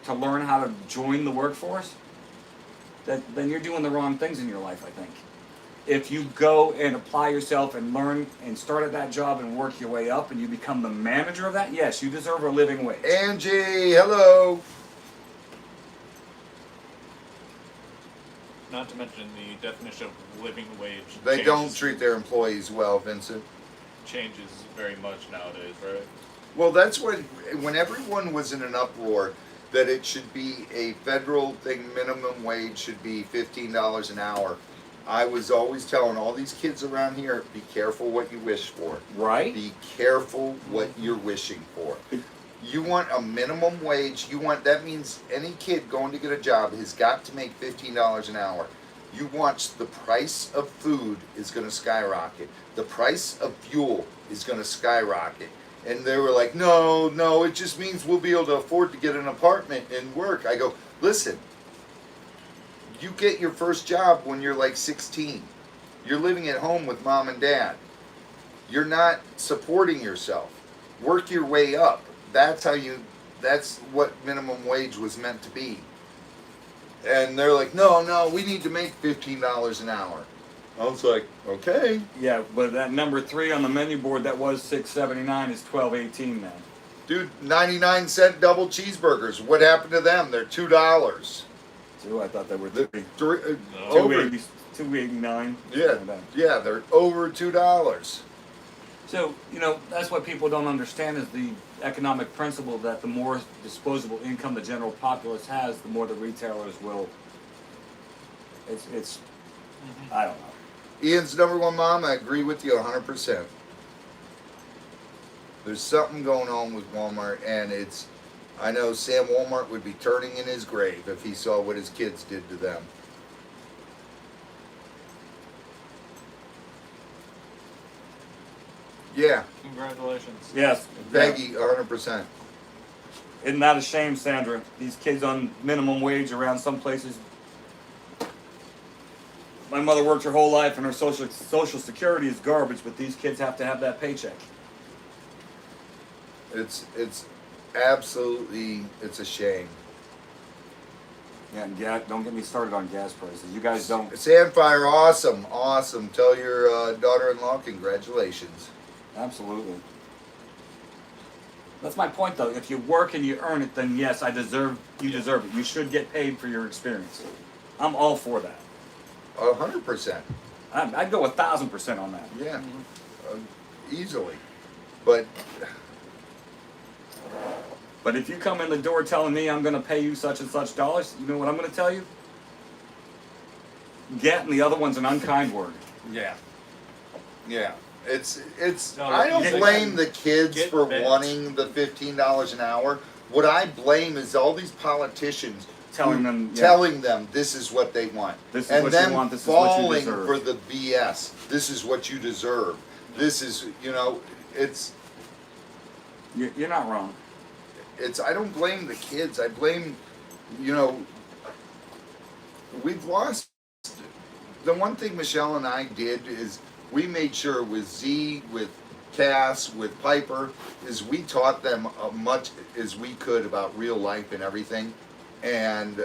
to learn how to join the workforce, then you're doing the wrong things in your life, I think. If you go and apply yourself and learn and start at that job and work your way up and you become the manager of that, yes, you deserve a living wage. Angie, hello. Not to mention the definition of living wage. They don't changes- treat their employees well, Vincent. changes very much nowadays, right? Well, that's when everyone was in an uproar that it should be a federal thing, minimum wage should be $15 an hour. I was always telling all these kids around here, be careful what you wish for. Right? Be careful what you're wishing for. You want a minimum wage, that means any kid going to get a job has got to make $15 an hour. You watch, the price of food is going to skyrocket. The price of fuel is going to skyrocket. And they were like, no, it just means we'll be able to afford to get an apartment and work. I go, listen, you get your first job when you're like 16. You're living at home with mom and dad. You're not supporting yourself. Work your way up. That's what minimum wage was meant to be. And they're like, no, we need to make $15 an hour. I was like, okay. Yeah, but that number 3 on the menu board that was $6.79 is $12.18 now. Dude, 99-cent double cheeseburgers. What happened to them? They're $2. Two, I thought they were The 3. over, $2.89. yeah, they're over $2. So, that's what people don't understand is the economic principle that the more disposable income the general populace has, the more the retailers will. It's I don't know. Ian's number one mom, I agree with you 100%. There's something going on with Walmart, and I know Sam Walmart would be turning in his grave if he saw what his kids did to them. Yeah, Congratulations. Yes. Peggy, 100%. Isn't that a shame, Sandra? These kids on minimum wage around some places. My mother worked her whole life and her social security is garbage, but these kids have to have that paycheck. It's absolutely, it's a shame. Yeah, and don't get me started on gas prices. You guys don't. Sandfire, awesome. Tell your daughter-in-law congratulations. Absolutely. That's my point, though. If you work and you earn it, then yes, you deserve it. You should get paid for your experience. I'm all for that. 100%. I'd go 1,000% on that. Yeah, easily. But But if you come in the door telling me I'm going to pay you such and such dollars, you know what I'm going to tell you? Get, and the other one's an unkind word. yeah, it's. No, I don't get- blame the kids get for bent. wanting the $15 an hour. What I blame is all these politicians telling them, yeah, telling them this is what they want, this is and what them you want, this is what you falling deserve. for the BS. This is what you deserve. This is, it's. You're not wrong. I don't blame the kids. I blame, we've lost. The one thing Michelle and I did is we made sure with Z, with Cass, with Piper, is we taught them as much as we could about real life and everything, and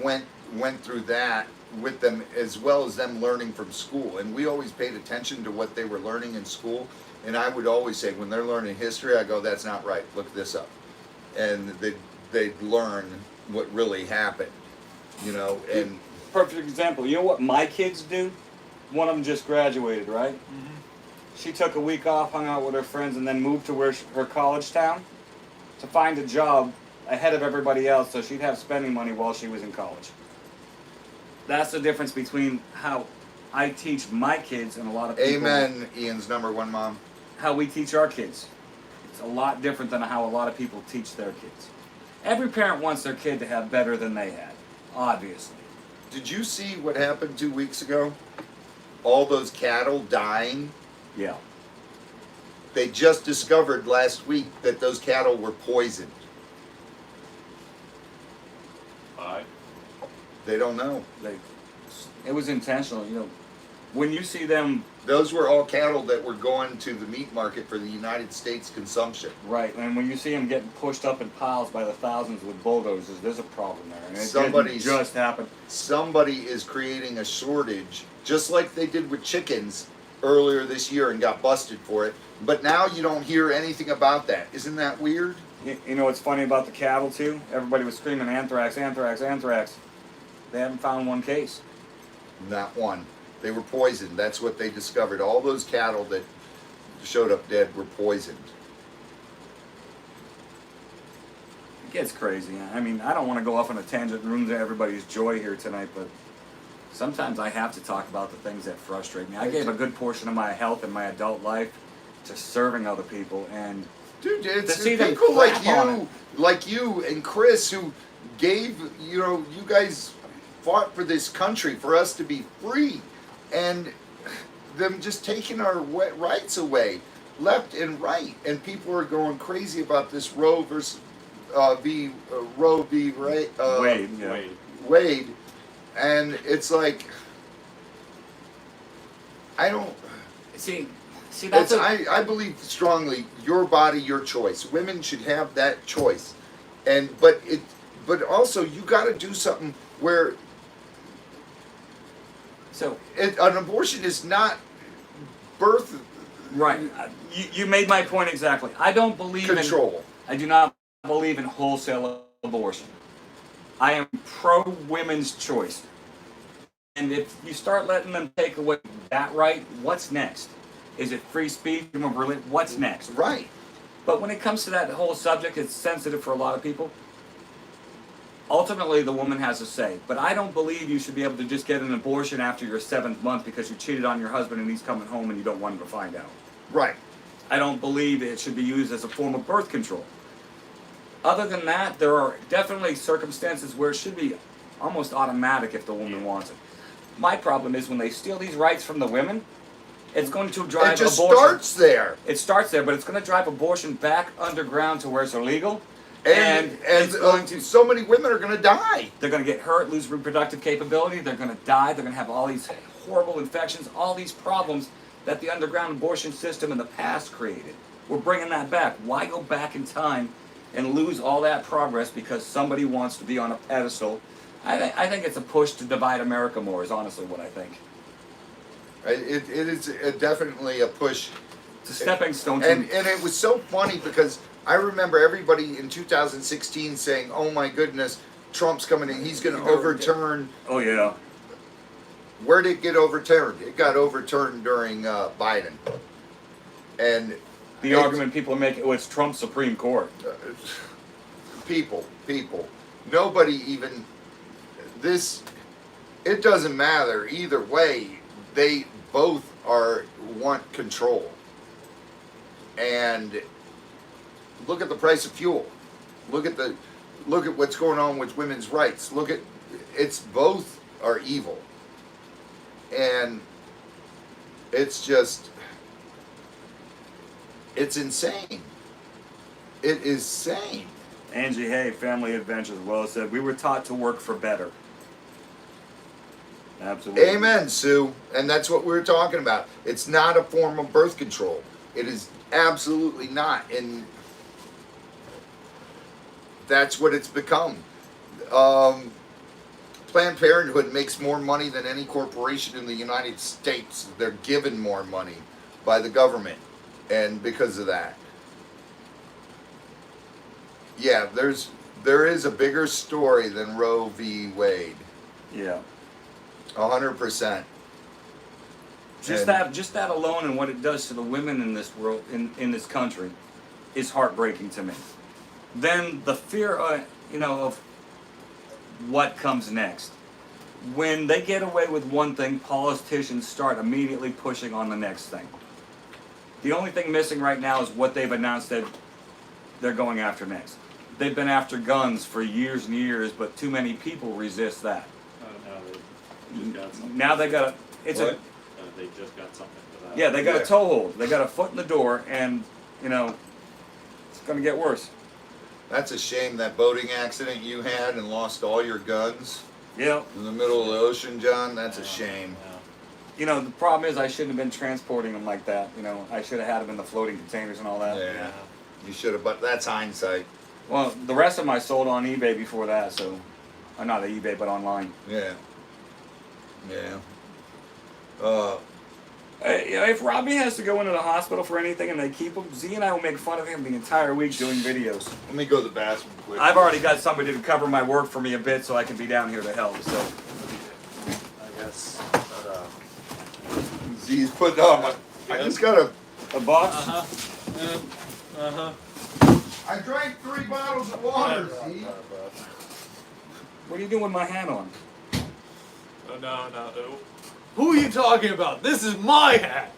went through that with them, as well as them learning from school. And we always paid attention to what they were learning in school. And I would always say, when they're learning history, I go, that's not right, look this up. And they'd learn what really happened, and Perfect example. You know what my kids do? One of them just graduated, right? Mm-hmm. She took a week off, hung out with her friends, and then moved to her college town to find a job ahead of everybody else so she'd have spending money while she was in college. That's the difference between how I teach my kids and a lot of people. amen, Ian's number one mom. How we teach our kids. It's a lot different than how a lot of people teach their kids. Every parent wants their kid to have better than they had, obviously. Did you see what happened 2 weeks ago? All those cattle dying. Yeah. They just discovered last week that those cattle were poisoned. Why? They don't know. It was intentional, When you see them, Those were all cattle that were going to the meat market for the United States consumption. right, and when you see them getting pushed up in piles by the thousands with bulldozers, there's a problem there. And it Somebody's- didn't just happened. Somebody is creating a shortage, just like they did with chickens earlier this year and got busted for it. But now you don't hear anything about that. Isn't that weird? You know what's funny about the cattle, too? Everybody was screaming anthrax, anthrax, anthrax. They haven't found one case. Not one. They were poisoned. That's what they discovered. All those cattle that showed up dead were poisoned. It gets crazy. I mean, I don't want to go off on a tangent and ruin everybody's joy here tonight, but sometimes I have to talk about the things that frustrate me. I gave a good portion of my health and my adult life to serving other people, and Dude, it's to see them people crap like you and Chris who gave, you guys fought for this country, for us to be free, and them just taking our rights away, left and right, and people are going crazy about this Roe v. Wade, yeah. Wade, and it's like, I don't. See, that's I believe strongly, your body, your choice. Women should have that choice, but also you got to do something where an abortion is not birth right. You made my point exactly. I don't believe control. I do not believe in wholesale abortion. I am pro women's choice, and if you start letting them take away that right, what's next? Is it free speech, freedom of religion? What's next? Right. But when it comes to that whole subject, it's sensitive for a lot of people. Ultimately, the woman has a say. But I don't believe you should be able to just get an abortion after your 7th month because you cheated on your husband and he's coming home and you don't want him to find out. Right. I don't believe it should be used as a form of birth control. Other than that, there are definitely circumstances where it should be almost automatic if the woman wants it. My problem is when they steal these rights from the women, it's going to drive It just abortion. starts there. It starts there, but it's going to drive abortion back underground to where it's illegal. And it's going to. so many women are going to die. They're going to get hurt, lose reproductive capability. They're going to die. They're going to have all these horrible infections, all these problems that the underground abortion system in the past created. We're bringing that back. Why go back in time and lose all that progress because somebody wants to be on a pedestal? I think it's a push to divide America more is honestly what I think. It is definitely a push. It's a stepping stone to And it was so funny because I remember everybody in 2016 saying, "Oh my goodness, Trump's coming in. He's going to overturn." Oh yeah. Where did it get overturned? It got overturned during Biden. And The argument people are making, it's Trump's Supreme Court. people, nobody even this. It doesn't matter either way. They both want control. And look at the price of fuel. Look at look at what's going on with women's rights. Look at, it's both are evil. And it's just, it's insane. It is sane. Angie Hay, Family Adventures, well said. We were taught to work for better. Absolutely. Amen, Sue. And that's what we were talking about. It's not a form of birth control. It is absolutely not. And that's what it's become. Planned Parenthood makes more money than any corporation in the United States. They're given more money by the government. And because of that. Yeah, there is a bigger story than Roe v. Wade. Yeah. 100%. Just that alone and what it does to the women in this world, in this country, is heartbreaking to me. Then the fear, of what comes next. When they get away with one thing, politicians start immediately pushing on the next thing. The only thing missing right now is what they've announced that they're going after next. They've been after guns for years and years, but too many people resist that. Just got something. Now they got What? They just got something for that. yeah, they got Yeah. a toehold. They got a foot in the door, and it's going to get worse. That's a shame, that boating accident you had and lost all your guns Yeah. in the middle of the ocean, John. That's a shame. Yeah. The problem is I shouldn't have been transporting them like that. I should have had them in the floating containers and all that. Yeah. You should have, but that's hindsight. Well, the rest of them I sold on eBay before that, so not eBay, but online. Yeah. Yeah. If Robbie has to go into the hospital for anything and they keep him, Z and I will make fun of him the entire week doing videos. Let me go to the bathroom quick. I've already got somebody to cover my work for me a bit so I can be down here to help. So I guess. But, Z's putting on. I just got a box. I drank 3 bottles of water, Z. What are you doing with my hat on? Oh, no. Who are you talking about? This is my hat!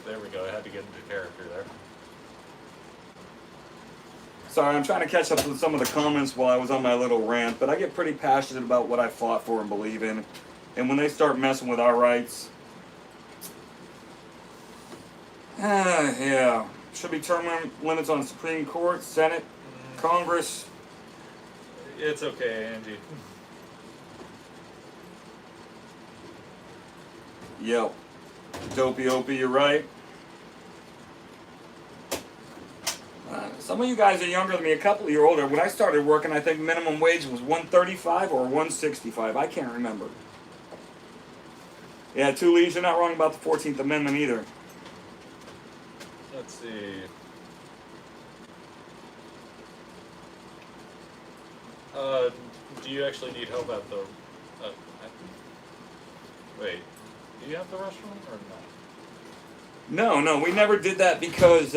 There we go. I had to get into character there. Sorry, I'm trying to catch up with some of the comments while I was on my little rant, but I get pretty passionate about what I fought for and believe in. And when they start messing with our rights, yeah. Should be term limits on Supreme Court, Senate, Congress. It's okay, Angie. Yep. Dopey Opie, you're right. Some of you guys are younger than me, a couple of years older. When I started working, I think minimum wage was $135 or $165. I can't remember. Yeah, two Lees, you're not wrong about the 14th Amendment either. Let's see. Do you actually need help at the... wait, do you have the restroom or not? No, we never did that because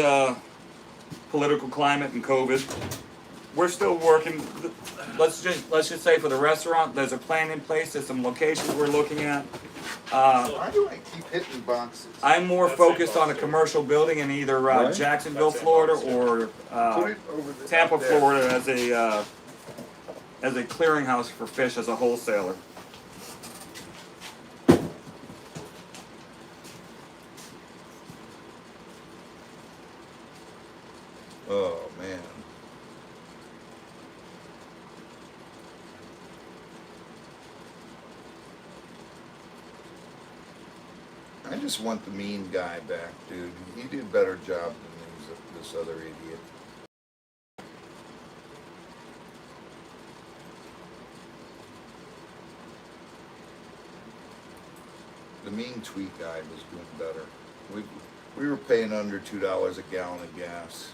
political climate and COVID. We're still working. Let's just say for the restaurant, there's a plan in place. There's some locations we're looking at. Why do I keep hitting boxes? I'm more That's focused on a impossible. commercial building in either Right. Jacksonville, That's Florida, impossible. or Put it over the Tampa, up there. Florida, as a clearinghouse for fish as a wholesaler. Oh man. I just want the mean guy back, dude. He did a better job than this other idiot. The mean tweet guy was doing better. We were paying under $2 a gallon of gas.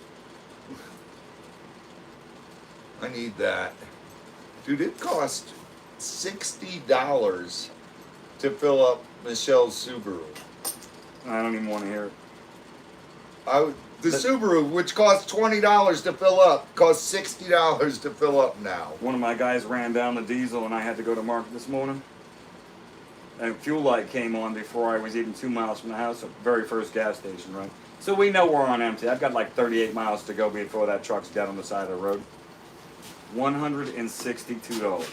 I need that. Dude, it cost $60 to fill up Michelle's Subaru. I don't even want to hear it. The Subaru, which cost $20 to fill up, costs $60 to fill up now. One of my guys ran down the diesel and I had to go to market this morning. And fuel light came on before I was even 2 miles from the house, the very first gas station, right? So we know we're on empty. I've got like 38 miles to go before that truck's dead on the side of the road. $162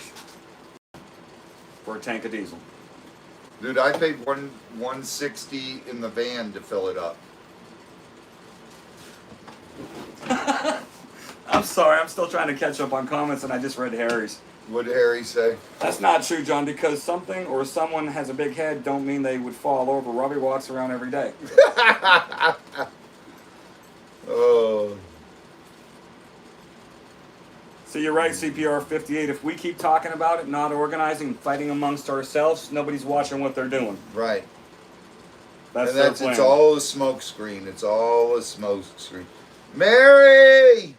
for a tank of diesel. Dude, I paid 160 in the van to fill it up. I'm sorry, I'm still trying to catch up on comments and I just read Harry's. What did Harry say? That's not true, John, because something or someone has a big head don't mean they would fall over. Robbie walks around every day. Oh. So you're right, CPR 58. If we keep talking about it, not organizing, fighting amongst ourselves, nobody's watching what they're doing. Right. That's And their that's plan. it's all a smoke screen. It's all a smoke screen. Mary!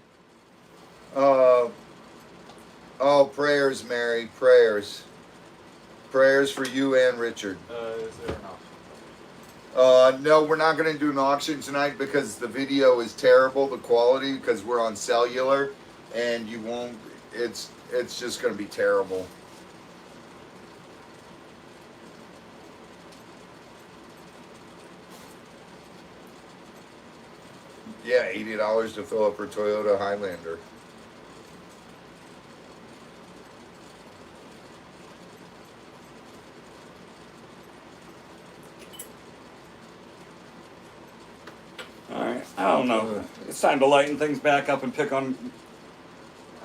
Oh, prayers, Mary, prayers. Prayers for you and Richard. Is there enough? No, we're not going to do an auction tonight because the video is terrible, the quality, because we're on cellular, and you won't, it's just going to be terrible. Yeah, $80 to fill up her Toyota Highlander. All right, I don't know. It's time to lighten things back up and pick on.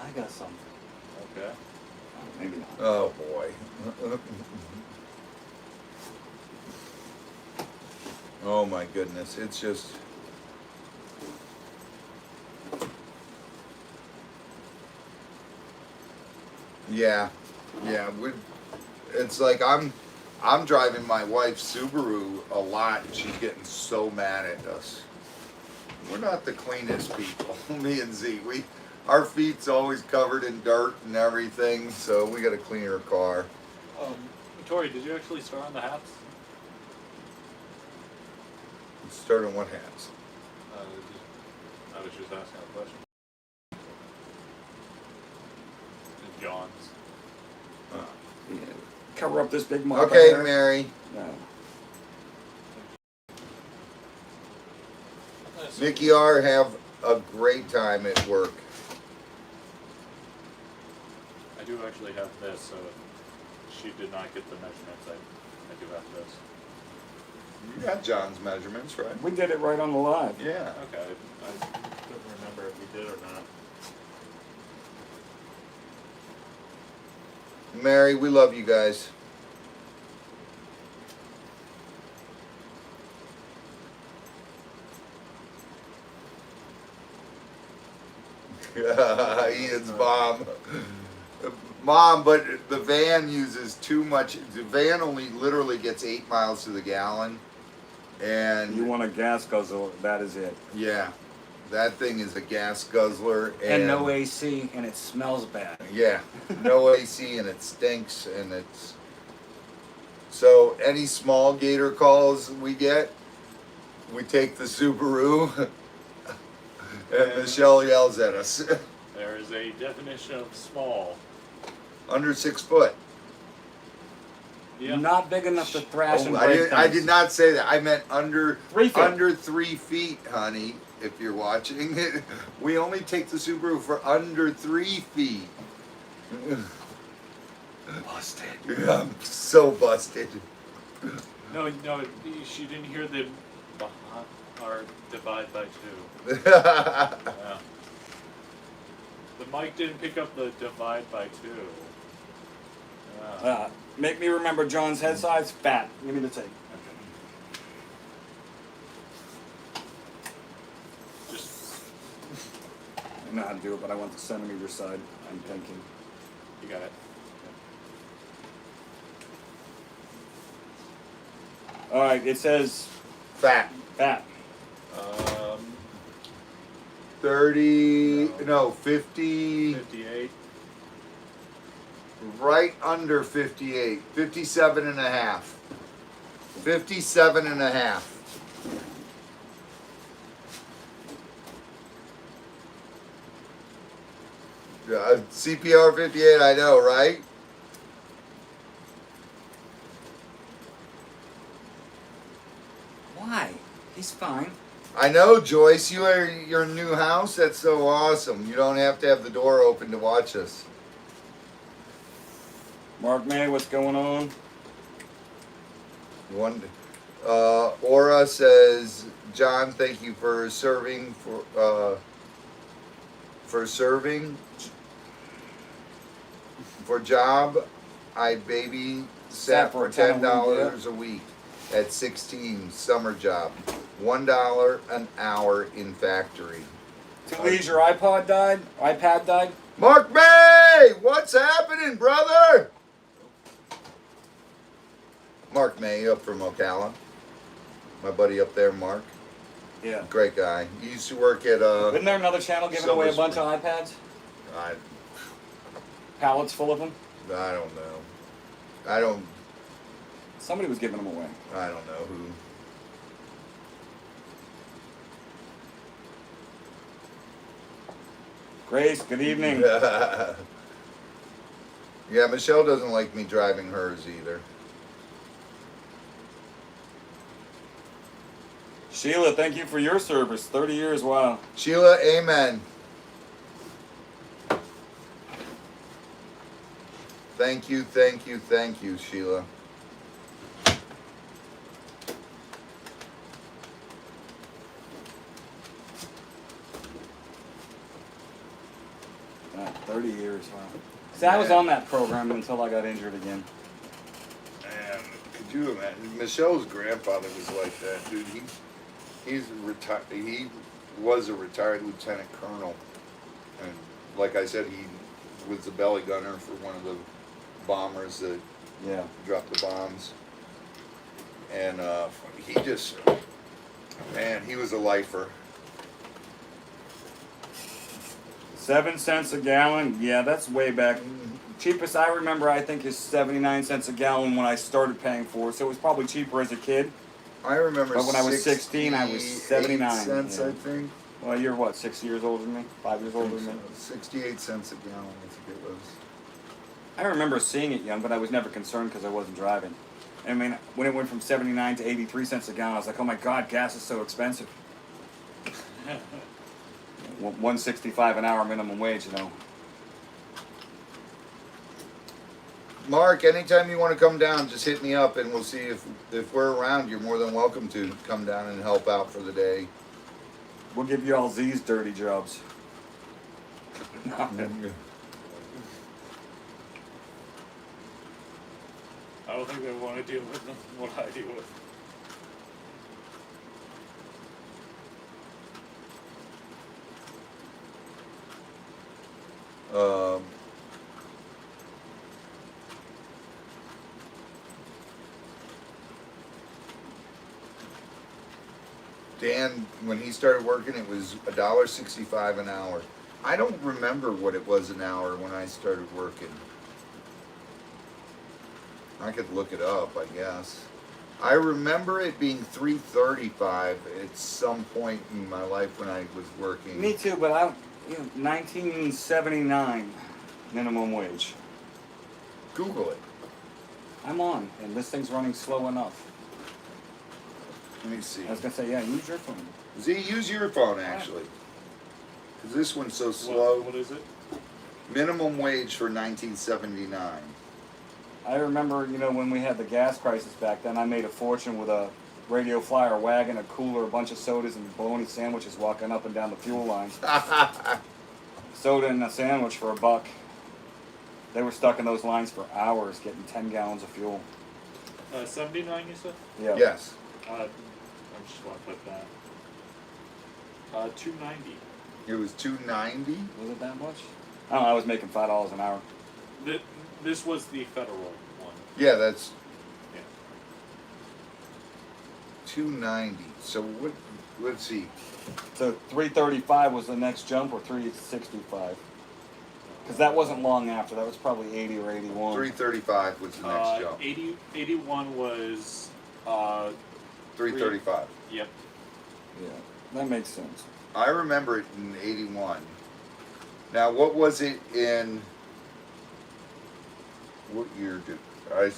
I got something. Okay. Oh, maybe not. Oh boy. Oh my goodness, it's just. Yeah, it's like I'm driving my wife's Subaru a lot, and she's getting so mad at us. We're not the cleanest people, me and Z. Our feet's always covered in dirt and everything, so we got to clean her car. Tori, did you actually start on the hats? Starting what hats? I was just asking a question. John's. Yeah. Cover up this big mark. Okay, right there. Mary. No. Mickey R, have a great time at work. I do actually have this, so if she did not get the measurements, I do have this. You got John's measurements, right? We did it right on the live. Yeah. Okay, I couldn't remember if we did or not. Mary, we love you guys. Ian's mom. Mom, but the van uses too much. The van only literally gets 8 miles to the gallon. And You want a gas guzzler, that is it. yeah, that thing is a gas guzzler. And no AC, and it smells bad. Yeah, no AC, and it stinks, and it's. So any small Gator calls we get, we take the Subaru, and Michelle yells at us. There is a definition of small. Under 6 foot. Yeah. Not big enough to thrash and I break I things. did not say that. I meant under 3 feet. Under 3 feet, honey. If you're watching, we only take the Subaru for under 3 feet. Busted. I'm so busted. No, she didn't hear the or divide by 2. Yeah. Yeah. The mic didn't pick up the divide by 2. Yeah. Make me remember John's head size. Fat. Give me the tape. Just, I know how to do it, but I want the centimeter side. I'm thinking. you got it. All right. It says Fat. fat. 30, no, 50, 58. right under 58, 57 and a half. 57 and a half. CPR 58, I know, right? Why? He's fine. I know, Joyce. Your new house. That's so awesome. You don't have to have the door open to watch us. Mark May, what's going on? One, Aura says, John, thank you for serving for job. I baby sat for $10 a week at 16 summer job. $1 an hour in factory. Talise, your iPad died? Mark May, what's happening, brother? Mark May up from Ocala. My buddy up there, Mark. Yeah. Great guy. He used to work at Isn't there another channel giving away a bunch of iPads? I Pallets full of them? don't know. Somebody was giving them away. I don't know who. Grace, good evening. Yeah, Michelle doesn't like me driving hers either. Sheila, thank you for your service. 30 years, wow. Sheila, amen. Thank you, Sheila. Yeah, 30 years, wow. See, I was on that program until I got injured again. Man, could you imagine? Michelle's grandfather was like that, dude. He was a retired lieutenant colonel, and like I said, he was the belly gunner for one of the bombers that dropped the bombs, and he just, man, he was a lifer. 7 cents a gallon? Yeah, that's way back. Cheapest I remember, I think, is 79 cents a gallon when I started paying for it. So it was probably cheaper as a kid. I remember. But when I was 16, I was 79 cents, yeah. I think. Well, you're what, 6 years older than me? 5 years older than me? 68 cents a gallon, I think it was. I remember seeing it young, but I was never concerned because I wasn't driving. I mean, when it went from 79 to 83 cents a gallon, I was like, oh my God, gas is so expensive. $1.65 an hour minimum wage, you know. Mark, anytime you want to come down, just hit me up and we'll see if we're around. You're more than welcome to come down and help out for the day. We'll give you all Z's dirty jobs. I don't think they want to deal with what I deal with. Dan, when he started working, it was $1.65 an hour. I don't remember what it was an hour when I started working. I could look it up, I guess. I remember it being $3.35 at some point in my life when I was working. Me too, but 1979 minimum wage. Google it. I'm on, and this thing's running slow enough. Let me see. I was gonna say, yeah, use your phone. Z, use your phone actually. Because this one's so slow. What is it? Minimum wage for 1979. I remember, when we had the gas crisis back then, I made a fortune with a radio flyer wagon, a cooler, a bunch of sodas, and bologna sandwiches walking up and down the fuel lines. Soda and a sandwich for $1. They were stuck in those lines for hours getting 10 gallons of fuel. 79, you said? Yeah. Yes. I just want to put that. $2.90. It was $2.90. Was it that much? I don't know, I was making $5 an hour. This was the federal one. Yeah, that's Yeah. $2.90. So what? Let's see. So 335 was the next jump, or 365? Because that wasn't long after. That was probably 80 or 81. $3.35 was the next jump. 81 was $3.35. Yep. Yeah, that makes sense. I remember it in '81. Now, what was it in? What year did I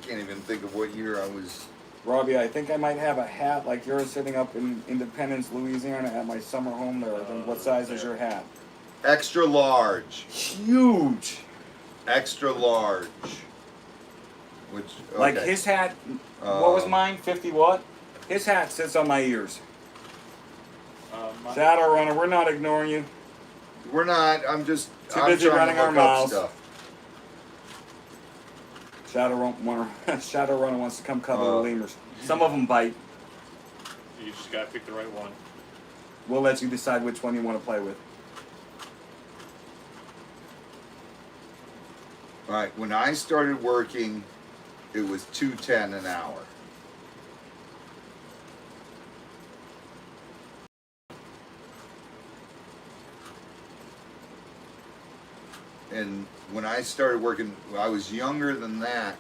can't even think of what year I was Robbie, I think I might have a hat like yours sitting up in Independence, Louisiana at my summer home there. What size is your hat? Extra large. Huge. Extra large. Which okay. Like his hat, what was mine? 50 what? His hat sits on my ears. Shadowrunner, we're not ignoring you. We're not. I'm just Too I'm busy trying running to our look up mouths. stuff. Shadowrunner wants to come cover the lemurs. Some of them bite. You just gotta pick the right one. We'll let you decide which one you want to play with. All right. When I started working, it was $2.10 an hour. And when I started working, I was younger than that.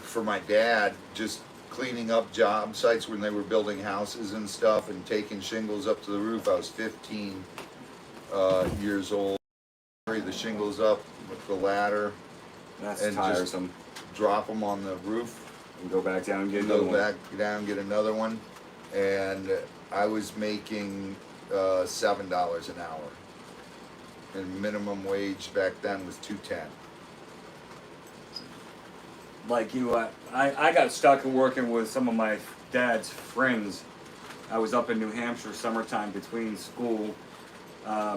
For my dad, just cleaning up job sites when they were building houses and stuff and taking shingles up to the roof. I was 15 years old. Carry the shingles up with the ladder. That's And just tiresome. Drop them on the roof. And go back down and get Go another one. back down, get another one. And I was making $7 an hour. And minimum wage back then was $2.10. Like you, I got stuck working with some of my dad's friends. I was up in New Hampshire summertime between school,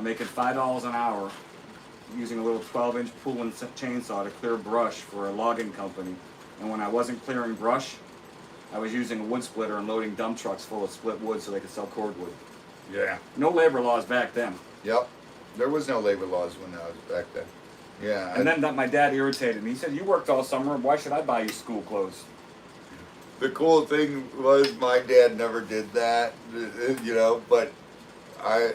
making $5 an hour, using a little 12-inch pull and chainsaw to clear brush for a logging company. And when I wasn't clearing brush, I was using a wood splitter and loading dump trucks full of split wood so they could sell cordwood. Yeah. No labor laws back then. Yep. There was no labor laws when I was back then. Yeah. And then that my dad irritated me. He said, "You worked all summer. Why should I buy you school clothes?" The cool thing was my dad never did that, you know, but I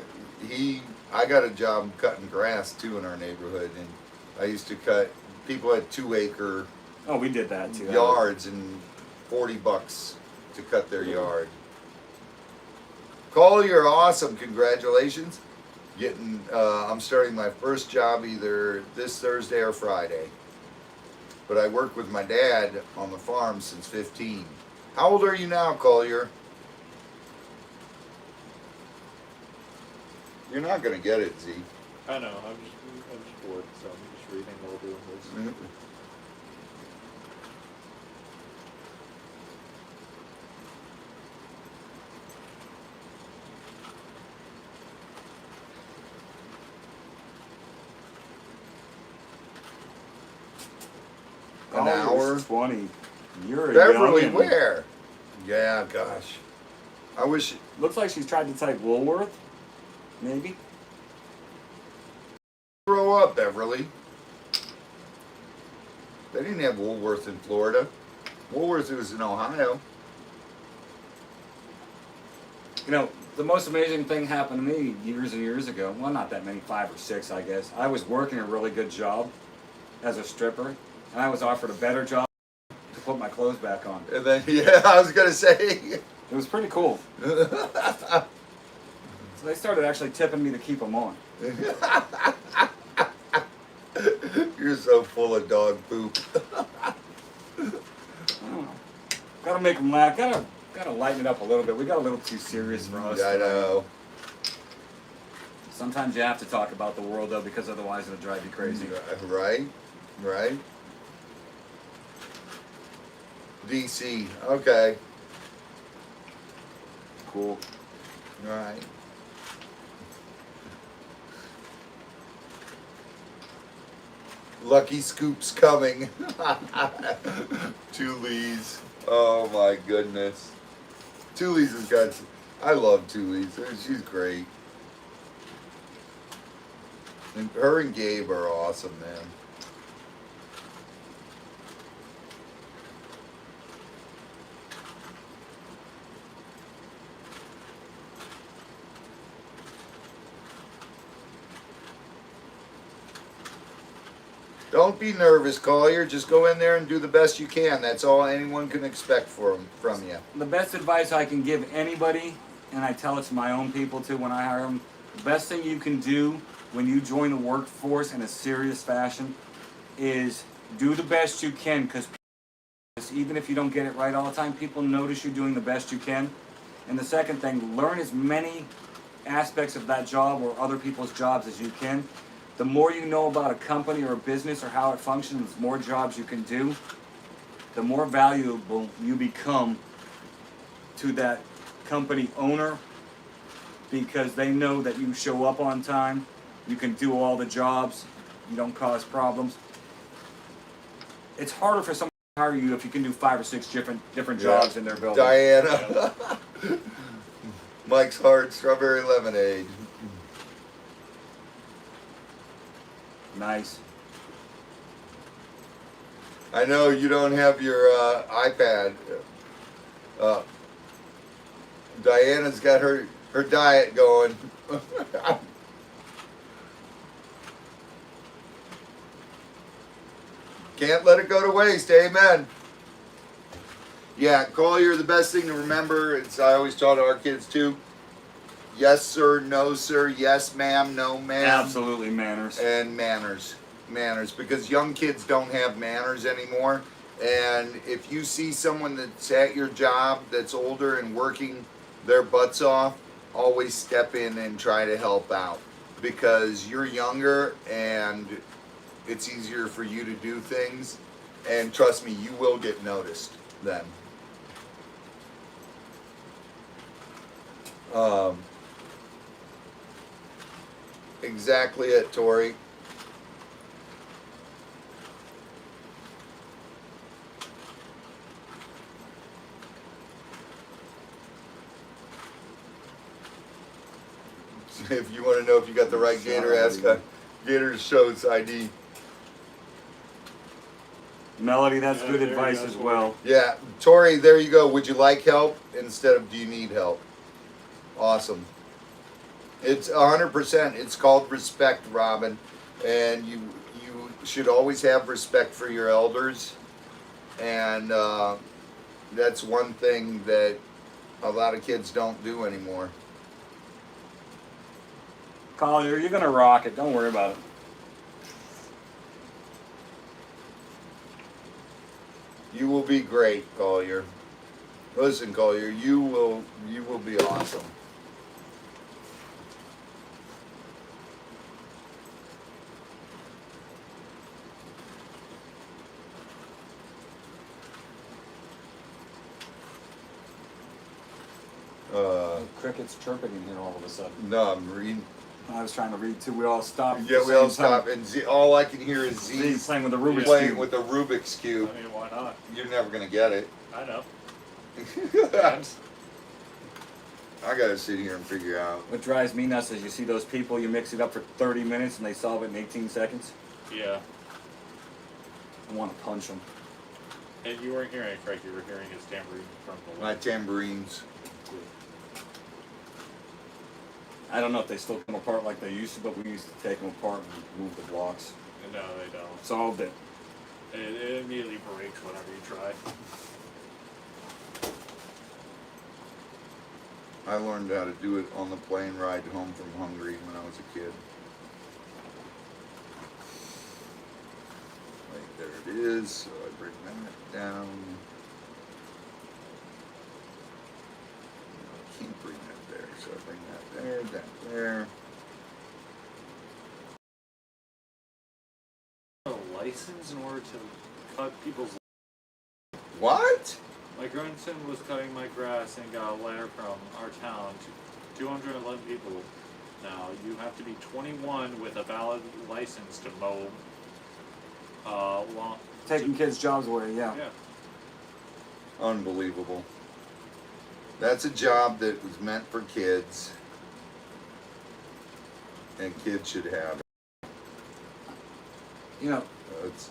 got a job cutting grass too in our neighborhood, and I used to cut, people had 2-acre Oh, we did that too. yards and $40 to cut their yard. Cole, you're awesome. Congratulations. I'm starting my first job either this Thursday or Friday. But I worked with my dad on the farm since 15. How old are you now, Collier? You're not gonna get it, Z. I know. I'm just bored, so I'm just reading while doing this. An hour. 20. You're a Beverly, youngin'. where? Yeah, gosh. I wish. Looks like she's tried to type Woolworth. Maybe. Grow up, Beverly. They didn't have Woolworth in Florida. Woolworth was in Ohio. You know, the most amazing thing happened to me years and years ago. Well, not that many, 5 or 6, I guess. I was working a really good job as a stripper, and I was offered a better job to put my clothes back on. And then, yeah, I was gonna say. It was pretty cool. So they started actually tipping me to keep them on. You're so full of dog poop. I don't know. Gotta make them laugh. Gotta lighten it up a little bit. We got a little too serious for us. I know. Sometimes you have to talk about the world, though, because otherwise it'll drive you crazy. Right, right. DC, okay. Cool. All right. Lucky Scoop's coming. Tully's. Oh my goodness. Tully's has got. I love Tully's. She's great. And her and Gabe are awesome, man. Don't be nervous, Collier. Just go in there and do the best you can. That's all anyone can expect from you. The best advice I can give anybody, and I tell it to my own people too when I hire them, the best thing you can do when you join the workforce in a serious fashion is do the best you can, because even if you don't get it right all the time, people notice you doing the best you can. And the second thing, learn as many aspects of that job or other people's jobs as you can. The more you know about a company or a business or how it functions, the more jobs you can do, the more valuable you become to that company owner, because they know that you show up on time, you can do all the jobs, you don't cause problems. It's harder for someone to hire you if you can do 5 or 6 different jobs in their building. Diana. Mike's Hard Strawberry Lemonade. Nice. I know you don't have your iPad. Diana's got her diet going. Can't let it go to waste, amen. Yeah, Collier, the best thing to remember, it's I always taught our kids too. Yes, sir, no, sir, yes, ma'am, no, ma'am. Absolutely manners. And manners. Manners, because young kids don't have manners anymore. And if you see someone that's at your job that's older and working their butts off, always step in and try to help out, because you're younger and it's easier for you to do things, and trust me, you will get noticed then. Exactly it, Tori. If you want to know if you got the right Gator, ask Gator shows ID. Melody, that's Yeah, good there advice you go. as well. Yeah, Tori, there you go. Would you like help instead of do you need help? Awesome. It's 100%. It's called respect, Robin, and you should always have respect for your elders, and that's one thing that a lot of kids don't do anymore. Collier, you're gonna rock it. Don't worry about it. You will be great, Collier. Listen, Collier, you will be awesome. Crickets chirping in here all of a sudden. No, I'm reading. I was trying to read too. We all stopped. Yeah, we all stop, and all I can hear is Z Z playing with the Rubik's playing Cube. with the Rubik's Cube. I mean, why not? You're never gonna get it. I know. I gotta sit here and figure out. What drives me nuts is you see those people, you mix it up for 30 minutes and they solve it in 18 seconds. Yeah. I want to punch them. And you weren't hearing it correct. You were hearing his tambourine from the My left. tambourines. I don't know if they still come apart like they used to, but we used to take them apart and move the blocks. No, they don't. Solved it. It immediately breaks whenever you try. I learned how to do it on the plane ride home from Hungary when I was a kid. Right, there it is. So I bring that down. I can't bring that there, so I bring that there, that there. A license in order to cut people's. What? My grandson was cutting my grass and got a letter from our town to 211 people. Now you have to be 21 with a valid license to mow. Lawn. Taking kids' jobs away, yeah. Yeah. Unbelievable. That's a job that was meant for kids, and kids should have it. You know, It's,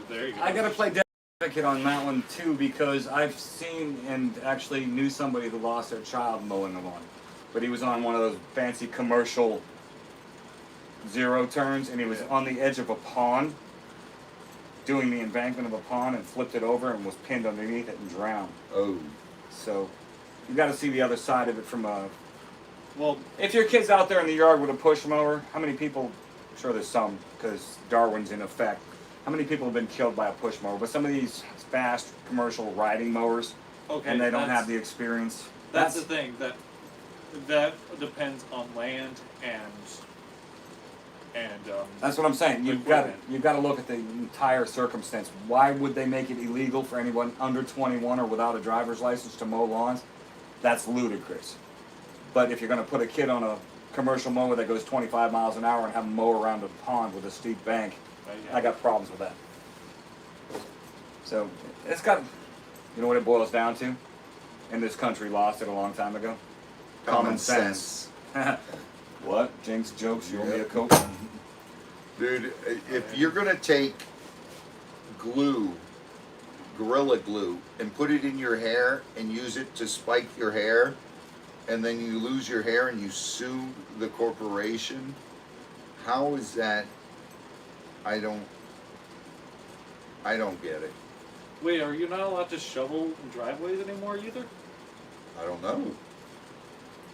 There you go. I gotta play devil's advocate on that one too, because I've seen and actually knew somebody who lost their child mowing the lawn. But he was on one of those fancy commercial zero turns, and he was on the edge of a pond, doing the embankment of a pond, and flipped it over and was pinned underneath it and drowned. oh. So you got to see the other side of it from a. Well, If your kid's out there in the yard with a push mower, how many people? I'm sure there's some, because Darwin's in effect. how many people have been killed by a push mower? But some of these fast commercial riding mowers, Okay, and they don't that's- have the experience. That's the thing that depends on land and That's what I'm saying. You've got equipment. to look at the entire circumstance. Why would they make it illegal for anyone under 21 or without a driver's license to mow lawns? That's ludicrous. But if you're going to put a kid on a commercial mower that goes 25 miles an hour and have them mow around a pond with a steep bank, I got problems with that. So it's got, you know what it boils down to? And this country lost it a long time ago. Common sense. What? Jinx jokes, you owe me a Coke? Dude, if you're gonna take glue, Gorilla Glue, and put it in your hair and use it to spike your hair, and then you lose your hair and you sue the corporation, how is that? I don't get it. Wait, are you not allowed to shovel driveways anymore either? I don't know.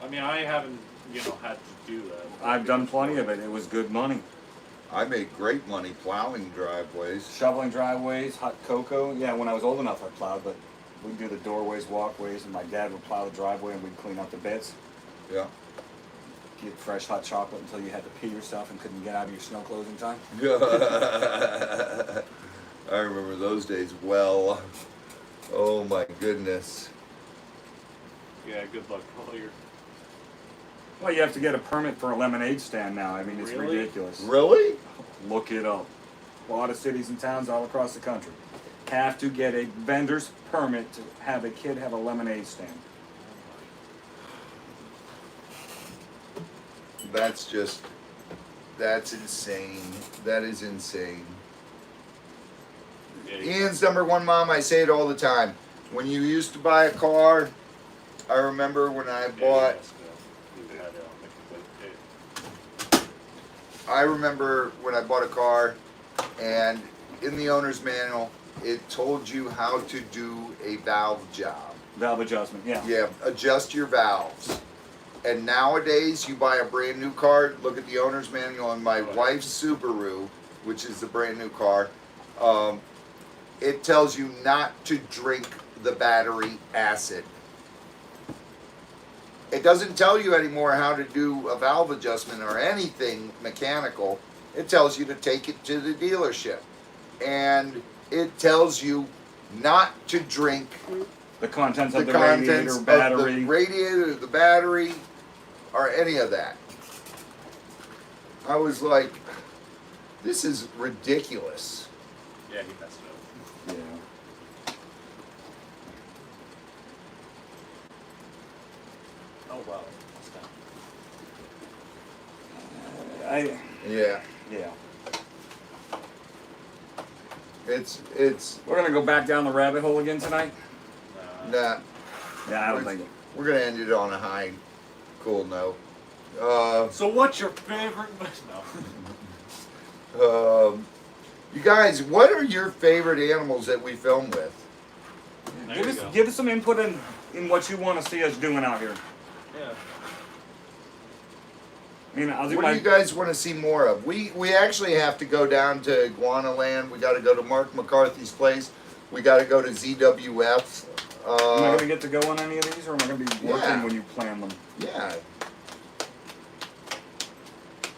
I mean, I haven't, had to do that. I've done plenty of it. It was good money. I made great money plowing driveways. Shoveling driveways, hot cocoa. Yeah, when I was old enough, I plowed, but we'd do the doorways, walkways, and my dad would plow the driveway and we'd clean up the bits. Yeah. Get fresh hot chocolate until you had to pee yourself and couldn't get out of your snow closing time. I remember those days well. Oh my goodness. Yeah, good luck all your. Well, you have to get a permit for a lemonade stand now. I mean, it's Really? ridiculous. Really? Look it up. A lot of cities and towns all across the country have to get a vendor's permit to have a kid have a lemonade stand. That's insane. That is insane. Yeah, Ian's number one mom, I say it all the time. When you used to buy a car, I remember when I bought, I remember when I bought a car and in the owner's manual, it told you how to do a valve job. Valve adjustment, yeah. Yeah, adjust your valves. And nowadays, you buy a brand new car, look at the owner's manual on my wife's Subaru, which is the brand new car. It tells you not to drink the battery acid. It doesn't tell you anymore how to do a valve adjustment or anything mechanical. It tells you to take it to the dealership. And it tells you not to drink The contents the of the contents radiator, of battery. the radiator, the battery, or any of that. I was like, this is ridiculous. Yeah, he messed it up. Yeah. Oh wow. Yeah, Yeah. it's We're gonna go back down the rabbit hole again tonight. not. Yeah, I don't think. We're gonna end it on a high, cool note. So what's your favorite? No. You guys, what are your favorite animals that we film with? There you go. Give us some input in what you want to see us doing out here. Yeah. I mean, I'll do What my. do you guys want to see more of? We actually have to go down to Iguana Land. We got to go to Mark McCarthy's place. We got to go to ZWF. Am I gonna get to go on any of these, or am I gonna be working Yeah. when you plan them? Yeah.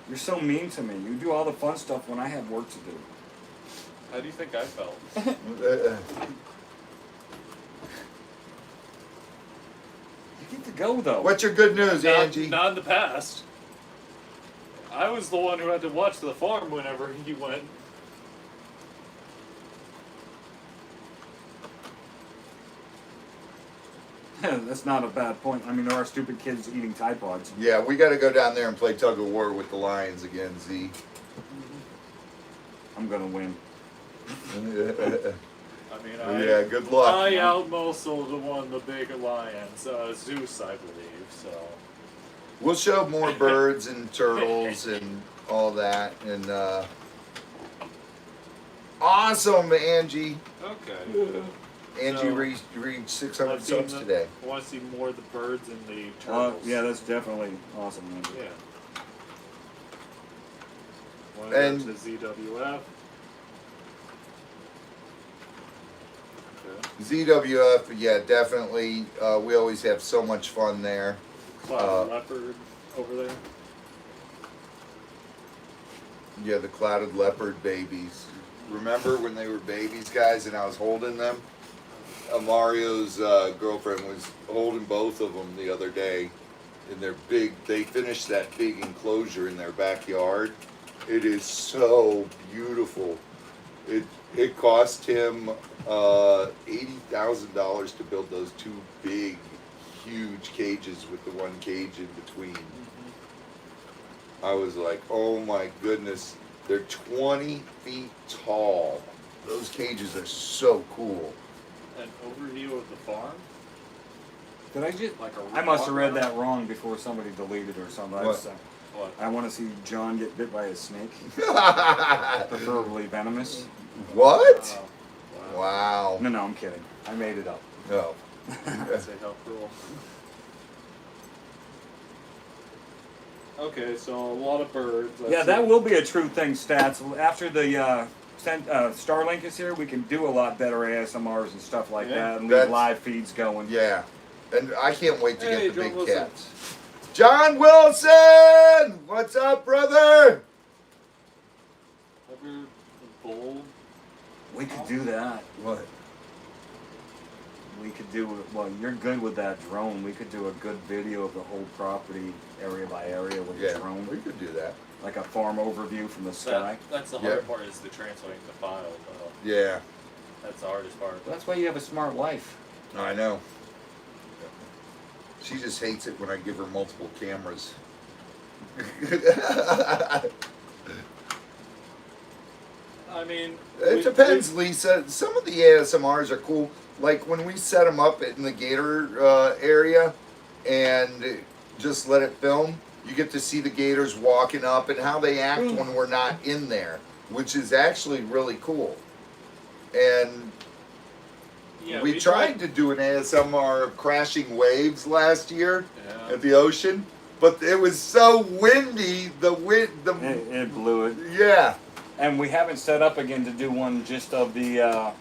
You're so mean to me. You do all the fun stuff when I have work to do. How do you think I felt? You get to go though. What's your good news, Angie? Not in the past. I was the one who had to watch the farm whenever he went. That's not a bad point. I mean, there are stupid kids eating Tide Pods. Yeah, we got to go down there and play tug of war with the Lions again, Z. I'm gonna win. I mean, Yeah, good luck. I outmuscled one of the big lions, Zeus, I believe. So. We'll show more birds and turtles and all that. And awesome, Angie. Okay. Angie So, reached 600 subs today. I want to see more of the birds and the turtles. Yeah, that's definitely awesome, man. Yeah. Want And- to go to ZWF. ZWF, yeah, definitely. We always have so much fun there. Cloud leopard over there. Yeah, the clouded leopard babies. Remember when they were babies, guys, and I was holding them? Mario's girlfriend was holding both of them the other day. And they're big. They finished that big enclosure in their backyard. It is so beautiful. It cost him $80,000 to build those two big, huge cages with the one cage in between. I was like, oh my goodness, they're 20 feet tall. Those cages are so cool. An overview of the farm. Did I just? Like a I must have read walk that wrong before somebody deleted or something. What? What? I want to see John get bit by a snake, preferably venomous. What? Wow. Wow. No, I'm kidding. I made it up. No. Say how cruel. Okay, so a lot of birds. Yeah, that will be a true thing, Stats. After the Starlink is here, we can do a lot better ASMRs and stuff like Yeah. that, and leave That's- live feeds going. Yeah. And I can't wait to Hey, get the John big Wilson. cats. John Wilson! What's up, brother? Ever bull? We could do that. What? We could do, well, you're good with that drone. We could do a good video of the whole property, area by area with Yeah, the drone. we could do that. Like a farm overview from the sky. That's the Yeah. hard part is the translating the file. Yeah, That's the hardest part. That's why you have a smart wife. I know. She just hates it when I give her multiple cameras. I mean, It depends, Lisa. Some of the ASMRs are cool. Like when we set them up in the Gator area and just let it film, you get to see the Gators walking up and how they act when we're not in there, which is actually really cool. And yeah, we tried to do an ASMR of crashing waves last year Yeah. at the ocean, but it was so windy. The wind, It blew it. yeah. And we haven't set up again to do one just of the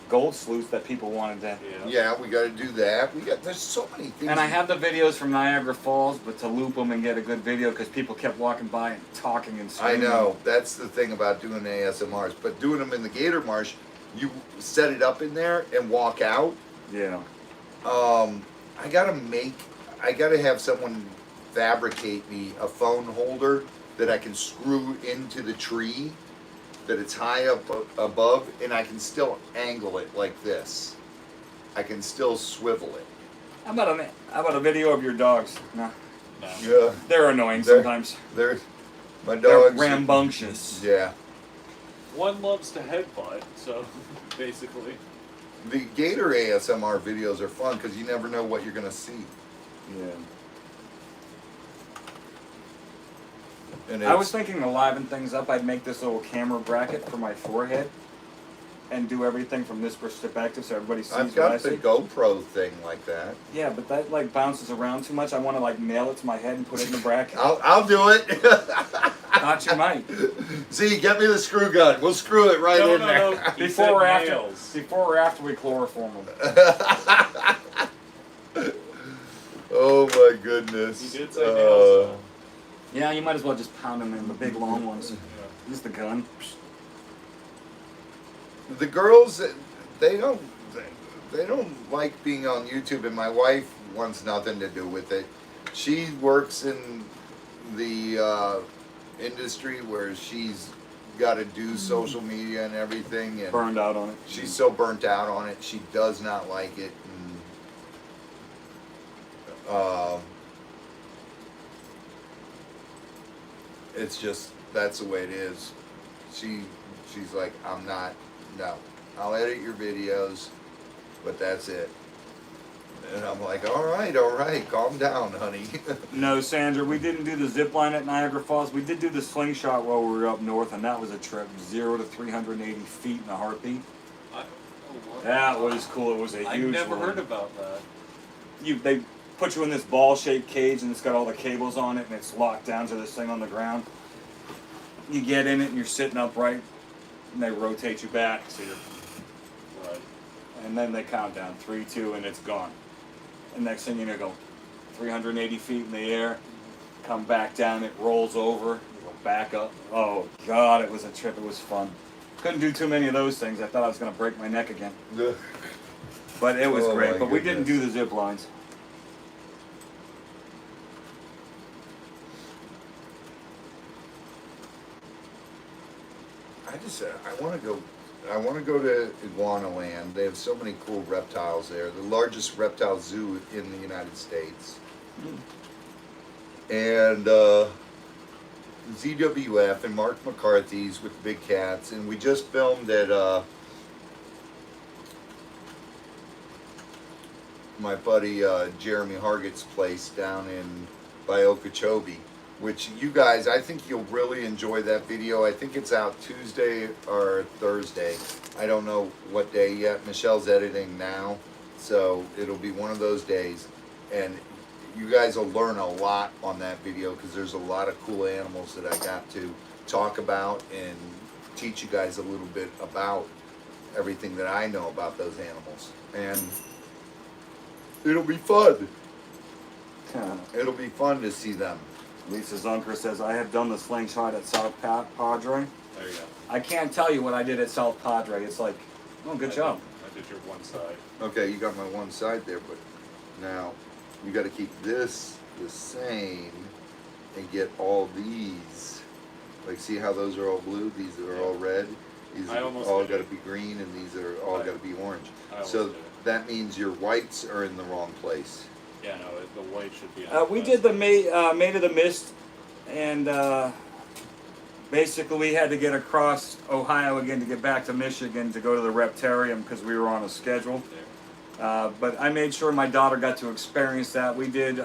gold sleuths that people wanted to. Yeah, we got to do that. There's so many things. And I have the videos from Niagara Falls, but to loop them and get a good video because people kept walking by and talking and I screaming. know. That's the thing about doing ASMRs. But doing them in the Gator Marsh, you set it up in there and walk out. Yeah. I gotta have someone fabricate me a phone holder that I can screw into the tree, that it's high up above, and I can still angle it like this. I can still swivel it. How about a video of your dogs? No. No. Yeah, They're annoying They're- sometimes. my They're dogs. rambunctious. Yeah. One loves to headbutt, so basically. The Gator ASMR videos are fun because you never know what you're gonna see. Yeah. And I was thinking to liven things up, I'd make this little camera bracket for my forehead and do everything from this perspective so everybody sees I've what I got the see. GoPro thing like that. Yeah, but that like bounces around too much. I want to like nail it to my head and put it in the bracket. I'll do it. Thought you might. Z, get me the screw gun. We'll screw it right in there. No. He Before said or after? nails. Before or after we chloroform them. Oh my goodness. He did say nails. So. Yeah, you might as well just pound them in the big long ones. Yeah. Use the gun. The girls, they don't like being on YouTube, and my wife wants nothing to do with it. She works in the industry where she's got to do social media and everything, and Burned out on it. she's so burnt out on it. She does not like it. And, it's just, that's the way it is. She's like, no, I'll edit your videos, but that's it. And I'm like, all right, calm down, honey. No, Sandra, we didn't do the zip line at Niagara Falls. We did do the slingshot while we were up north, and that was a trip, 0 to 380 feet in a heartbeat. That was cool. It was a I huge never one. heard about that. They put you in this ball-shaped cage, and it's got all the cables on it, and it's locked down to this thing on the ground. You get in it, and you're sitting upright, and they rotate you back, so you're, Right. and then they count down 3, 2, and it's gone. And next thing you know, go 380 feet in the air, come back down, it rolls over, you go back up. Oh God, it was a trip. It was fun. Couldn't do too many of those things. I thought I was going to break my neck again. But it was Oh, great. my But we didn't do goodness. the zip lines. I want to go. I want to go to Iguana Land. They have so many cool reptiles there. The largest reptile zoo in the United States. And ZWF and Mark McCarthy's with the big cats. And we just filmed at my buddy Jeremy Hargett's place down in by Okeechobee. Which you guys, I think you'll really enjoy that video. I think it's out Tuesday or Thursday. I don't know what day yet. Michelle's editing now, so it'll be one of those days. And you guys will learn a lot on that video because there's a lot of cool animals that I got to talk about and teach you guys a little bit about everything that I know about those animals. And it'll be fun. It'll be fun to see them. Lisa Zunker says, I have done the slingshot at South Padre. There you go. I can't tell you what I did at South Padre. It's like, oh, good job. I did your one side. Okay, you got my one side there, but now you got to keep this the same and get all these. Like, see how those are all blue? These are all red. These I are almost all did got to it. be green, and these are all got to be orange. I almost So did it. that means your whites are in the wrong place. Yeah, no, the white should be. We did the Maid of the Mist, and basically we had to get across Ohio again to get back to Michigan to go to the Reptarium because we were on a schedule. But I made sure my daughter got to experience that. We did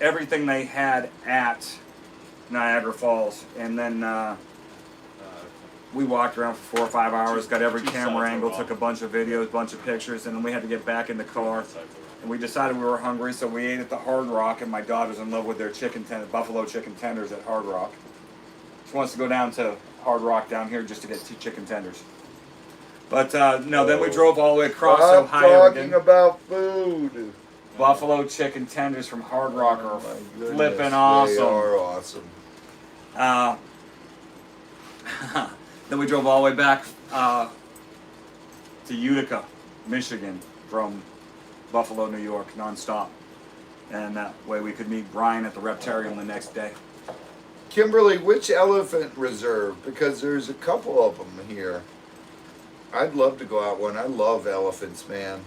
everything they had at Niagara Falls, and then we walked around for 4 or 5 hours, got every Two camera sides angle, were took a off. bunch of videos, bunch of pictures, and then we had to get back in the car. And we decided we were hungry, so we ate at the Hard Rock, and my daughter's in love with their buffalo chicken tenders at Hard Rock. She wants to go down to Hard Rock down here just to get 2 chicken tenders. But no, then we drove all the way across Stop Ohio talking again. about food. Buffalo chicken tenders from Hard Rock are Oh, my goodness, flipping awesome. They are awesome. Then we drove all the way back to Utica, Michigan from Buffalo, New York, nonstop. And that way we could meet Brian at the Reptarium the next day. Kimberly, which elephant reserve? Because there's a couple of them here. I'd love to go out one. I love elephants, man.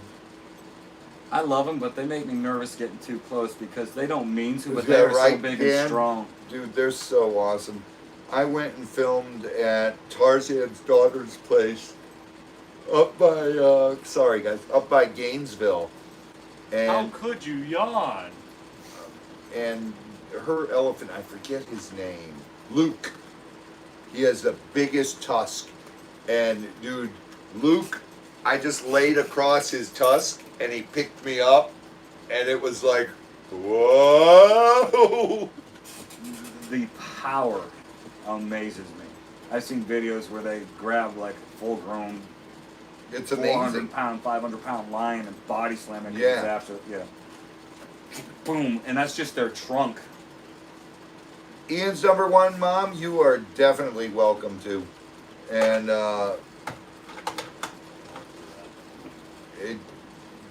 I love them, but they make me nervous getting too close because they don't mean to, but Is they that are so right, big Dan? and strong. Dude, they're so awesome. I went and filmed at Tarzan's daughter's place up by, sorry guys, up by Gainesville. How And could you yawn? and her elephant, I forget his name, Luke. He has the biggest tusk. And dude, Luke, I just laid across his tusk and he picked me up and it was like, whoa! The power amazes me. I've seen videos where they grab like a full-grown It's 400 amazing. pound, 500 pound lion and body slam it Yeah. after, boom, and that's just their trunk. Ian's number one, Mom, you are definitely welcome to. And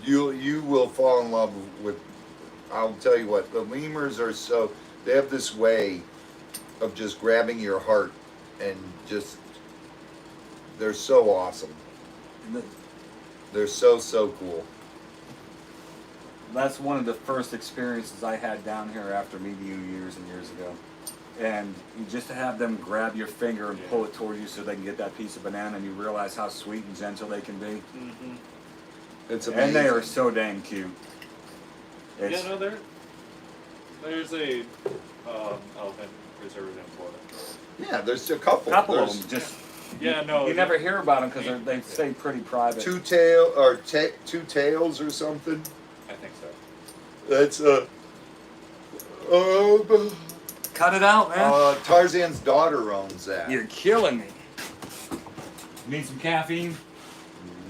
you will fall in love with, I'll tell you what, the lemurs are so, they have this way of just grabbing your heart and just, they're so awesome. They're so cool. That's one of the first experiences I had down here after meeting you years and years ago. And you just to have them grab your finger and pull it towards you so they can get that piece of banana, and you realize how sweet and gentle they can be. Mm-hmm. It's amazing. And they are so dang cute. It's, Yeah, no, there's a elephant reserve in Florida. Yeah, there's a couple. couple There's of them just Yeah, no. you never hear about them because they stay pretty private. two tails or something. I think so. That's Cut it out, man. Tarzan's daughter owns that. You're killing me. Need some caffeine?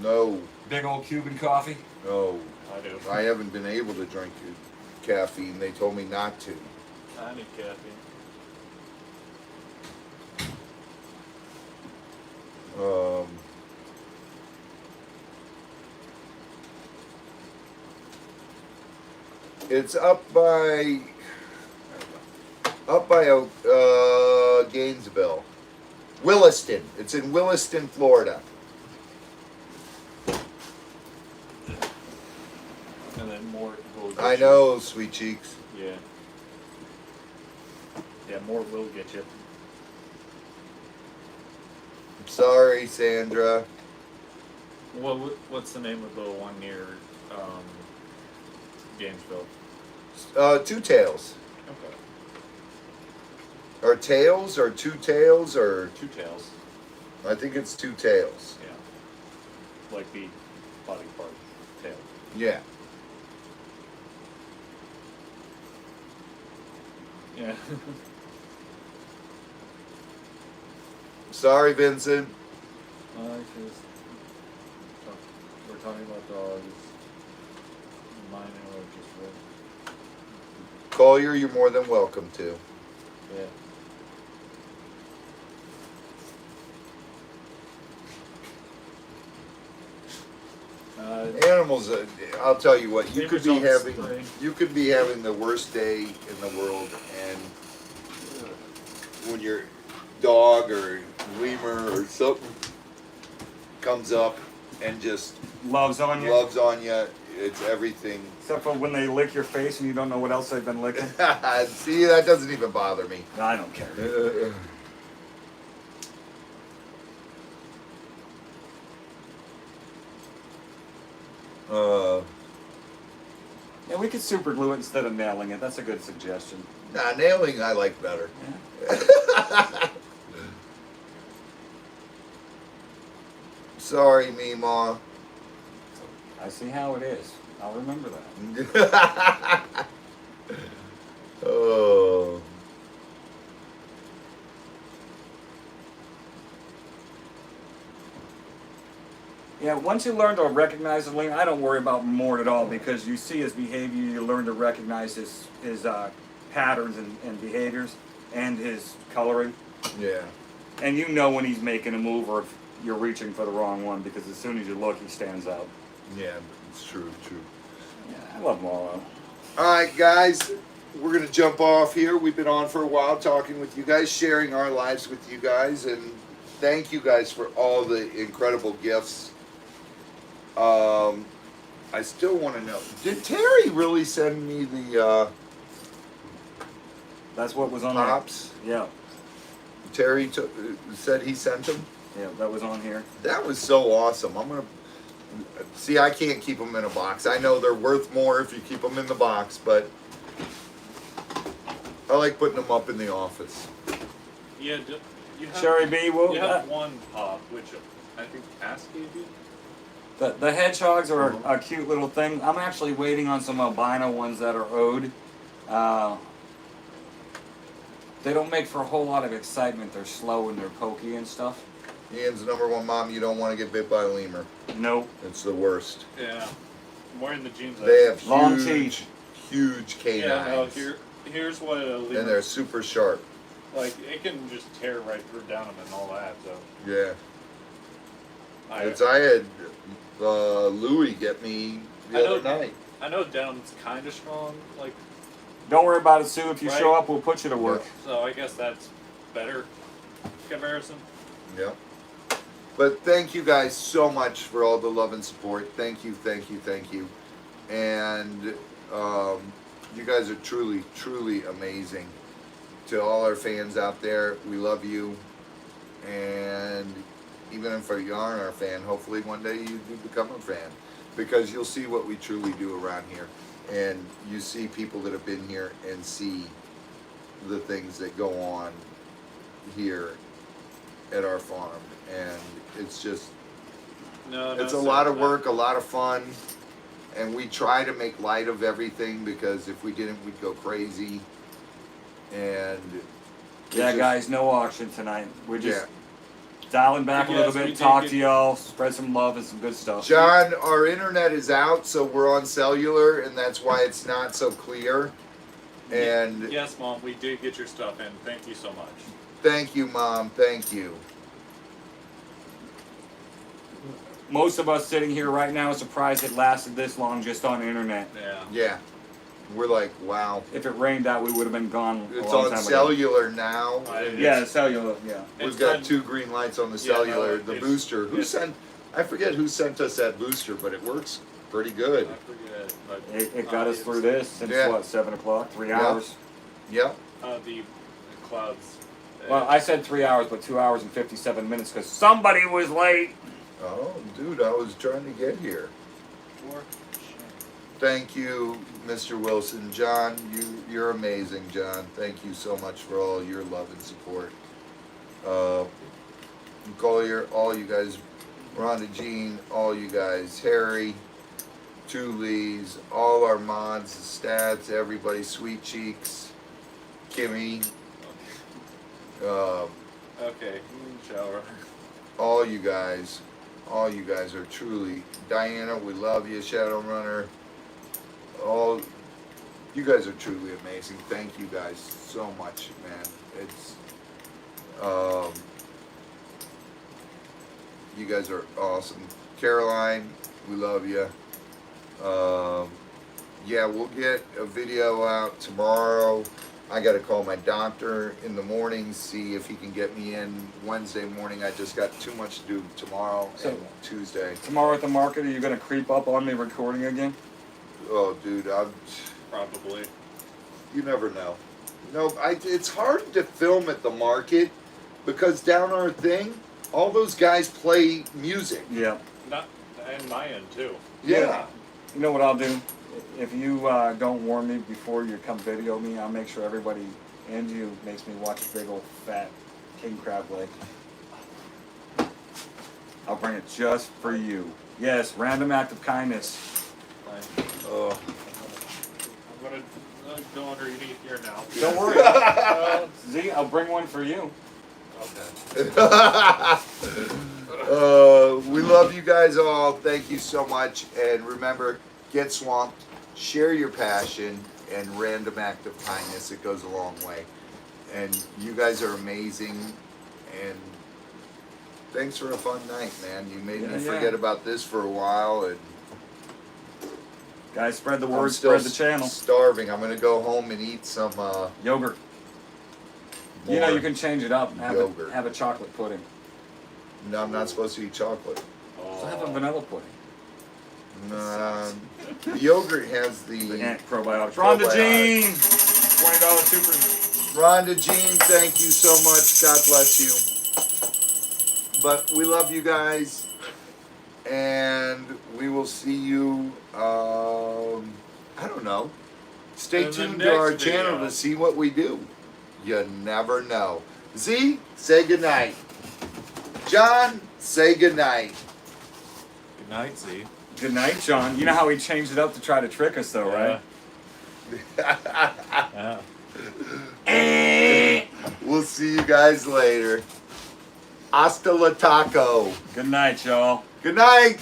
No, Big old Cuban coffee. no. I do. I haven't been able to drink caffeine. They told me not to. I need caffeine. It's up by Gainesville, Williston. It's in Williston, Florida. And then more will get I you. know, sweet cheeks. Yeah. Yeah, more will get you. Sorry, Sandra. What's the name of the one near Gainesville? Two Tails. Okay. Or Tails, or Two Tails, or Two Tails. I think it's Two Tails. Yeah. Like the body part tail. Yeah. Yeah. Sorry, Vincent. We're talking about dogs. Mine are just red. Collier, you're more than welcome to. Yeah. Animals, I'll tell you what, you Same could be results having today. the worst day in the world, and when your dog or lemur or something comes up and just Loves on you. loves on you, it's everything. Except for when they lick your face and you don't know what else they've been licking. See, that doesn't even bother me. I don't care. Yeah, we could super glue it instead of nailing it. That's a good suggestion. Nah, nailing I like better. Sorry, Meemaw. I see how it is. I'll remember that. Oh. Yeah, once you learn to recognize the link, I don't worry about Mort at all because you see his behavior, you learn to recognize his patterns and behaviors and his coloring. Yeah. And you know when he's making a move or if you're reaching for the wrong one because as soon as you look, he stands out. Yeah, it's true, true. Yeah, I love Marlo. Alright, guys, we're going to jump off here. We've been on for a while talking with you guys, sharing our lives with you guys, and thank you guys for all the incredible gifts. I still want to know, did Terry really send me the That's what was on pops? there. Yeah, Terry said he sent them? yeah, that was on here. That was so awesome. I'm gonna see. I can't keep them in a box. I know they're worth more if you keep them in the box, but I like putting them up in the office. Yeah, you have, Sherry B, you have one pop, which I think Cass gave you. the hedgehogs are a cute little thing. I'm actually waiting on some albino ones that are owed. They don't make for a whole lot of excitement. They're slow and they're pokey and stuff. Ian's number one mom. You don't want to get bit by a lemur. Nope. It's the worst. Yeah. I'm wearing the jeans. They have Long huge, huge Yeah, no, canines, here's what a lemur, and they're super sharp. like, it can just tear right through down them and all that, so. Yeah. I had Louie get me I the know- other night. I know down's kind of strong, like, Don't worry about it, Sue. If you Right. show up, we'll put you to work. so I guess that's better comparison. Yeah. But thank you guys so much for all the love and support. Thank you, thank you, thank you. And you guys are truly, truly amazing. To all our fans out there, we love you. And even if you aren't our fan, hopefully one day you do become a fan. Because you'll see what we truly do around here. And you see people that have been here and see the things that go on here at our farm. And it's just, it's a lot of work, a lot of fun. And we try to make light of everything because if we didn't, we'd go crazy. And Yeah, guys, no auction tonight. We're just dialing back a Yes, little we bit, did talk get- to y'all, spread some love and some good stuff. John, our internet is out, so we're on cellular, and that's why it's not so clear. And Yes, Mom, we did get your stuff in. Thank you so much. thank you, Mom. Thank you. Most of us sitting here right now are surprised it lasted this long just on the internet. Yeah. Yeah. We're like, wow. If it rained out, we would have been gone a It's long on time ago. cellular now. Yeah, cellular, yeah. We've It's got done- 2 green lights on the Yeah, no, cellular. The it's- booster. Who it's- sent? I forget who sent us that booster, but it works pretty good. I forget, but It got us through this since Yeah. what, 7 o'clock? 3 Yeah. hours? Yep. The clouds. Well, I said 3 hours, but 2 hours and 57 minutes because somebody was late. Oh, dude, I was trying to get here. Thank you, Mr. Wilson. John, you're amazing, John. Thank you so much for all your love and support. Collier, all you guys, Rhonda Jean, all you guys, Harry, Two Lees, all our mods, stats, everybody, Sweet Cheeks, Kimmy, Okay, shower. all you guys are truly, Diana, we love you, Shadowrunner, all, you guys are truly amazing. Thank you guys so much, man. It's, you guys are awesome. Caroline, we love you. Yeah, we'll get a video out tomorrow. I got to call my doctor in the morning, see if he can get me in Wednesday morning. I just got too much to do tomorrow and Tuesday. Tomorrow at the market, are you going to creep up on me recording again? Oh, dude, Probably. you never know. No, it's hard to film at the market because down our thing, all those guys play music. Yeah. Not and my end too. Yeah. You know what I'll do? If you don't warn me before you come video me, I'll make sure everybody and you makes me watch a big old fat king crab leg. I'll bring it just for you. Yes, random act of kindness. Fine. Oh. I'm gonna go underneath here now. Don't worry. Z, I'll bring one for you. Okay. We love you guys all. Thank you so much. And remember, get swamped, share your passion, and random act of kindness. It goes a long way. And you guys are amazing. And thanks for a fun night, man. You made me forget about this for a while. And Guys, spread the I'm word, still spread the channel. starving. I'm gonna go home and eat some Yogurt. You know, you can change it up and Yogurt. have a chocolate pudding. No, I'm not supposed to eat chocolate. So have a vanilla pudding. The yogurt has The the ant probiotics. Rhonda Probiotics. Jean! $20 super. Rhonda Jean, thank you so much. God bless you. But we love you guys. And we will see you, I don't know. Stay In the tuned to our next channel video. to see what we do. You never know. Z, say goodnight. John, say goodnight. Good night, Z. Good night, John. You know how he changed it up to try to trick us, though, right? Yeah. We'll see you guys later. Hasta la taco. Good night, y'all. Good night.